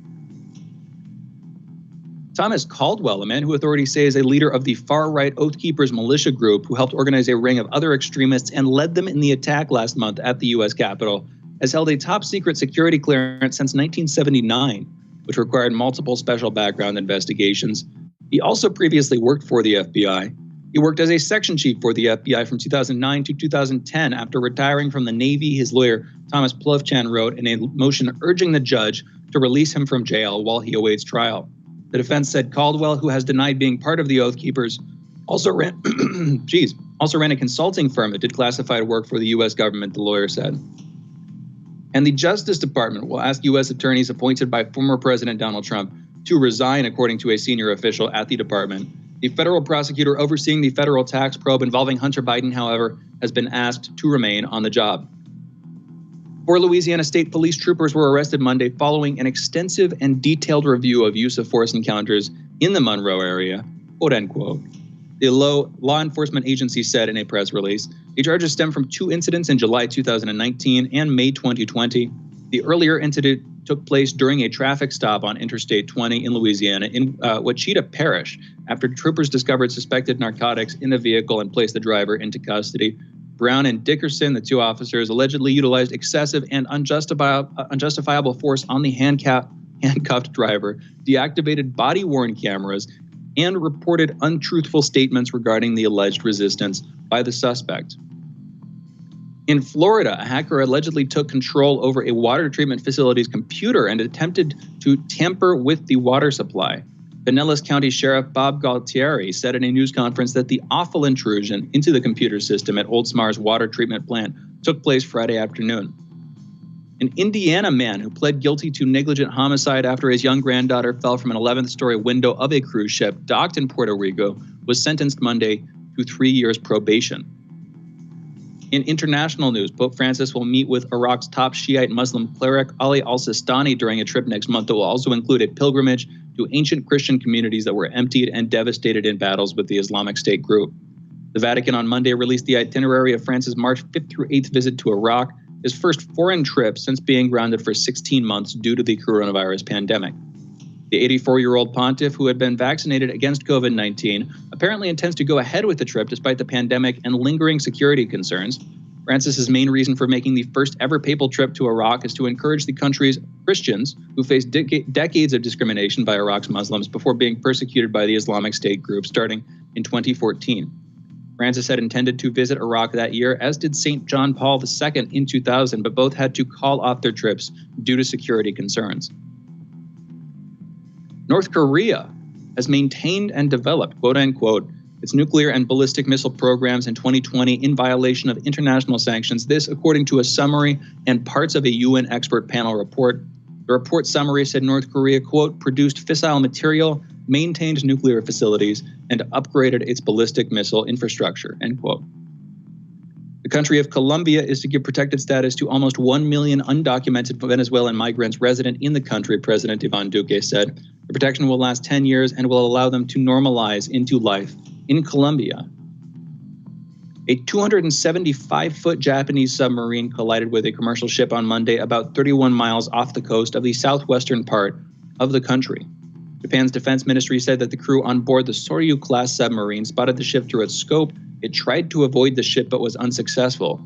Thomas Caldwell, a man who authorities say is a leader of the far-right Oath Keepers militia group who helped organize a ring of other extremists and led them in the attack last month at the U.S. Capitol, has held a top-secret security clearance since 1979, which required multiple special background investigations. He also previously worked for the FBI. He worked as a section chief for the FBI from 2009 to 2010. After retiring from the Navy, his lawyer, Thomas Plovchan, wrote in a motion urging the judge to release him from jail while he awaits trial. The defense said Caldwell, who has denied being part of the Oath Keepers, also ran a consulting firm that did classified work for the U.S. government, the lawyer said. And the Justice Department will ask U.S. attorneys appointed by former President Donald Trump to resign, according to a senior official at the department. The federal prosecutor overseeing the federal tax probe involving Hunter Biden, however, has been asked to remain on the job. 4 Louisiana State Police troopers were arrested Monday following an extensive and detailed review of use of force encounters in the Monroe area, quote unquote. The law enforcement agency said in a press release, the charges stem from 2 incidents in July 2019 and May 2020. The earlier incident took place during a traffic stop on Interstate 20 in Louisiana in Ouachita Parish after troopers discovered suspected narcotics in the vehicle and placed the driver into custody. Brown and Dickerson, the 2 officers, allegedly utilized excessive and unjustifiable force on the handcuffed driver, deactivated body-worn cameras, and reported untruthful statements regarding the alleged resistance by the suspect. In Florida, a hacker allegedly took control over a water treatment facility's computer and attempted to tamper with the water supply. Pinellas County Sheriff Bob Galtieri said in a news conference that the awful intrusion into the computer system at Old Smar's water treatment plant took place Friday afternoon. An Indiana man who pled guilty to negligent homicide after his young granddaughter fell from an 11th-story window of a cruise ship docked in Puerto Rico was sentenced Monday to 3 years probation. In international news, Pope Francis will meet with Iraq's top Shiite Muslim cleric Ali al-Sistani during a trip next month that will also include a pilgrimage to ancient Christian communities that were emptied and devastated in battles with the Islamic State group. The Vatican on Monday released the itinerary of Francis' March 5th through 8th visit to Iraq, his first foreign trip since being grounded for 16 months due to the coronavirus pandemic. The 84-year-old pontiff, who had been vaccinated against COVID-19, apparently intends to go ahead with the trip despite the pandemic and lingering security concerns. Francis's main reason for making the first ever papal trip to Iraq is to encourage the country's Christians, who faced decades of discrimination by Iraq's Muslims before being persecuted by the Islamic State group starting in 2014. Francis had intended to visit Iraq that year, as did St. John Paul II in 2000, but both had to call off their trips due to security concerns. North Korea has maintained and developed, quote unquote, its nuclear and ballistic missile programs in 2020 in violation of international sanctions. This, according to a summary and parts of a UN expert panel report. The report summary said North Korea, quote, produced fissile material, maintained nuclear facilities, and upgraded its ballistic missile infrastructure, end quote. The country of Colombia is to give protected status to almost 1 million undocumented Venezuelan migrants resident in the country, President Ivan Duque said. The protection will last 10 years and will allow them to normalize into life in Colombia. A 275-foot Japanese submarine collided with a commercial ship on Monday about 31 miles off the coast of the southwestern part of the country. Japan's defense ministry said that the crew on board the Soryu-class submarine spotted the ship through its scope. It tried to avoid the ship but was unsuccessful.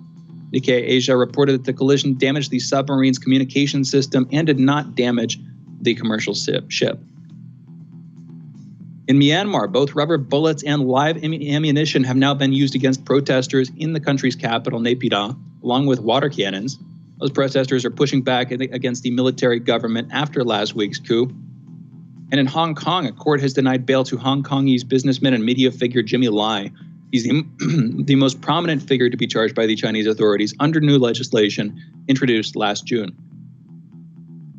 Nikkei Asia reported that the collision damaged the submarine's communication system and did not damage the commercial ship. In Myanmar, both rubber bullets and live ammunition have now been used against protesters in the country's capital, Naypyidaw, along with water cannons. Those protesters are pushing back against the military government after last week's coup. And in Hong Kong, a court has denied bail to Hong Kongese businessman and media figure Jimmy Lai. He's the most prominent figure to be charged by the Chinese authorities under new legislation introduced last June.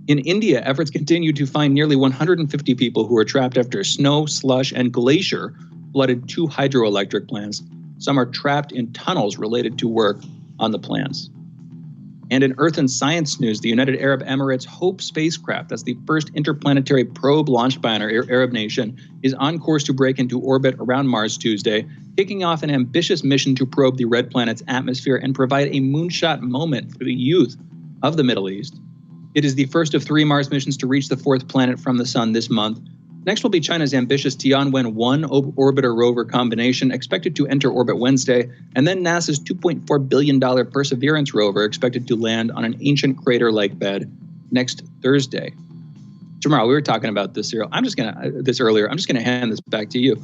In India, efforts continue to find nearly 150 people who are trapped after snow, slush, and glacier flooded 2 hydroelectric plants. Some are trapped in tunnels related to work on the plants. And in Earth and Science news, the United Arab Emirates HOPE spacecraft, that's the first interplanetary probe launched by an Arab nation, is on course to break into orbit around Mars Tuesday, kicking off an ambitious mission to probe the red planet's atmosphere and provide a moonshot moment for the youth of the Middle East. It is the first of 3 Mars missions to reach the 4th planet from the sun this month. Next will be China's ambitious Tianwen-1 orbiter rover combination, expected to enter orbit Wednesday, and then NASA's $2.4 billion Perseverance rover, expected to land on an ancient crater-like bed next Thursday. Jamarl, we were talking about this earlier. I'm just gonna hand this back to you.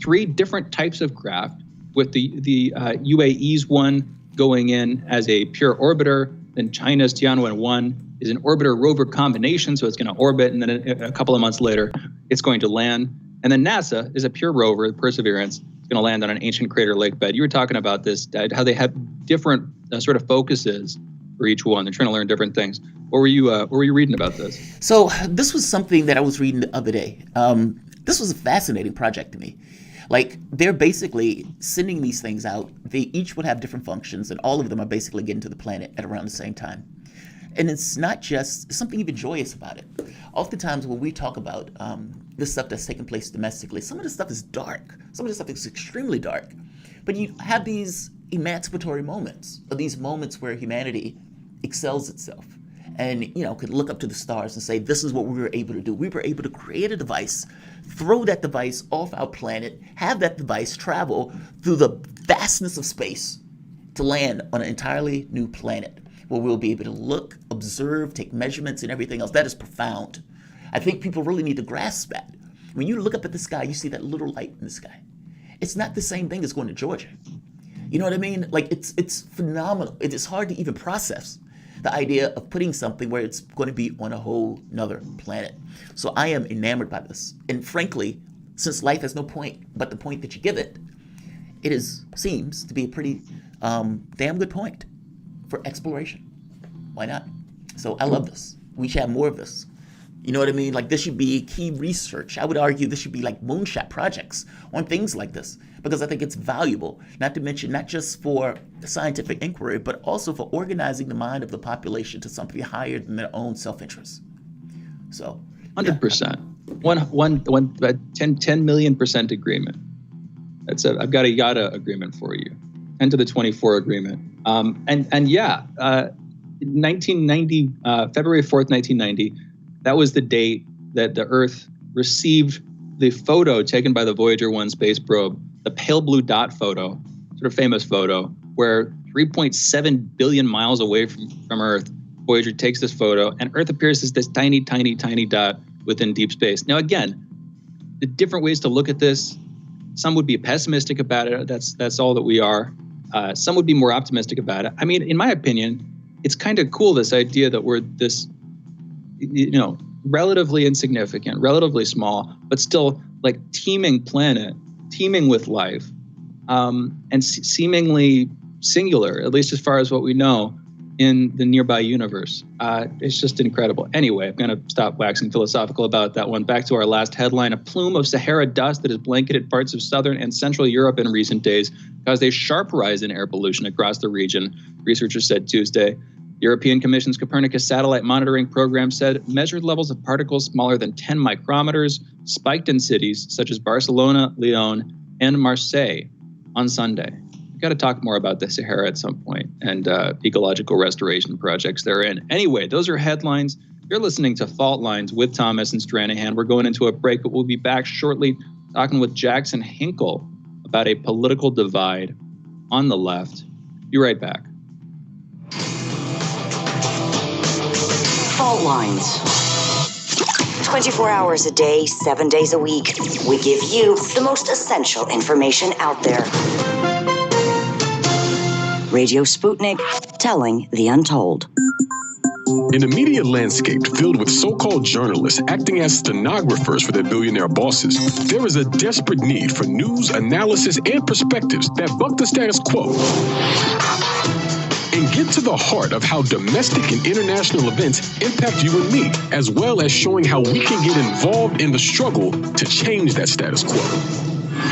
3 different types of craft, with the UAE's one going in as a pure orbiter, then China's Tianwen-1 is an orbiter rover combination, so it's going to orbit, and then a couple of months later, it's going to land. And then NASA is a pure rover, Perseverance, it's going to land on an ancient crater-like bed. You were talking about this, how they have different sort of focuses for each one. They're trying to learn different things. What were you reading about this? So this was something that I was reading the other day. This was a fascinating project to me. Like, they're basically sending these things out. They each would have different functions, and all of them are basically getting to the planet at around the same time. And it's not just something even joyous about it. Oftentimes when we talk about this stuff that's taking place domestically, some of the stuff is dark. Some of the stuff is extremely dark. But you have these emancipatory moments, or these moments where humanity excels itself and, could look up to the stars and say, this is what we were able to do. We were able to create a device, throw that device off our planet, have that device travel through the vastness of space to land on an entirely new planet, where we'll be able to look, observe, take measurements, and everything else. That is profound. I think people really need to grasp that. When you look up at the sky, you see that little light in the sky. It's not the same thing as going to Georgia. You know what I mean? Like, it's phenomenal. It is hard to even process the idea of putting something where it's going to be on a whole nother planet. So I am enamored by this. And frankly, since life has no point but the point that you give it, it seems to be a pretty damn good point for exploration. Why not? So I love this. We should have more of this. You know what I mean? Like, this should be key research. I would argue this should be like moonshot projects on things like this, because I think it's valuable, not to mention not just for scientific inquiry, but also for organizing the mind of the population to something higher than their own self-interest. So 100%. 10 million % agreement. I've got a YADA agreement for you. 10 to the 24 agreement. 1990, February 4th, 1990, that was the date that the Earth received the photo taken by the Voyager 1 space probe, the pale blue dot photo, sort of famous photo, where 3.7 billion miles away from Earth, Voyager takes this photo, and Earth appears as this tiny, tiny, tiny dot within deep space. Now, again, the different ways to look at this. Some would be pessimistic about it. That's all that we are. Some would be more optimistic about it. I mean, in my opinion, it's kind of cool, this idea that we're this, relatively insignificant, relatively small, but still like teeming planet, teeming with life, and seemingly singular, at least as far as what we know, in the nearby universe. It's just incredible. Anyway, I'm going to stop waxing philosophical about that one. Back to our last headline. A plume of Sahara dust that has blanketed parts of southern and central Europe in recent days caused a sharp rise in air pollution across the region, researchers said Tuesday. The European Commission's Copernicus satellite monitoring program said measured levels of particles smaller than 10 micrometers spiked in cities such as Barcelona, Lyon, and Marseille on Sunday. We've got to talk more about the Sahara at some point and ecological restoration projects therein. Anyway, those are headlines. You're listening to Fault Lines with Thomas and Stranahan. We're going into a break, but we'll be back shortly talking with Jackson Hinkle about a political divide on the left. Be right back. Fault Lines. 24 hours a day, 7 days a week. We give you the most essential information out there. Radio Sputnik, telling the untold. In a media landscape filled with so-called journalists acting as stenographers for their billionaire bosses, there is a desperate need for news, analysis, and perspectives that buck the status quo and get to the heart of how domestic and international events impact you and me, as well as showing how we can get involved in the struggle to change that status quo.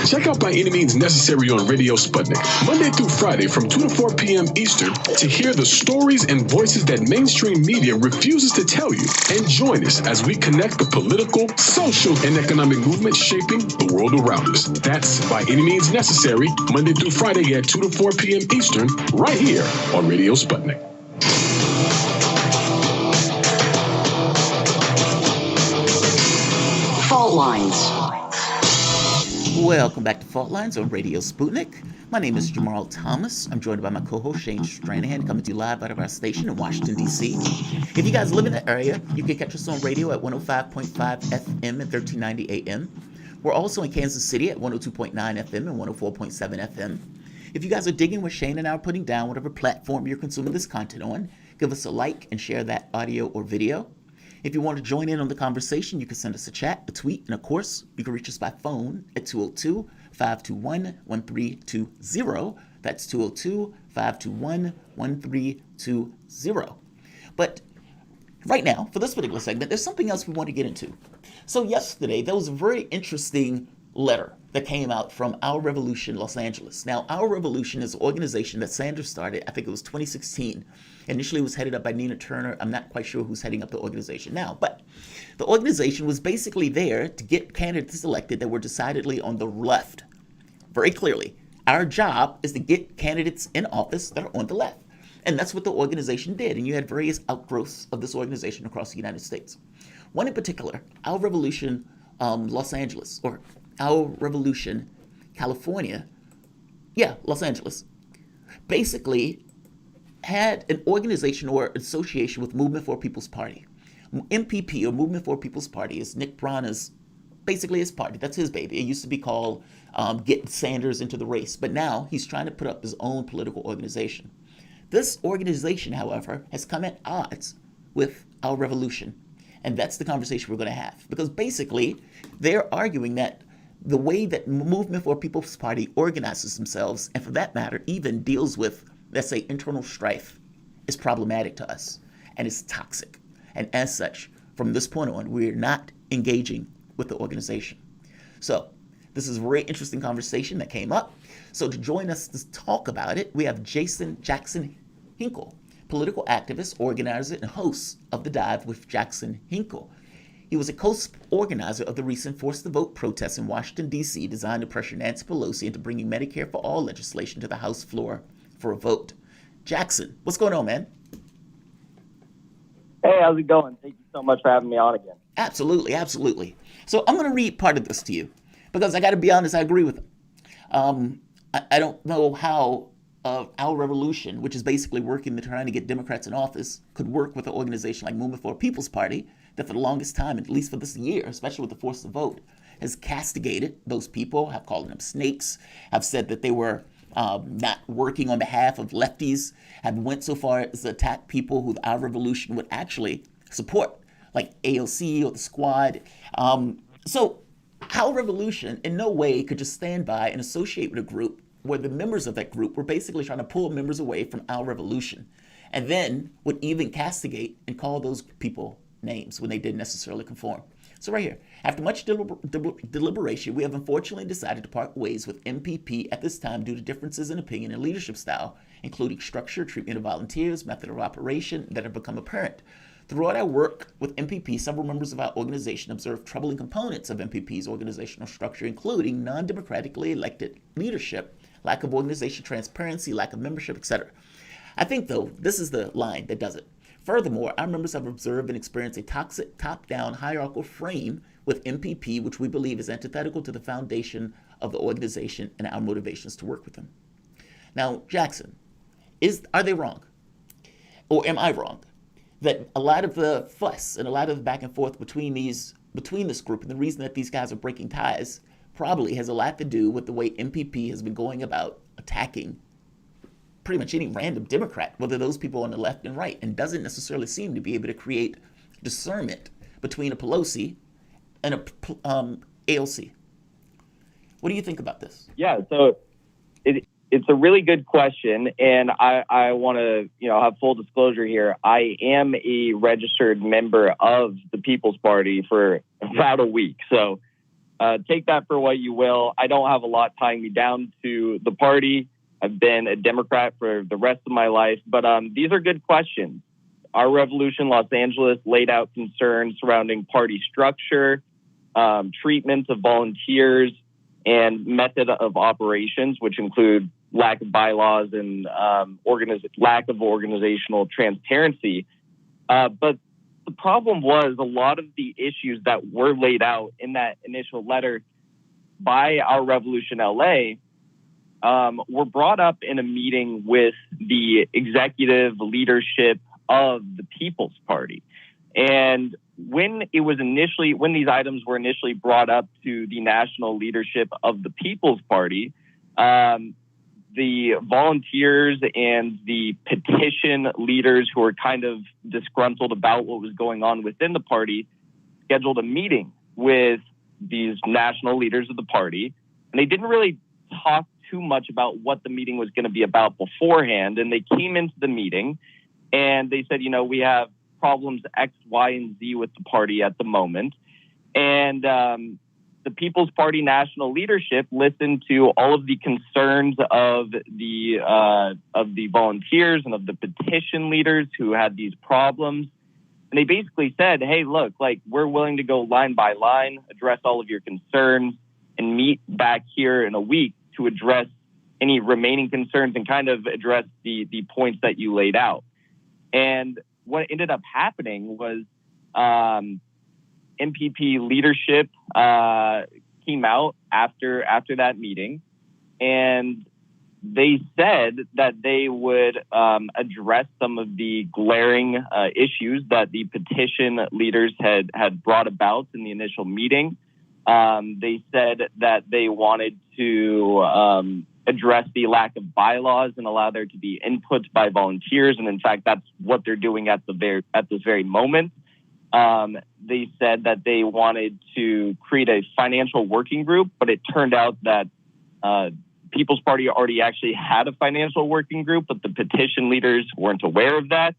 Check out By Any Means Necessary on Radio Sputnik, Monday through Friday from 2 to 4 p.m. Eastern, to hear the stories and voices that mainstream media refuses to tell you. And join us as we connect the political, social, and economic movements shaping the world around us. That's By Any Means Necessary, Monday through Friday at 2 to 4 p.m. Eastern, right here on Radio Sputnik. Fault Lines. Welcome back to Fault Lines on Radio Sputnik. My name is Jamarl Thomas. I'm joined by my co-host Shane Stranahan, coming to you live out of our station in Washington, D.C. If you guys live in the area, you can catch us on radio at 105.5 FM and 1390 AM. We're also in Kansas City at 102.9 FM and 104.7 FM. If you guys are digging what Shane and I are putting down, whatever platform you're consuming this content on, give us a like and share that audio or video. If you want to join in on the conversation, you can send us a chat, a tweet, and of course, you can reach us by phone at 202-521-1320. That's 202-521-1320. But right now, for this particular segment, there's something else we want to get into. So yesterday, there was a very interesting letter that came out from Our Revolution Los Angeles. Now, Our Revolution is an organization that Sanders started, I think it was 2016. Initially, it was headed up by Nina Turner. I'm not quite sure who's heading up the organization now, but the organization was basically there to get candidates elected that were decidedly on the left. Very clearly, our job is to get candidates in office that are on the left. And that's what the organization did. And you had various outgrowths of this organization across the United States. One in particular, Our Revolution Los Angeles, or Our Revolution California, Los Angeles, basically had an organization or association with Movement for People's Party. MPP, or Movement for People's Party, is Nick Brana's, basically his party. That's his baby. It used to be called Get Sanders into the Race, but now he's trying to put up his own political organization. This organization, however, has come at odds with Our Revolution, and that's the conversation we're going to have. Because basically, they're arguing that the way that Movement for People's Party organizes themselves, and for that matter, even deals with, let's say, internal strife, is problematic to us, and it's toxic. And as such, from this point on, we're not engaging with the organization. So this is a very interesting conversation that came up. So to join us to talk about it, we have Jackson Hinkle, political activist, organizer, and host of The Dive with Jackson Hinkle. He was a co-organizer of the recent Force the Vote protests in Washington, D.C., designed to pressure Nancy Pelosi into bringing Medicare for All legislation to the House floor for a vote. Jackson, what's going on, man? Hey, how's it going? Thank you so much for having me on again. Absolutely, absolutely. So I'm going to read part of this to you because I got to be honest, I agree with him. I don't know how our revolution, which is basically working to trying to get Democrats in office, could work with an organization like Movement for a People's Party that for the longest time, at least for this year, especially with the force to vote, has castigated those people, have called them snakes, have said that they were not working on behalf of lefties, have went so far as to attack people who our revolution would actually support, like AOC or the Squad. So our revolution in no way could just stand by and associate with a group where the members of that group were basically trying to pull members away from our revolution, and then would even castigate and call those people names when they didn't necessarily conform. So right here, after much deliberation, we have unfortunately decided to part ways with MPP at this time due to differences in opinion and leadership style, including structure, treatment of volunteers, method of operation that have become apparent. Throughout our work with MPP, several members of our organization observed troubling components of MPP's organizational structure, including non-democratically elected leadership, lack of organization transparency, lack of membership, etc. I think, though, this is the line that does it. Furthermore, our members have observed and experienced a toxic top-down hierarchical frame with MPP, which we believe is antithetical to the foundation of the organization and our motivations to work with them. Now, Jackson, are they wrong? Or am I wrong? That a lot of the fuss and a lot of the back and forth between this group, and the reason that these guys are breaking ties probably has a lot to do with the way MPP has been going about attacking pretty much any random Democrat, whether those people on the left and right, and doesn't necessarily seem to be able to create discernment between a Pelosi and a AOC. What do you think about this? Yeah, so it's a really good question, and I want to have full disclosure here. I am a registered member of the People's Party for about a week, so take that for what you will. I don't have a lot tying me down to the party. I've been a Democrat for the rest of my life, but these are good questions. Our Revolution Los Angeles laid out concerns surrounding party structure, treatment of volunteers, and method of operations, which include lack of bylaws and lack of organizational transparency. But the problem was a lot of the issues that were laid out in that initial letter by our Revolution LA were brought up in a meeting with the executive leadership of the People's Party. And when these items were initially brought up to the national leadership of the People's Party, the volunteers and the petition leaders who were kind of disgruntled about what was going on within the party scheduled a meeting with these national leaders of the party. And they didn't really talk too much about what the meeting was going to be about beforehand. And they came into the meeting and they said, we have problems X, Y, and Z with the party at the moment. And the People's Party national leadership listened to all of the concerns of the volunteers and of the petition leaders who had these problems. And they basically said, hey, look, we're willing to go line by line, address all of your concerns, and meet back here in a week to address any remaining concerns and kind of address the points that you laid out. And what ended up happening was MPP leadership came out after that meeting, and they said that they would address some of the glaring issues that the petition leaders had brought about in the initial meeting. They said that they wanted to address the lack of bylaws and allow there to be input by volunteers. And in fact, that's what they're doing at this very moment. They said that they wanted to create a financial working group, but it turned out that People's Party already actually had a financial working group, but the petition leaders weren't aware of that.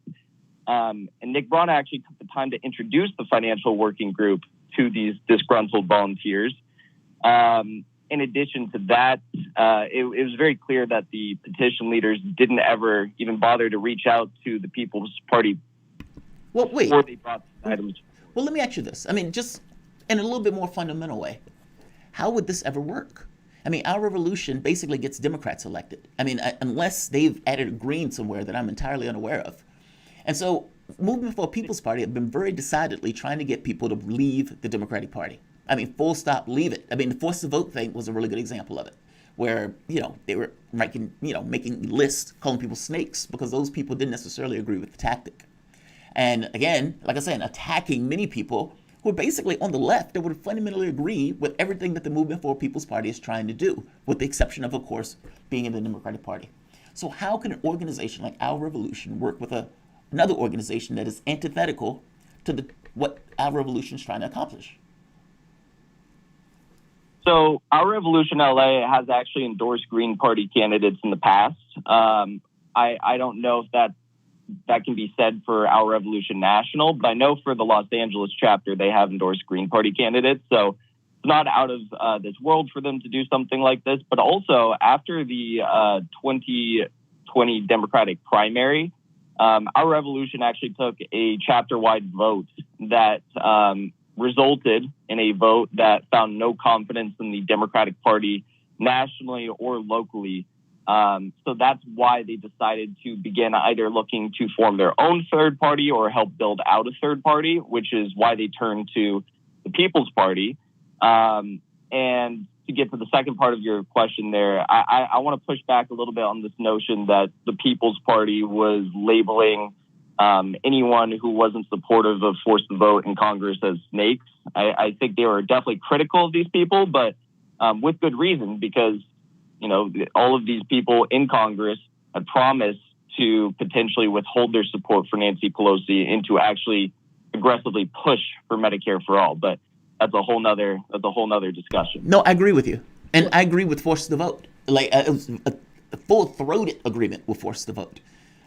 And Nick Braun actually took the time to introduce the financial working group to these disgruntled volunteers. In addition to that, it was very clear that the petition leaders didn't ever even bother to reach out to the People's Party. Well, wait. Before they brought the items. Well, let me ask you this. I mean, just in a little bit more fundamental way, how would this ever work? I mean, our revolution basically gets Democrats elected. I mean, unless they've added a green somewhere that I'm entirely unaware of. And so Movement for a People's Party have been very decidedly trying to get people to leave the Democratic Party. I mean, full stop, leave it. I mean, the force to vote thing was a really good example of it, where, they were making lists, calling people snakes because those people didn't necessarily agree with the tactic. And again, like I said, attacking many people who are basically on the left that would fundamentally agree with everything that the Movement for a People's Party is trying to do, with the exception of course, being in the Democratic Party. So how can an organization like Our Revolution work with another organization that is antithetical to what Our Revolution is trying to accomplish? So Our Revolution LA has actually endorsed Green Party candidates in the past. I don't know if that can be said for Our Revolution National, but I know for the Los Angeles chapter, they have endorsed Green Party candidates. So it's not out of this world for them to do something like this. But also after the 2020 Democratic primary, Our Revolution actually took a chapter-wide vote that resulted in a vote that found no confidence in the Democratic Party nationally or locally. So that's why they decided to begin either looking to form their own third party or help build out a third party, which is why they turned to the People's Party. And to get to the second part of your question there, I want to push back a little bit on this notion that the People's Party was labeling anyone who wasn't supportive of forced to vote in Congress as snakes. I think they were definitely critical of these people, but with good reason, because all of these people in Congress had promised to potentially withhold their support for Nancy Pelosi and to actually aggressively push for Medicare for all. But that's a whole nother discussion. No, I agree with you, and I agree with force to vote. Like it was a full-throated agreement with force to vote.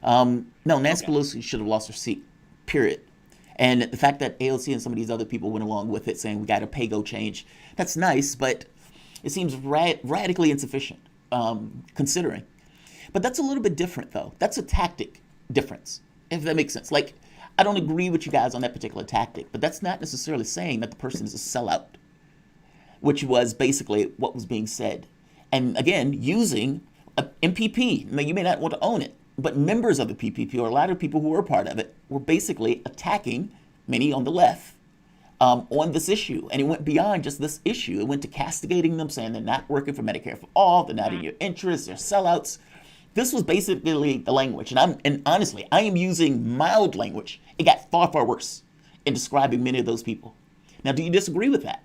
No, Nancy Pelosi should have lost her seat, period. And the fact that AOC and some of these other people went along with it, saying we got a pay-go change, that's nice, but it seems radically insufficient, considering. But that's a little bit different, though. That's a tactic difference, if that makes sense. Like, I don't agree with you guys on that particular tactic, but that's not necessarily saying that the person is a sellout, which was basically what was being said. And again, using a MPP. Now, you may not want to own it, but members of the PPP, or a lot of people who were a part of it, were basically attacking many on the left on this issue. And it went beyond just this issue. It went to castigating them, saying they're not working for Medicare for all, they're not in your interests, they're sellouts. This was basically the language. And honestly, I am using mild language. It got far, far worse in describing many of those people. Now, do you disagree with that?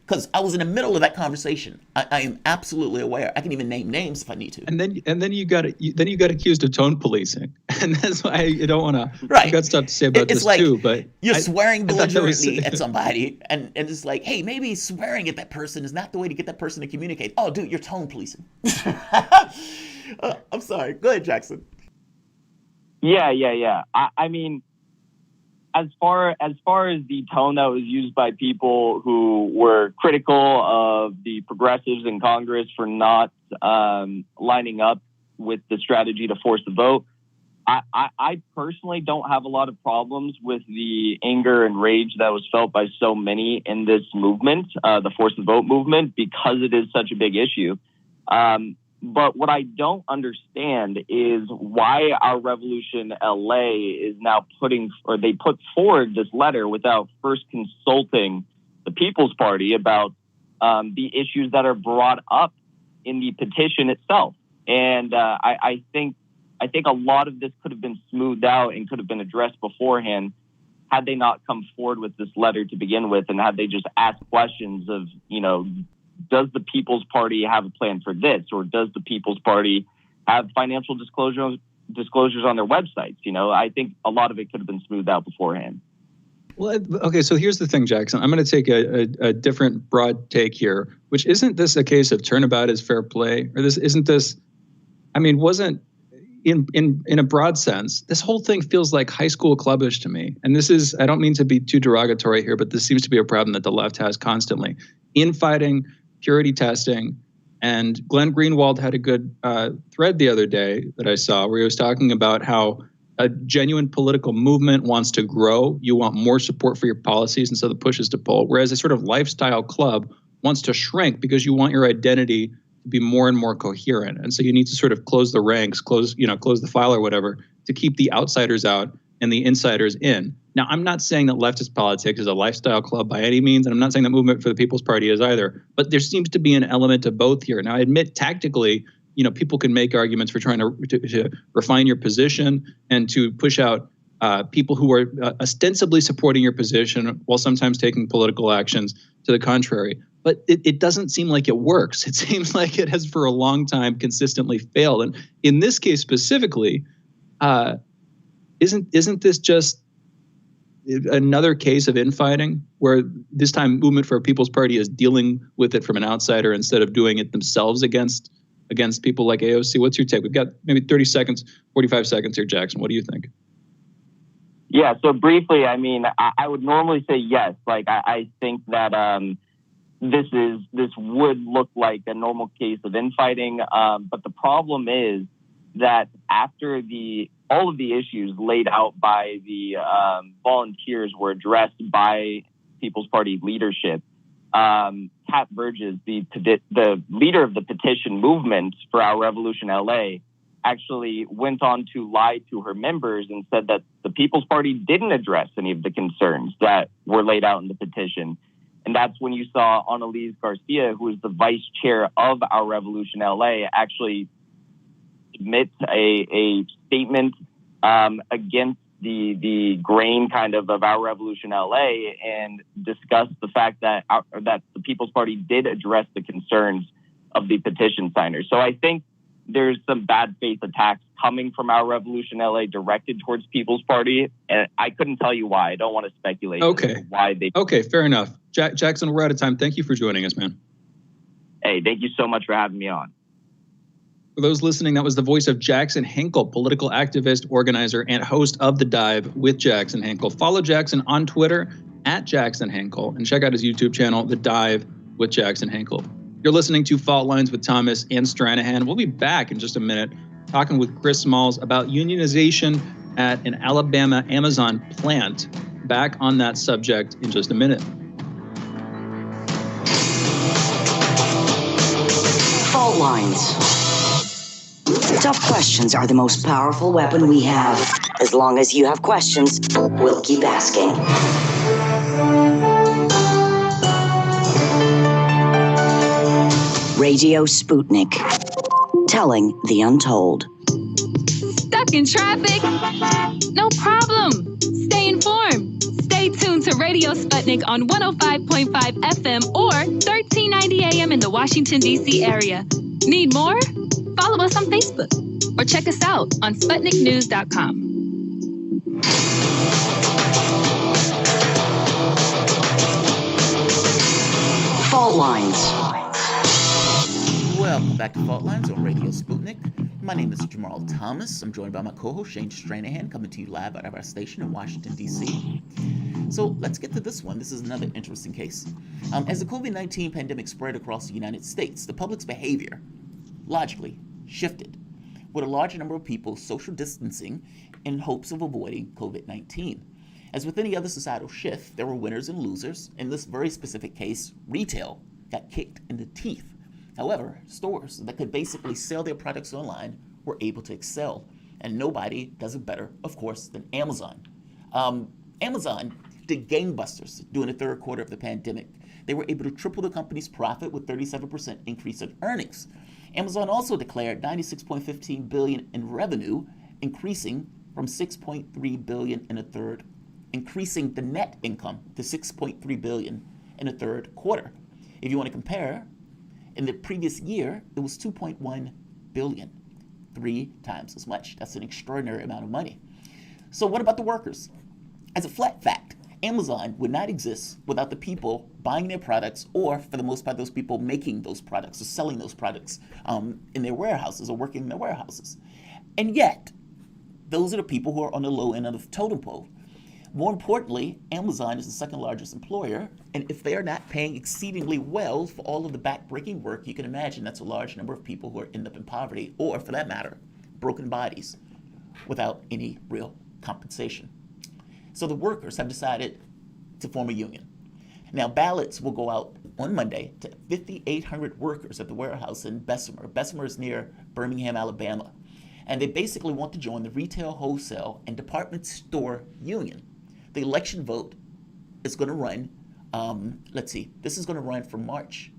Because I was in the middle of that conversation. I am absolutely aware. I can even name names if I need to. And then you got accused of tone policing, and that's why you don't want to. Right. I've got stuff to say about this like, too. But you're swearing belligerently at somebody, and it's like, hey, maybe swearing at that person is not the way to get that person to communicate. Oh, dude, you're tone policing. I'm sorry. Go ahead, Jackson. Yeah. I mean, as far as the tone that was used by people who were critical of the progressives in Congress for not lining up with the strategy to force the vote, I personally don't have a lot of problems with the anger and rage that was felt by so many in this movement, the force the vote movement, because it is such a big issue. But what I don't understand is why Our Revolution LA is now they put forward this letter without first consulting the People's Party about the issues that are brought up in the petition itself. And I think a lot of this could have been smoothed out and could have been addressed beforehand had they not come forward with this letter to begin with, and had they just asked questions of, does the People's Party have a plan for this? Or does the People's Party have financial disclosures on their websites? I think a lot of it could have been smoothed out beforehand. Well, okay, so here's the thing, Jackson. I'm going to take a different broad take here, which isn't this a case of turnabout is fair play? Or wasn't in a broad sense, this whole thing feels like high school clubbish to me. And this is, I don't mean to be too derogatory here, but this seems to be a problem that the left has constantly. Infighting, purity testing, and Glenn Greenwald had a good thread the other day that I saw where he was talking about how a genuine political movement wants to grow. You want more support for your policies, and so the push is to pull. Whereas a sort of lifestyle club wants to shrink because you want your identity to be more and more coherent. And so you need to sort of close the ranks, close the file or whatever, to keep the outsiders out and the insiders in. Now, I'm not saying that leftist politics is a lifestyle club by any means, and I'm not saying that Movement for the People's Party is either, but there seems to be an element of both here. Now, I admit tactically, people can make arguments for trying to refine your position and to push out people who are ostensibly supporting your position while sometimes taking political actions to the contrary. But it doesn't seem like it works. It seems like it has for a long time consistently failed. And in this case specifically, isn't this just another case of infighting where this time Movement for a People's Party is dealing with it from an outsider instead of doing it themselves against people like AOC? What's your take? We've got maybe 30 seconds, 45 seconds here, Jackson. What do you think? Yeah, so briefly, I mean, I would normally say yes. Like, I think that this would look like a normal case of infighting. But the problem is that after all of the issues laid out by the volunteers were addressed by People's Party leadership, Kat Burgess, the leader of the petition movement for Our Revolution LA, actually went on to lie to her members and said that the People's Party didn't address any of the concerns that were laid out in the petition. And that's when you saw Annalise Garcia, who is the vice chair of Our Revolution LA, actually submit a statement against the grain kind of Our Revolution LA and discuss the fact that the People's Party did address the concerns of the petition signers. So I think there's some bad faith attacks coming from Our Revolution LA directed towards People's Party, and I couldn't tell you why. I don't want to speculate. Okay. Why they? Okay, fair enough. Jackson, we're out of time. Thank you for joining us, man. Hey, thank you so much for having me on. For those listening, that was the voice of Jackson Hinkle, political activist, organizer, and host of The Dive with Jackson Hinkle. Follow Jackson on Twitter @Jackson Hinkle and check out his YouTube channel, The Dive with Jackson Hinkle. You're listening to Fault Lines with Thomas and Stranahan. We'll be back in just a minute talking with Chris Smalls about unionization at an Alabama Amazon plant. Back on that subject in just a minute. Fault lines. Tough questions are the most powerful weapon we have. As long as you have questions, we'll keep asking. Radio Sputnik, telling the untold. Stuck in traffic? No problem. Stay informed. Stay tuned to Radio Sputnik on 105.5 FM or 1390 AM in the Washington, D.C. area. Need more? Follow us on Facebook or check us out on SputnikNews.com. Fault lines. Welcome back to Fault Lines on Radio Sputnik. My name is Jamarl Thomas. I'm joined by my co-host Shane Stranahan, coming to you live out of our station in Washington, D.C. So let's get to this one. This is another interesting case. As the COVID-19 pandemic spread across the United States, the public's behavior logically shifted, with a larger number of people social distancing in hopes of avoiding COVID-19. As with any other societal shift, there were winners and losers. In this very specific case, retail got kicked in the teeth. However, stores that could basically sell their products online were able to excel. And nobody does it better, of course, than Amazon. Amazon did gangbusters during the third quarter of the pandemic. They were able to triple the company's profit with 37% increase in earnings. Amazon also declared $96.15 billion in revenue, increasing from $6.3 billion in the third, increasing the net income to $6.3 billion in the third quarter. If you want to compare, in the previous year, it was $2.1 billion, 3 times as much. That's an extraordinary amount of money. So what about the workers? As a flat fact, Amazon would not exist without the people buying their products, or for the most part, those people making those products or selling those products in their warehouses or working in their warehouses. And yet, those are the people who are on the low end of the totem pole. More importantly, Amazon is the second largest employer, and if they are not paying exceedingly well for all of the back-breaking work, you can imagine that's a large number of people who are end up in poverty, or for that matter, broken bodies without any real compensation. So the workers have decided to form a union. Now, ballots will go out on Monday to 5,800 workers at the warehouse in Bessemer. Bessemer is near Birmingham, Alabama. and they basically want to join the retail, wholesale, and department store union. The election vote is going to run, this is going to run from March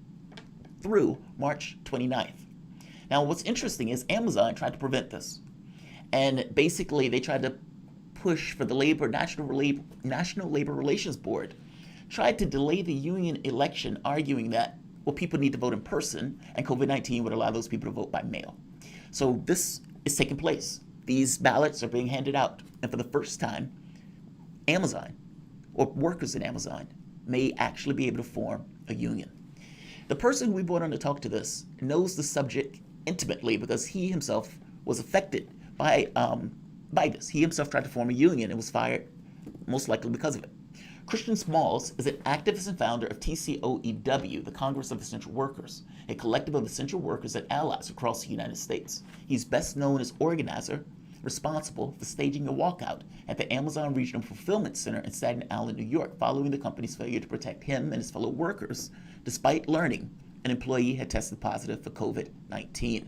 through March 29th. Now, what's interesting is Amazon tried to prevent this. And basically, they tried to push for the National Labor Relations Board, tried to delay the union election, arguing that, well, people need to vote in person, and COVID-19 would allow those people to vote by mail. So this is taking place. These ballots are being handed out. And for the first time, Amazon, or workers in Amazon, may actually be able to form a union. The person who we brought on to talk to this knows the subject intimately because he himself was affected by this. He himself tried to form a union and was fired, most likely because of it. Christian Smalls is an activist and founder of TCOEW, the Congress of Essential Workers, a collective of essential workers and allies across the United States. He's best known as organizer responsible for staging a walkout at the Amazon Regional Fulfillment Center in Staten Island, New York, following the company's failure to protect him and his fellow workers, despite learning an employee had tested positive for COVID-19.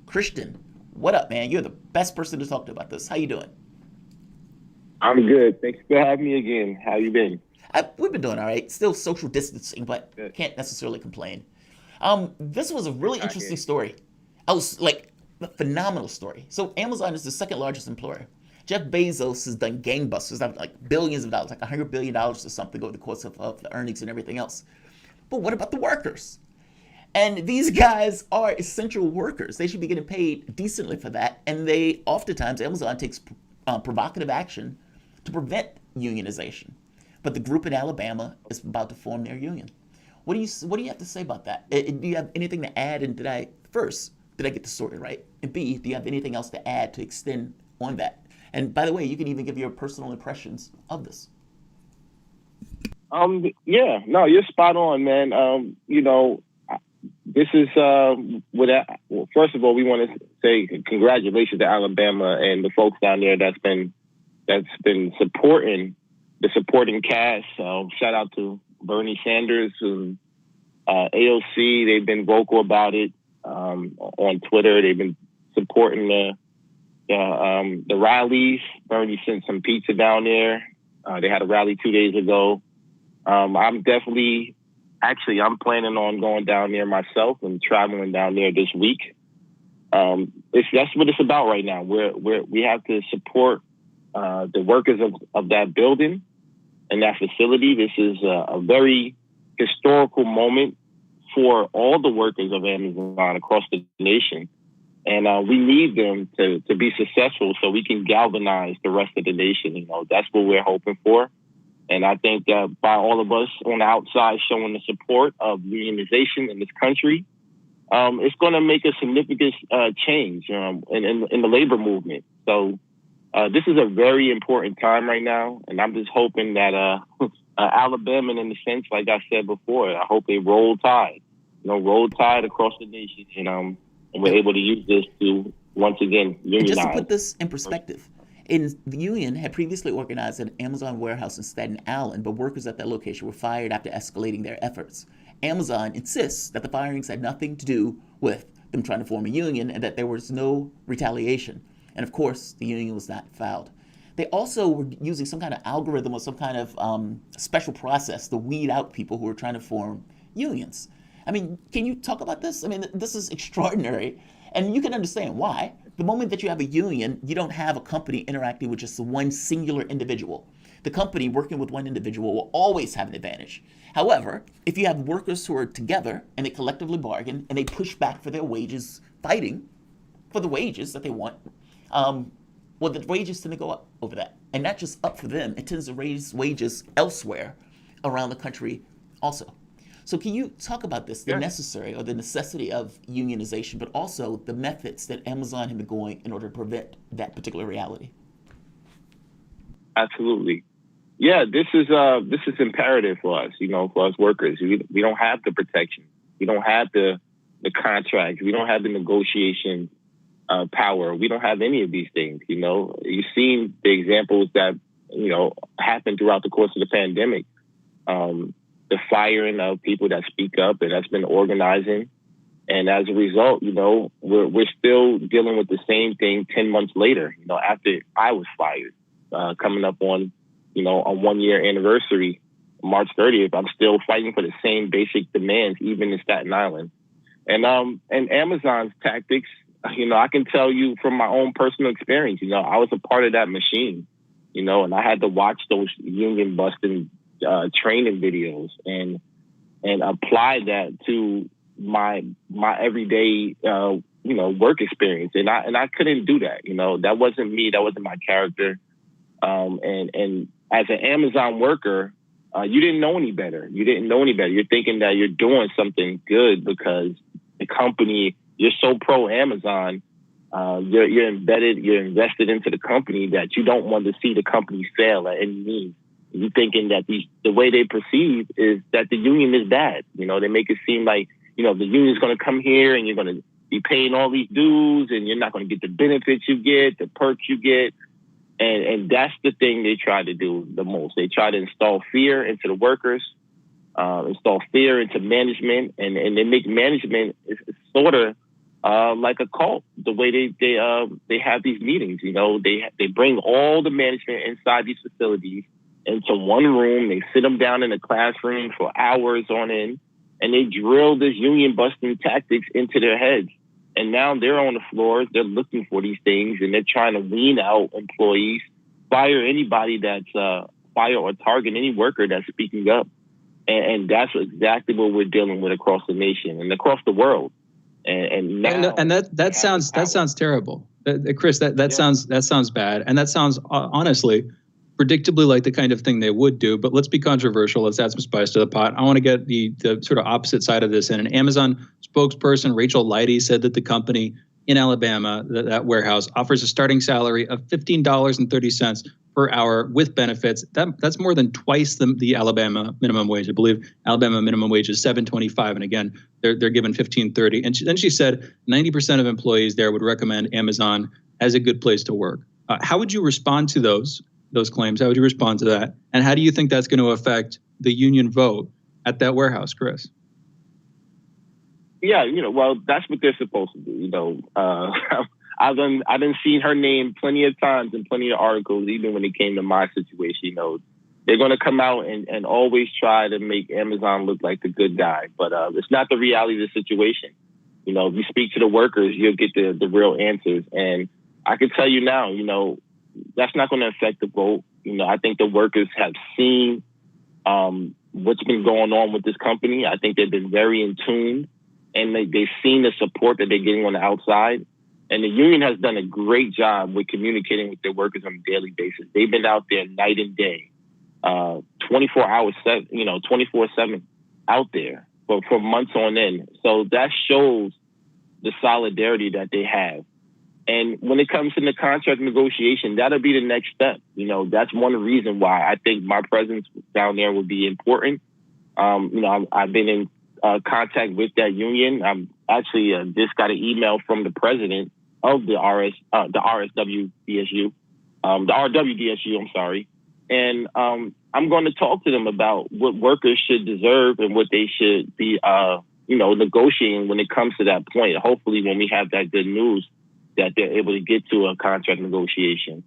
Christian, what up, man? You're the best person to talk to about this. How you doing? I'm good. Thanks for having me again. How you been? We've been doing all right. Still social distancing, but can't necessarily complain. This was a really interesting story. I was like, a phenomenal story. So Amazon is the second largest employer. Jeff Bezos has done gangbusters, like billions of dollars, like $100 billion or something over the course of the earnings and everything else. But what about the workers? And these guys are essential workers. They should be getting paid decently for that. And they oftentimes, Amazon takes provocative action to prevent unionization. But the group in Alabama is about to form their union. What do you have to say about that? Do you have anything to add? And did I get the story right? And B, do you have anything else to add to extend on that? And by the way, you can even give your personal impressions of this. Yeah, no, you're spot on, man. This is well, first of all, we want to say congratulations to Alabama and the folks down there that's been supporting the supporting cast. Shout out to Bernie Sanders and AOC. They've been vocal about it on Twitter. They've been supporting the rallies. Bernie sent some pizza down there. They had a rally 2 days ago. I'm planning on going down there myself and traveling down there this week. That's what it's about right now. We have to support the workers of that building and that facility. This is a very historical moment for all the workers of Amazon across the nation. And we need them to be successful so we can galvanize the rest of the nation. That's what we're hoping for. And I think that by all of us on the outside showing the support of unionization in this country, it's going to make a significant change in the labor movement. So this is a very important time right now. And I'm just hoping that Alabama, in the sense, like I said before, I hope they roll tide across the nation. And we're able to use this to, once again, unionize. And just to put this in perspective, the union had previously organized an Amazon warehouse in Staten Island, but workers at that location were fired after escalating their efforts. Amazon insists that the firings had nothing to do with them trying to form a union and that there was no retaliation. And of course, the union was not filed. They also were using some kind of algorithm or some kind of special process to weed out people who were trying to form unions. I mean, can you talk about this? I mean, this is extraordinary. And you can understand why. The moment that you have a union, you don't have a company interacting with just one singular individual. The company working with one individual will always have an advantage. However, if you have workers who are together and they collectively bargain and they push back for their wages, fighting for the wages that they want, well, the wages tend to go up over that. And not just up for them, it tends to raise wages elsewhere around the country also. So can you talk about this, the necessary or the necessity of unionization, but also the methods that Amazon have been going in order to prevent that particular reality? Absolutely. Yeah, this is imperative for us, for us workers. We don't have the protection. We don't have the contract. We don't have the negotiation power. We don't have any of these things, You've seen the examples that, happened throughout the course of the pandemic. The firing of people that speak up and that's been organizing And as a result, we're still dealing with the same thing 10 months later, after I was fired, coming up on, a 1-year anniversary, March 30th. I'm still fighting for the same basic demands, even in Staten Island. And Amazon's tactics, I can tell you from my own personal experience, I was a part of that machine, and I had to watch those union busting training videos and apply that to my everyday work experience, and I couldn't do that. That wasn't me. That wasn't my character. And as an Amazon worker, you didn't know any better. You're thinking that you're doing something good because the company, you're so pro Amazon, you're invested into the company that you don't want to see the company fail at any means. You're thinking that the way they perceive is that the union is bad. They make it seem like, the union's going to come here and you're going to be paying all these dues and you're not going to get the benefits you get, the perks you get. And that's the thing they try to do the most. They try to install fear into the workers, install fear into management, and they make management sort of like a cult. The way they have these meetings, they bring all the management inside these facilities into one room. They sit them down in a classroom for hours on end, and they drill this union busting tactics into their heads. And now they're on the floors, they're looking for these things, and they're trying to wean out employees, fire anybody that's fire or target any worker that's speaking up. And that's exactly what we're dealing with across the nation and across the world. And now, that sounds terrible, Chris. That sounds bad, and that sounds honestly, predictably like the kind of thing they would do. But let's be controversial. Let's add some spice to the pot. I want to get the sort of opposite side of this in. An Amazon spokesperson, Rachel Leidy, said that the company in Alabama, that warehouse, offers a starting salary of $15.30 per hour with benefits. That's more than twice the Alabama minimum wage. I believe Alabama minimum wage is $7.25, and again, they're given $15.30. And then she said 90% of employees there would recommend Amazon as a good place to work. How would you respond to those claims? How would you respond to that? And how do you think that's going to affect the union vote at that warehouse, Chris? Yeah, well, that's what they're supposed to do. I've been seeing her name plenty of times in plenty of articles, even when it came to my situation. They're going to come out and always try to make Amazon look like the good guy, but it's not the reality of the situation. If you speak to the workers, you'll get the real answers. And I can tell you now, that's not going to affect the vote. I think the workers have seen what's been going on with this company. I think they've been very in tune, and they've seen the support that they're getting on the outside. And the union has done a great job with communicating with their workers on a daily basis. They've been out there night and day, 24 hours, 24/7 out there for months on end. So that shows the solidarity that they have. And when it comes to the contract negotiation, that'll be the next step. That's one reason why I think my presence down there would be important. I've been in contact with that union. I'm actually just got an email from the president of the RWDSU, I'm sorry. And I'm going to talk to them about what workers should deserve and what they should be, negotiating when it comes to that point. Hopefully when we have that good news, that they're able to get to a contract negotiation.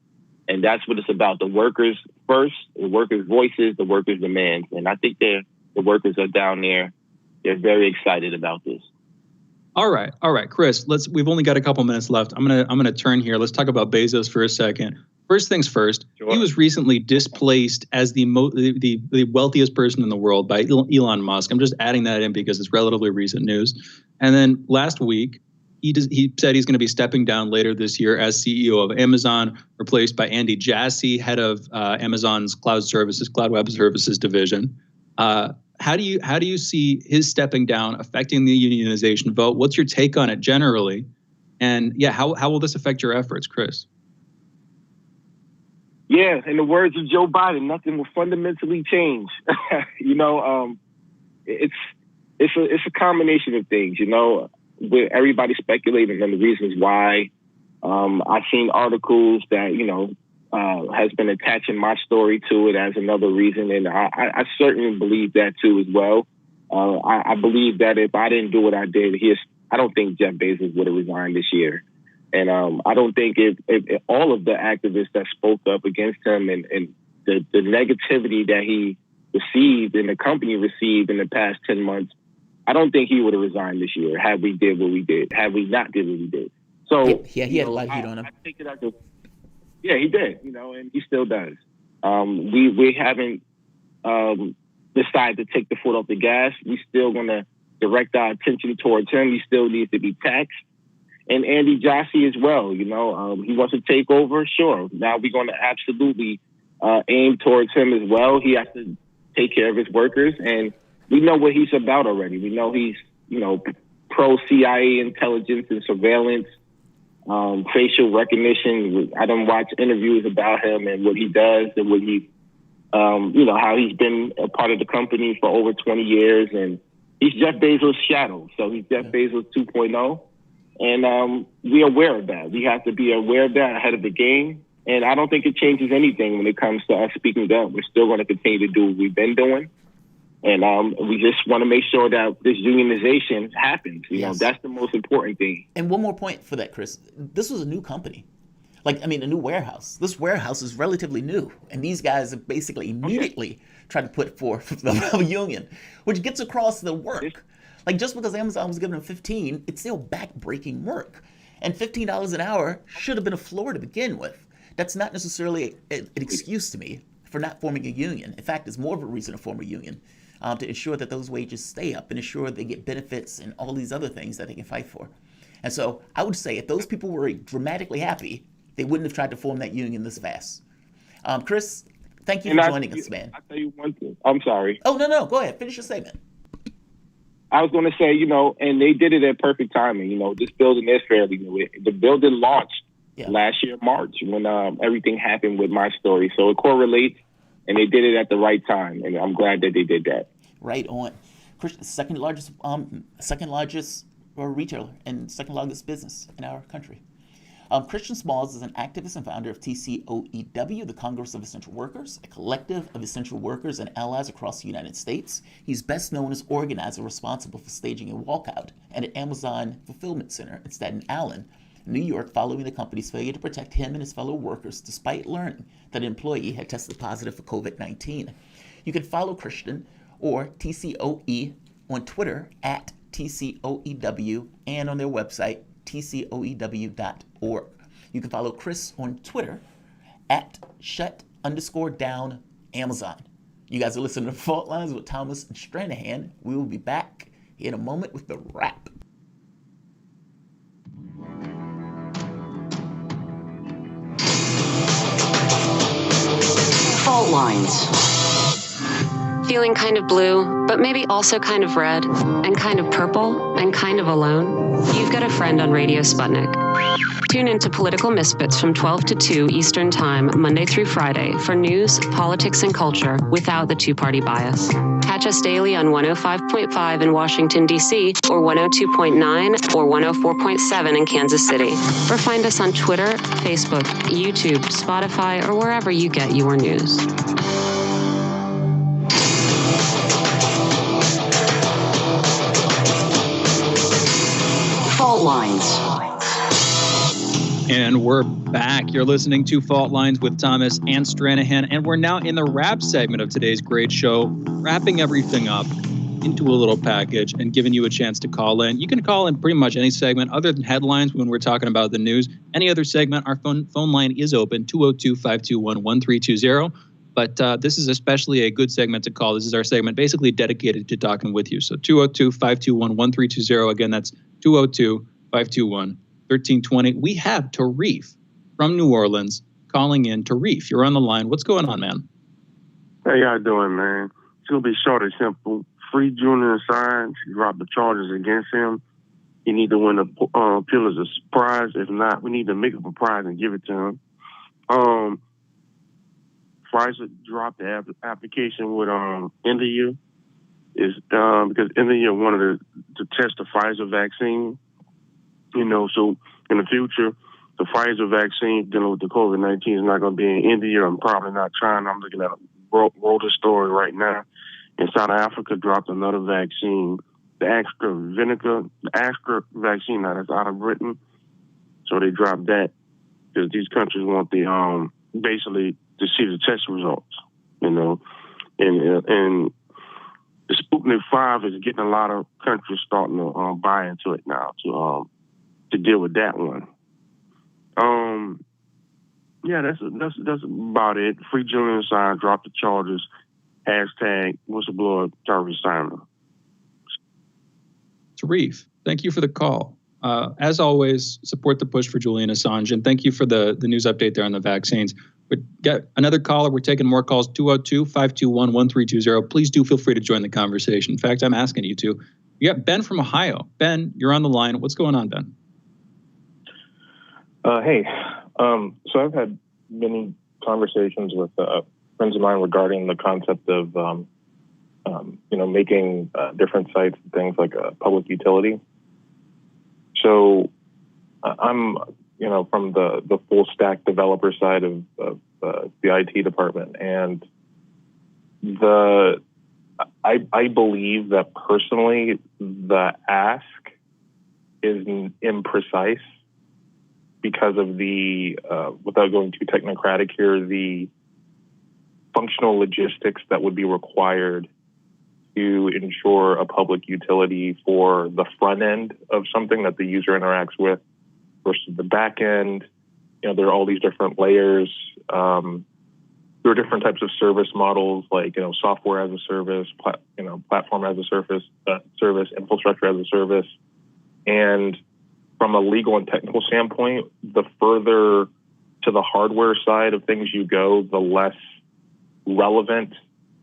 And that's what it's about. The workers first, the workers' voices, the workers' demands. And I think the workers are down there. They're very excited about this. All right, Chris. We've only got a couple minutes left. I'm gonna turn here. Let's talk about Bezos for a second. First things first. Sure. He was recently displaced as the wealthiest person in the world by Elon Musk. I'm just adding that in because it's relatively recent news. And then last week, he said he's going to be stepping down later this year as CEO of Amazon, replaced by Andy Jassy, head of Amazon's Cloud Web Services division. How do you see his stepping down affecting the unionization vote? What's your take on it generally? And how will this affect your efforts, Chris? Yeah, in the words of Joe Biden, nothing will fundamentally change. It's a combination of things, with everybody speculating on the reasons why. I've seen articles that, has been attaching my story to it as another reason. And I certainly believe that too as well. I believe that if I didn't do what I did, I don't think Jeff Bezos would have resigned this year. And I don't think if all of the activists that spoke up against him and the negativity that he received and the company received in the past 10 months, I don't think he would have resigned this year had we did what we did, had we not did what we did. So yeah, he had a lot of heat on him. I take it as yeah, he did, and he still does. We haven't decided to take the foot off the gas. We still going to direct our attention towards him. He still needs to be taxed. And Andy Jassy as well, he wants to take over, sure. Now we're going to absolutely aim towards him as well. He has to take care of his workers, and we know what he's about already. We know he's, pro-CIA intelligence and surveillance, facial recognition. I don't watch interviews about him and what he does and what he, how he's been a part of the company for over 20 years. And he's Jeff Bezos' shadow. So he's Jeff Bezos 2.0. And we're aware of that. We have to be aware of that ahead of the game. And I don't think it changes anything when it comes to us speaking up. We're still going to continue to do what we've been doing. And we just want to make sure that this unionization happens. You know, that's the most important thing. And one more point for that, Chris. This was a new company. A new warehouse. This warehouse is relatively new. And these guys have basically immediately tried to put forth the union, which gets across the work. Just because Amazon was giving them 15, it's still back-breaking work. And $15 an hour should have been a floor to begin with. That's not necessarily an excuse to me for not forming a union. In fact, it's more of a reason to form a union, to ensure that those wages stay up and ensure they get benefits and all these other things that they can fight for. And so I would say if those people were dramatically happy, they wouldn't have tried to form that union this fast. Chris, thank you for joining us, man. I'll tell you one thing. I'm sorry. Oh, no. Go ahead. Finish your statement. I was going to say, and they did it at perfect timing. This building is fairly new. The building launched last year, March, when everything happened with my story. So it correlates, and they did it at the right time. And I'm glad that they did that. Right on. Christian, second largest retailer and second largest business in our country. Christian Smalls is an activist and founder of TCOEW, the Congress of Essential Workers, a collective of essential workers and allies across the United States. He's best known as organizer responsible for staging a walkout at an Amazon fulfillment center in Staten Island, New York, following the company's failure to protect him and his fellow workers despite learning that an employee had tested positive for COVID-19. You can follow Christian or TCOE on Twitter at TCOEW and on their website, tcoew.org. You can follow Chris on Twitter at @shut_down Amazon. You guys are listening to Fault Lines with Thomas and Stranahan. We will be back in a moment with the wrap. Fault Lines. Feeling kind of blue, but maybe also kind of red, and kind of purple, and kind of alone? You've got a friend on Radio Sputnik. Tune into Political Misfits from 12 to 2 Eastern Time, Monday through Friday, for news, politics, and culture without the two-party bias. Catch us daily on 105.5 in Washington, D.C., or 102.9 or 104.7 in Kansas City. Or find us on Twitter, Facebook, YouTube, Spotify, or wherever you get your news. Fault Lines. And we're back. You're listening to Fault Lines with Thomas and Stranahan, and we're now in the wrap segment of today's great show, wrapping everything up into a little package and giving you a chance to call in. You can call in pretty much any segment other than headlines when we're talking about the news. Any other segment, our phone line is open, 202-521-1320. But this is especially a good segment to call. This is our segment basically dedicated to talking with you. So 202-521-1320. Again, that's 202-521-1320. We have Tarif from New Orleans calling in. Tarif, you're on the line. What's going on, man? How y'all doing, man? It's going to be short and simple. Free Julian Assange, drop the charges against him. He need to win the Pulitzer Prize. If not, we need to make up a prize and give it to him. Pfizer dropped the application with India because India wanted to test the Pfizer vaccine. So in the future, the Pfizer vaccine dealing with the COVID-19 is not going to be in India and probably not China. I'm looking at a Reuters story right now. And South Africa dropped another vaccine the Astra vaccine that's out of Britain. So they dropped that because these countries want the basically to see the test results, and the Sputnik 5 is getting a lot of countries starting to buy into it now to deal with that one. Yeah, that's about it. Free Julian Assange, drop the charges. Hashtag whistleblower Tarvis Simon. Tarif, thank you for the call. As always, support the push for Julian Assange, and thank you for the news update there on the vaccines. But get another caller. We're taking more calls, 202-521-1320. Please do feel free to join the conversation. In fact, I'm asking you to. You got Ben from Ohio. Ben, you're on the line. What's going on, Ben? Hey, so I've had many conversations with friends of mine regarding the concept of, making different sites and things like a public utility. So I'm, from the full stack developer side of the IT department, and I believe that personally the ask is imprecise because of the, without going too technocratic here, the functional logistics that would be required to ensure a public utility for the front end of something that the user interacts with versus the back end. There are all these different layers. There are different types of service models, like software as a service, platform as a service, infrastructure as a service, and from a legal and technical standpoint, the further to the hardware side of things you go, the less relevant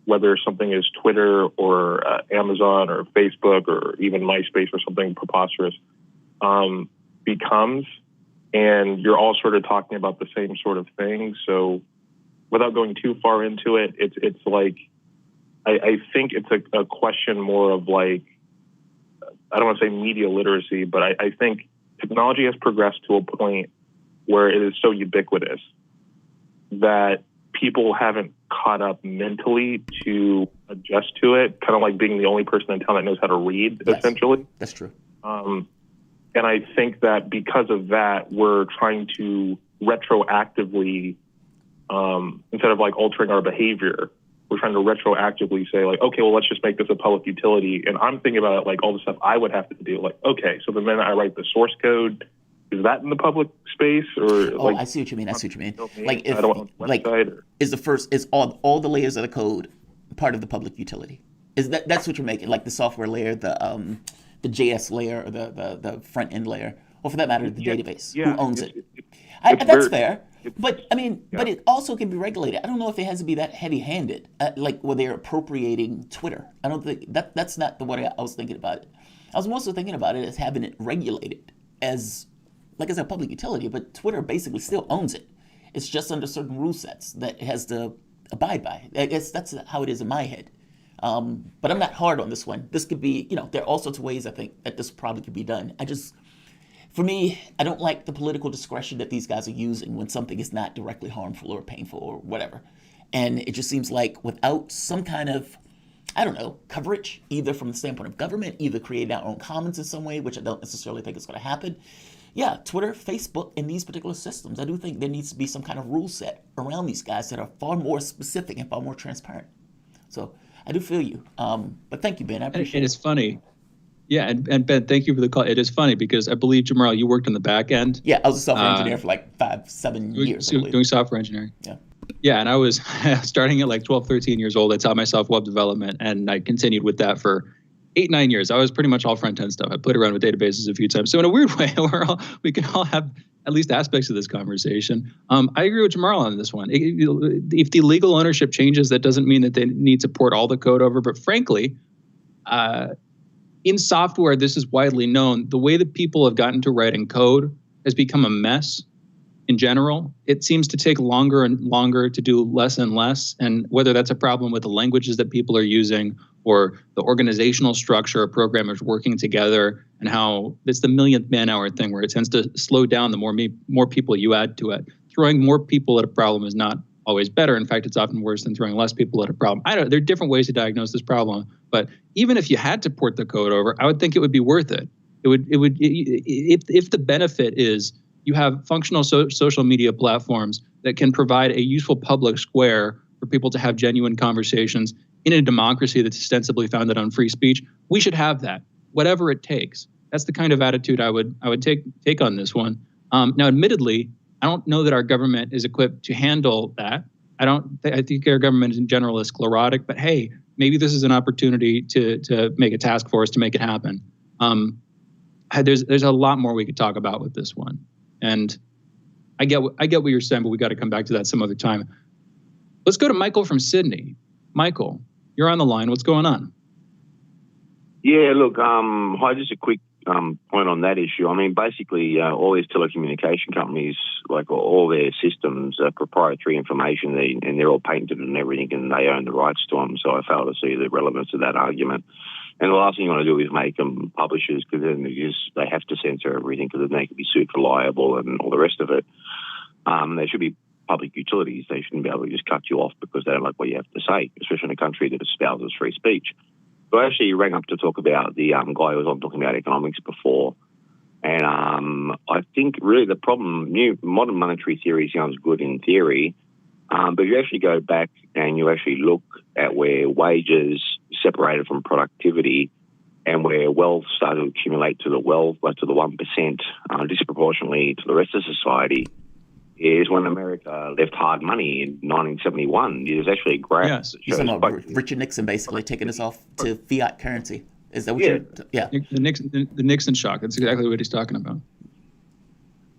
whether something is Twitter or Amazon or Facebook or even MySpace or something preposterous becomes. And you're all sort of talking about the same sort of thing. So without going too far into it, it's like, I think it's a question more of like, I don't want to say media literacy, but I think technology has progressed to a point where it is so ubiquitous that people haven't caught up mentally to adjust to it, kind of like being the only person in town that knows how to read, yes, essentially. That's true. And I think that because of that, we're trying to retroactively, instead of like altering our behavior, we're trying to retroactively say like, okay, well, let's just make this a public utility. And I'm thinking about it like all the stuff I would have to do. Like, okay, so the minute I write the source code, is that in the public space or? Oh, like, I see what you mean. Like, if is all the layers of the code part of the public utility? That's what you're making? Like the software layer, the JS layer, or the front end layer, or for that matter, the database. Yeah, who owns it? That's fair. But I mean, but it also can be regulated. I don't know if it has to be that heavy-handed, like where they're appropriating Twitter. I don't think that's not the way I was thinking about it. I was mostly thinking about it as having it regulated as a public utility. But Twitter basically still owns it. It's just under certain rule sets that it has to abide by. I guess that's how it is in my head. But I'm not hard on this one. This could be, there are all sorts of ways I think that this probably could be done. For me, I don't like the political discretion that these guys are using when something is not directly harmful or painful or whatever. And it just seems like without some kind of, coverage, either from the standpoint of government, either creating our own commons in some way, which I don't necessarily think is going to happen. Yeah, Twitter, Facebook, and these particular systems, I do think there needs to be some kind of rule set around these guys that are far more specific and far more transparent. So I do feel you. But thank you, Ben. I appreciate it. And it's funny. Yeah, and Ben, thank you for the call. It is funny because I believe, Jamarl, you worked on the back end. Yeah, I was a software engineer for like 5-7 years. Doing software engineering. Yeah. Yeah, and I was starting at like 12, 13 years old. I taught myself web development, and I continued with that for 8-9 years. I was pretty much all front-end stuff. I played around with databases a few times. So in a weird way, we can all have at least aspects of this conversation. I agree with Jamarl on this one. If the legal ownership changes, that doesn't mean that they need to port all the code over. But frankly, in software, this is widely known. The way that people have gotten to writing code has become a mess in general. It seems to take longer and longer to do less and less. And whether that's a problem with the languages that people are using or the organizational structure of programmers working together and how it's the millionth man-hour thing where it tends to slow down the more people you add to it. Throwing more people at a problem is not always better. In fact, it's often worse than throwing less people at a problem. There are different ways to diagnose this problem, But even if you had to port the code over, I would think it would be worth it. If the benefit is you have functional social media platforms that can provide a useful public square for people to have genuine conversations in a democracy that's ostensibly founded on free speech, we should have that, whatever it takes. That's the kind of attitude I would take on this one. Now, admittedly, I don't know that our government is equipped to handle that. I think our government in general is sclerotic, but hey, maybe this is an opportunity to make a task force to make it happen. There's a lot more we could talk about with this one. And I get what you're saying, but we got to come back to that some other time. Let's go to Michael from Sydney. Michael, you're on the line. What's going on? Yeah, look, hi, just a quick point on that issue. I mean, basically, all these telecommunication companies, like all their systems are proprietary information, and they're all patented and everything, and they own the rights to them. So I fail to see the relevance of that argument. And the last thing you want to do is make them publishers, because then they have to censor everything, because then they can be sued for libel and all the rest of it. They should be public utilities. They shouldn't be able to just cut you off because they don't like what you have to say, especially in a country that espouses free speech. So I actually rang up to talk about the guy who was on talking about economics before. And I think really the problem, modern monetary theory sounds good in theory, but if you actually go back and you actually look at where wages separated from productivity and where wealth started to accumulate to the 1% disproportionately to the rest of society, is when America left hard money in 1971. There's actually a graph. Yes. You're talking about Richard Nixon basically taking us off to fiat currency. Is that what you're... Yeah. The Nixon shock. That's exactly what he's talking about.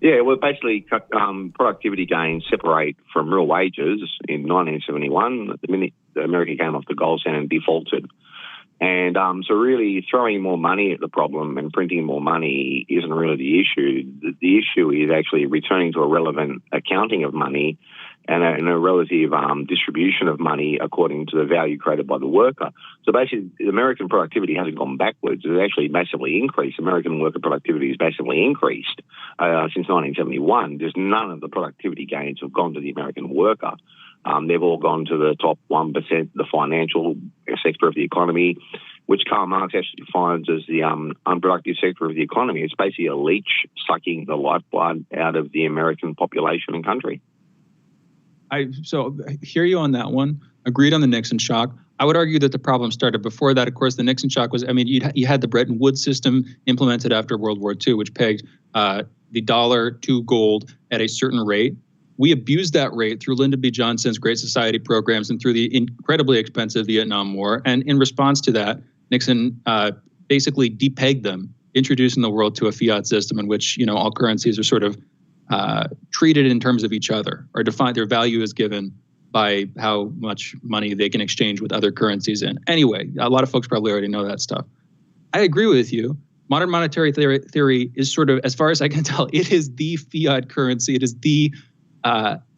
Yeah, well, basically, productivity gains separate from real wages in 1971. The minute America came off the gold standard and defaulted. And so really throwing more money at the problem and printing more money isn't really the issue. The issue is actually returning to a relevant accounting of money and a relative distribution of money according to the value created by the worker. So basically, American productivity hasn't gone backwards. It's actually massively increased. American worker productivity has massively increased since 1971. There's none of the productivity gains have gone to the American worker. They've all gone to the top 1%, the financial sector of the economy, which Karl Marx actually defines as the unproductive sector of the economy. It's basically a leech sucking the lifeblood out of the American population and country. So I hear you on that one. Agreed on the Nixon shock. I would argue that the problem started before that. Of course, the Nixon shock was, you had the Bretton Woods system implemented after World War II, which pegged the dollar to gold at a certain rate. We abused that rate through Lyndon B. Johnson's Great Society programs and through the incredibly expensive Vietnam War. And in response to that, Nixon basically depegged them, introducing the world to a fiat system in which, all currencies are sort of treated in terms of each other, or defined, their value is given by how much money they can exchange with other currencies in. Anyway, a lot of folks probably already know that stuff. I agree with you. Modern monetary theory is sort of, as far as I can tell, it is the fiat currency. It is the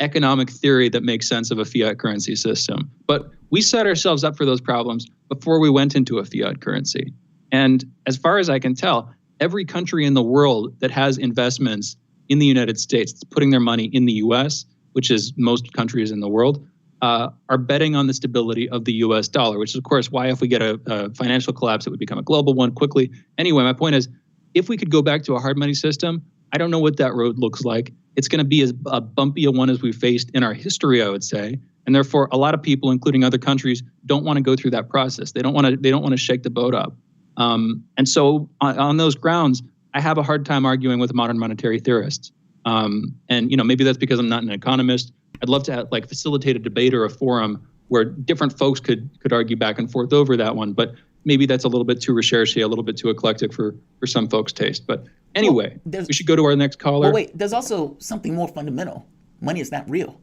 economic theory that makes sense of a fiat currency system. But we set ourselves up for those problems before we went into a fiat currency. And as far as I can tell, every country in the world that has investments in the United States, that's putting their money in the U.S., which is most countries in the world, are betting on the stability of the U.S. dollar, which is, of course, why if we get a financial collapse, it would become a global one quickly. Anyway, my point is, if we could go back to a hard money system, I don't know what that road looks like. It's going to be as bumpy a one as we've faced in our history, I would say. And therefore, a lot of people, including other countries, don't want to go through that process. They don't want to shake the boat up. And so on those grounds, I have a hard time arguing with modern monetary theorists. And maybe that's because I'm not an economist. I'd love to facilitate a debate or a forum where different folks could argue back and forth over that one. But maybe that's a little bit too recherche, a little bit too eclectic for some folks' taste. But anyway, we should go to our next caller. Well, wait, there's also something more fundamental. Money is not real.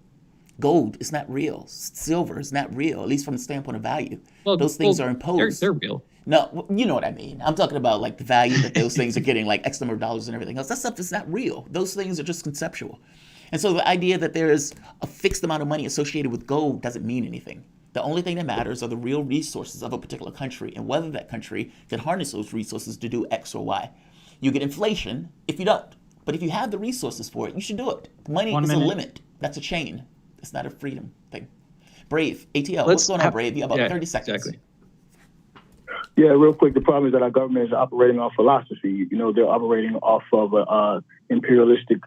Gold is not real. Silver is not real, at least from the standpoint of value. Well, those things are imposed. They're real. No, you know what I mean. I'm talking about the value that those things are getting, X number of dollars and everything else. That stuff is not real. Those things are just conceptual. And so the idea that there is a fixed amount of money associated with gold doesn't mean anything. The only thing that matters are the real resources of a particular country and whether that country can harness those resources to do X or Y. You get inflation if you don't. But if you have the resources for it, you should do it. Money is a limit. That's a chain. It's not a freedom thing. Brave, ATL, what's going on, Brave? You have about 30 seconds. Exactly. Yeah, real quick. The problem is that our government is operating off philosophy. They're operating off of imperialistic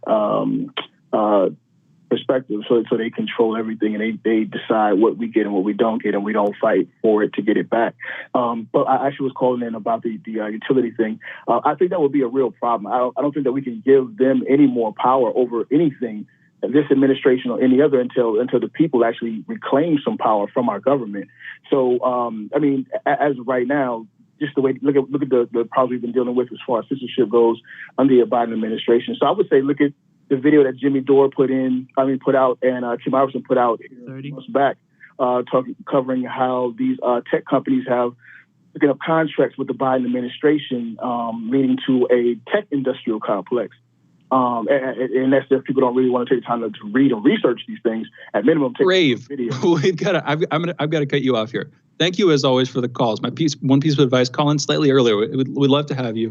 perspective, so they control everything, and they decide what we get and what we don't get, and we don't fight for it to get it back. But I actually was calling in about the utility thing. I think that would be a real problem. I don't think that we can give them any more power over anything, this administration or any other, until the people actually reclaim some power from our government. So, as of right now, just the way look at the problems we've been dealing with as far as censorship goes under the Biden administration. So I would say look at the video that Jimmy Dore put out, and Kim Iverson put out months back, covering how these tech companies have taken up contracts with the Biden administration, leading to a tech industrial complex. And that's if people don't really want to take time to read and research these things. At minimum, take a video. I've got to cut you off here. Thank you, as always, for the calls. One piece of advice: call in slightly earlier. We'd love to have you.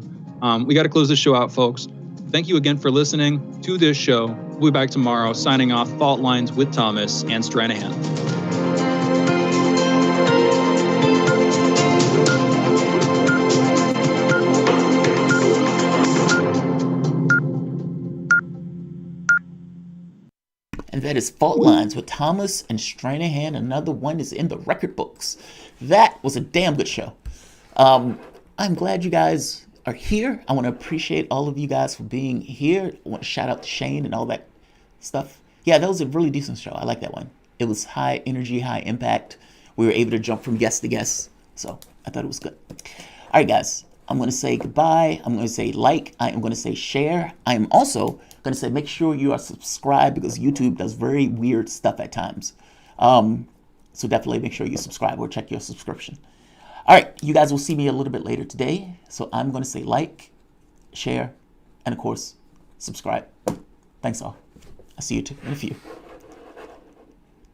We got to close the show out, folks. Thank you again for listening to this show. We'll be back tomorrow. Signing off, Fault Lines with Thomas and Stranahan. And that is Fault Lines with Thomas and Stranahan. Another one is in the record books. That was a damn good show. I'm glad you guys are here. I want to appreciate all of you guys for being here. I want to shout out to Shane and all that stuff. Yeah, that was a really decent show. I like that one. It was high energy, high impact. We were able to jump from guest to guest. So I thought it was good. All right, guys. I'm going to say goodbye. I'm going to say like. I am going to say share. I am also going to say make sure you are subscribed, because YouTube does very weird stuff at times. So definitely make sure you subscribe or check your subscription. All right, you guys will see me a little bit later today. So I'm going to say like, share, and of course, subscribe. Thanks all. I'll see you in a few.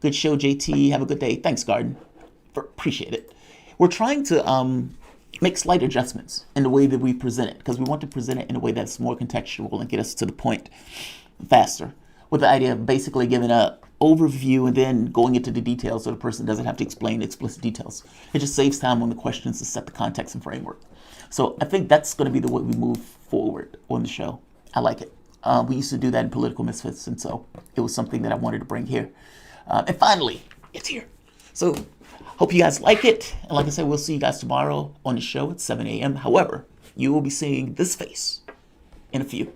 Good show, JT. Have a good day. Thanks, Garden. Appreciate it. We're trying to make slight adjustments in the way that we present it, because we want to present it in a way that's more contextual and get us to the point faster, with the idea of basically giving a overview and then going into the details so the person doesn't have to explain explicit details. It just saves time on the questions to set the context and framework. So I think that's going to be the way we move forward on the show. I like it. We used to do that in Political Misfits, and so it was something that I wanted to bring here. And finally, it's here. So hope you guys like it. And like I said, we'll see you guys tomorrow on the show at 7 a.m. However, you will be seeing this face in a few.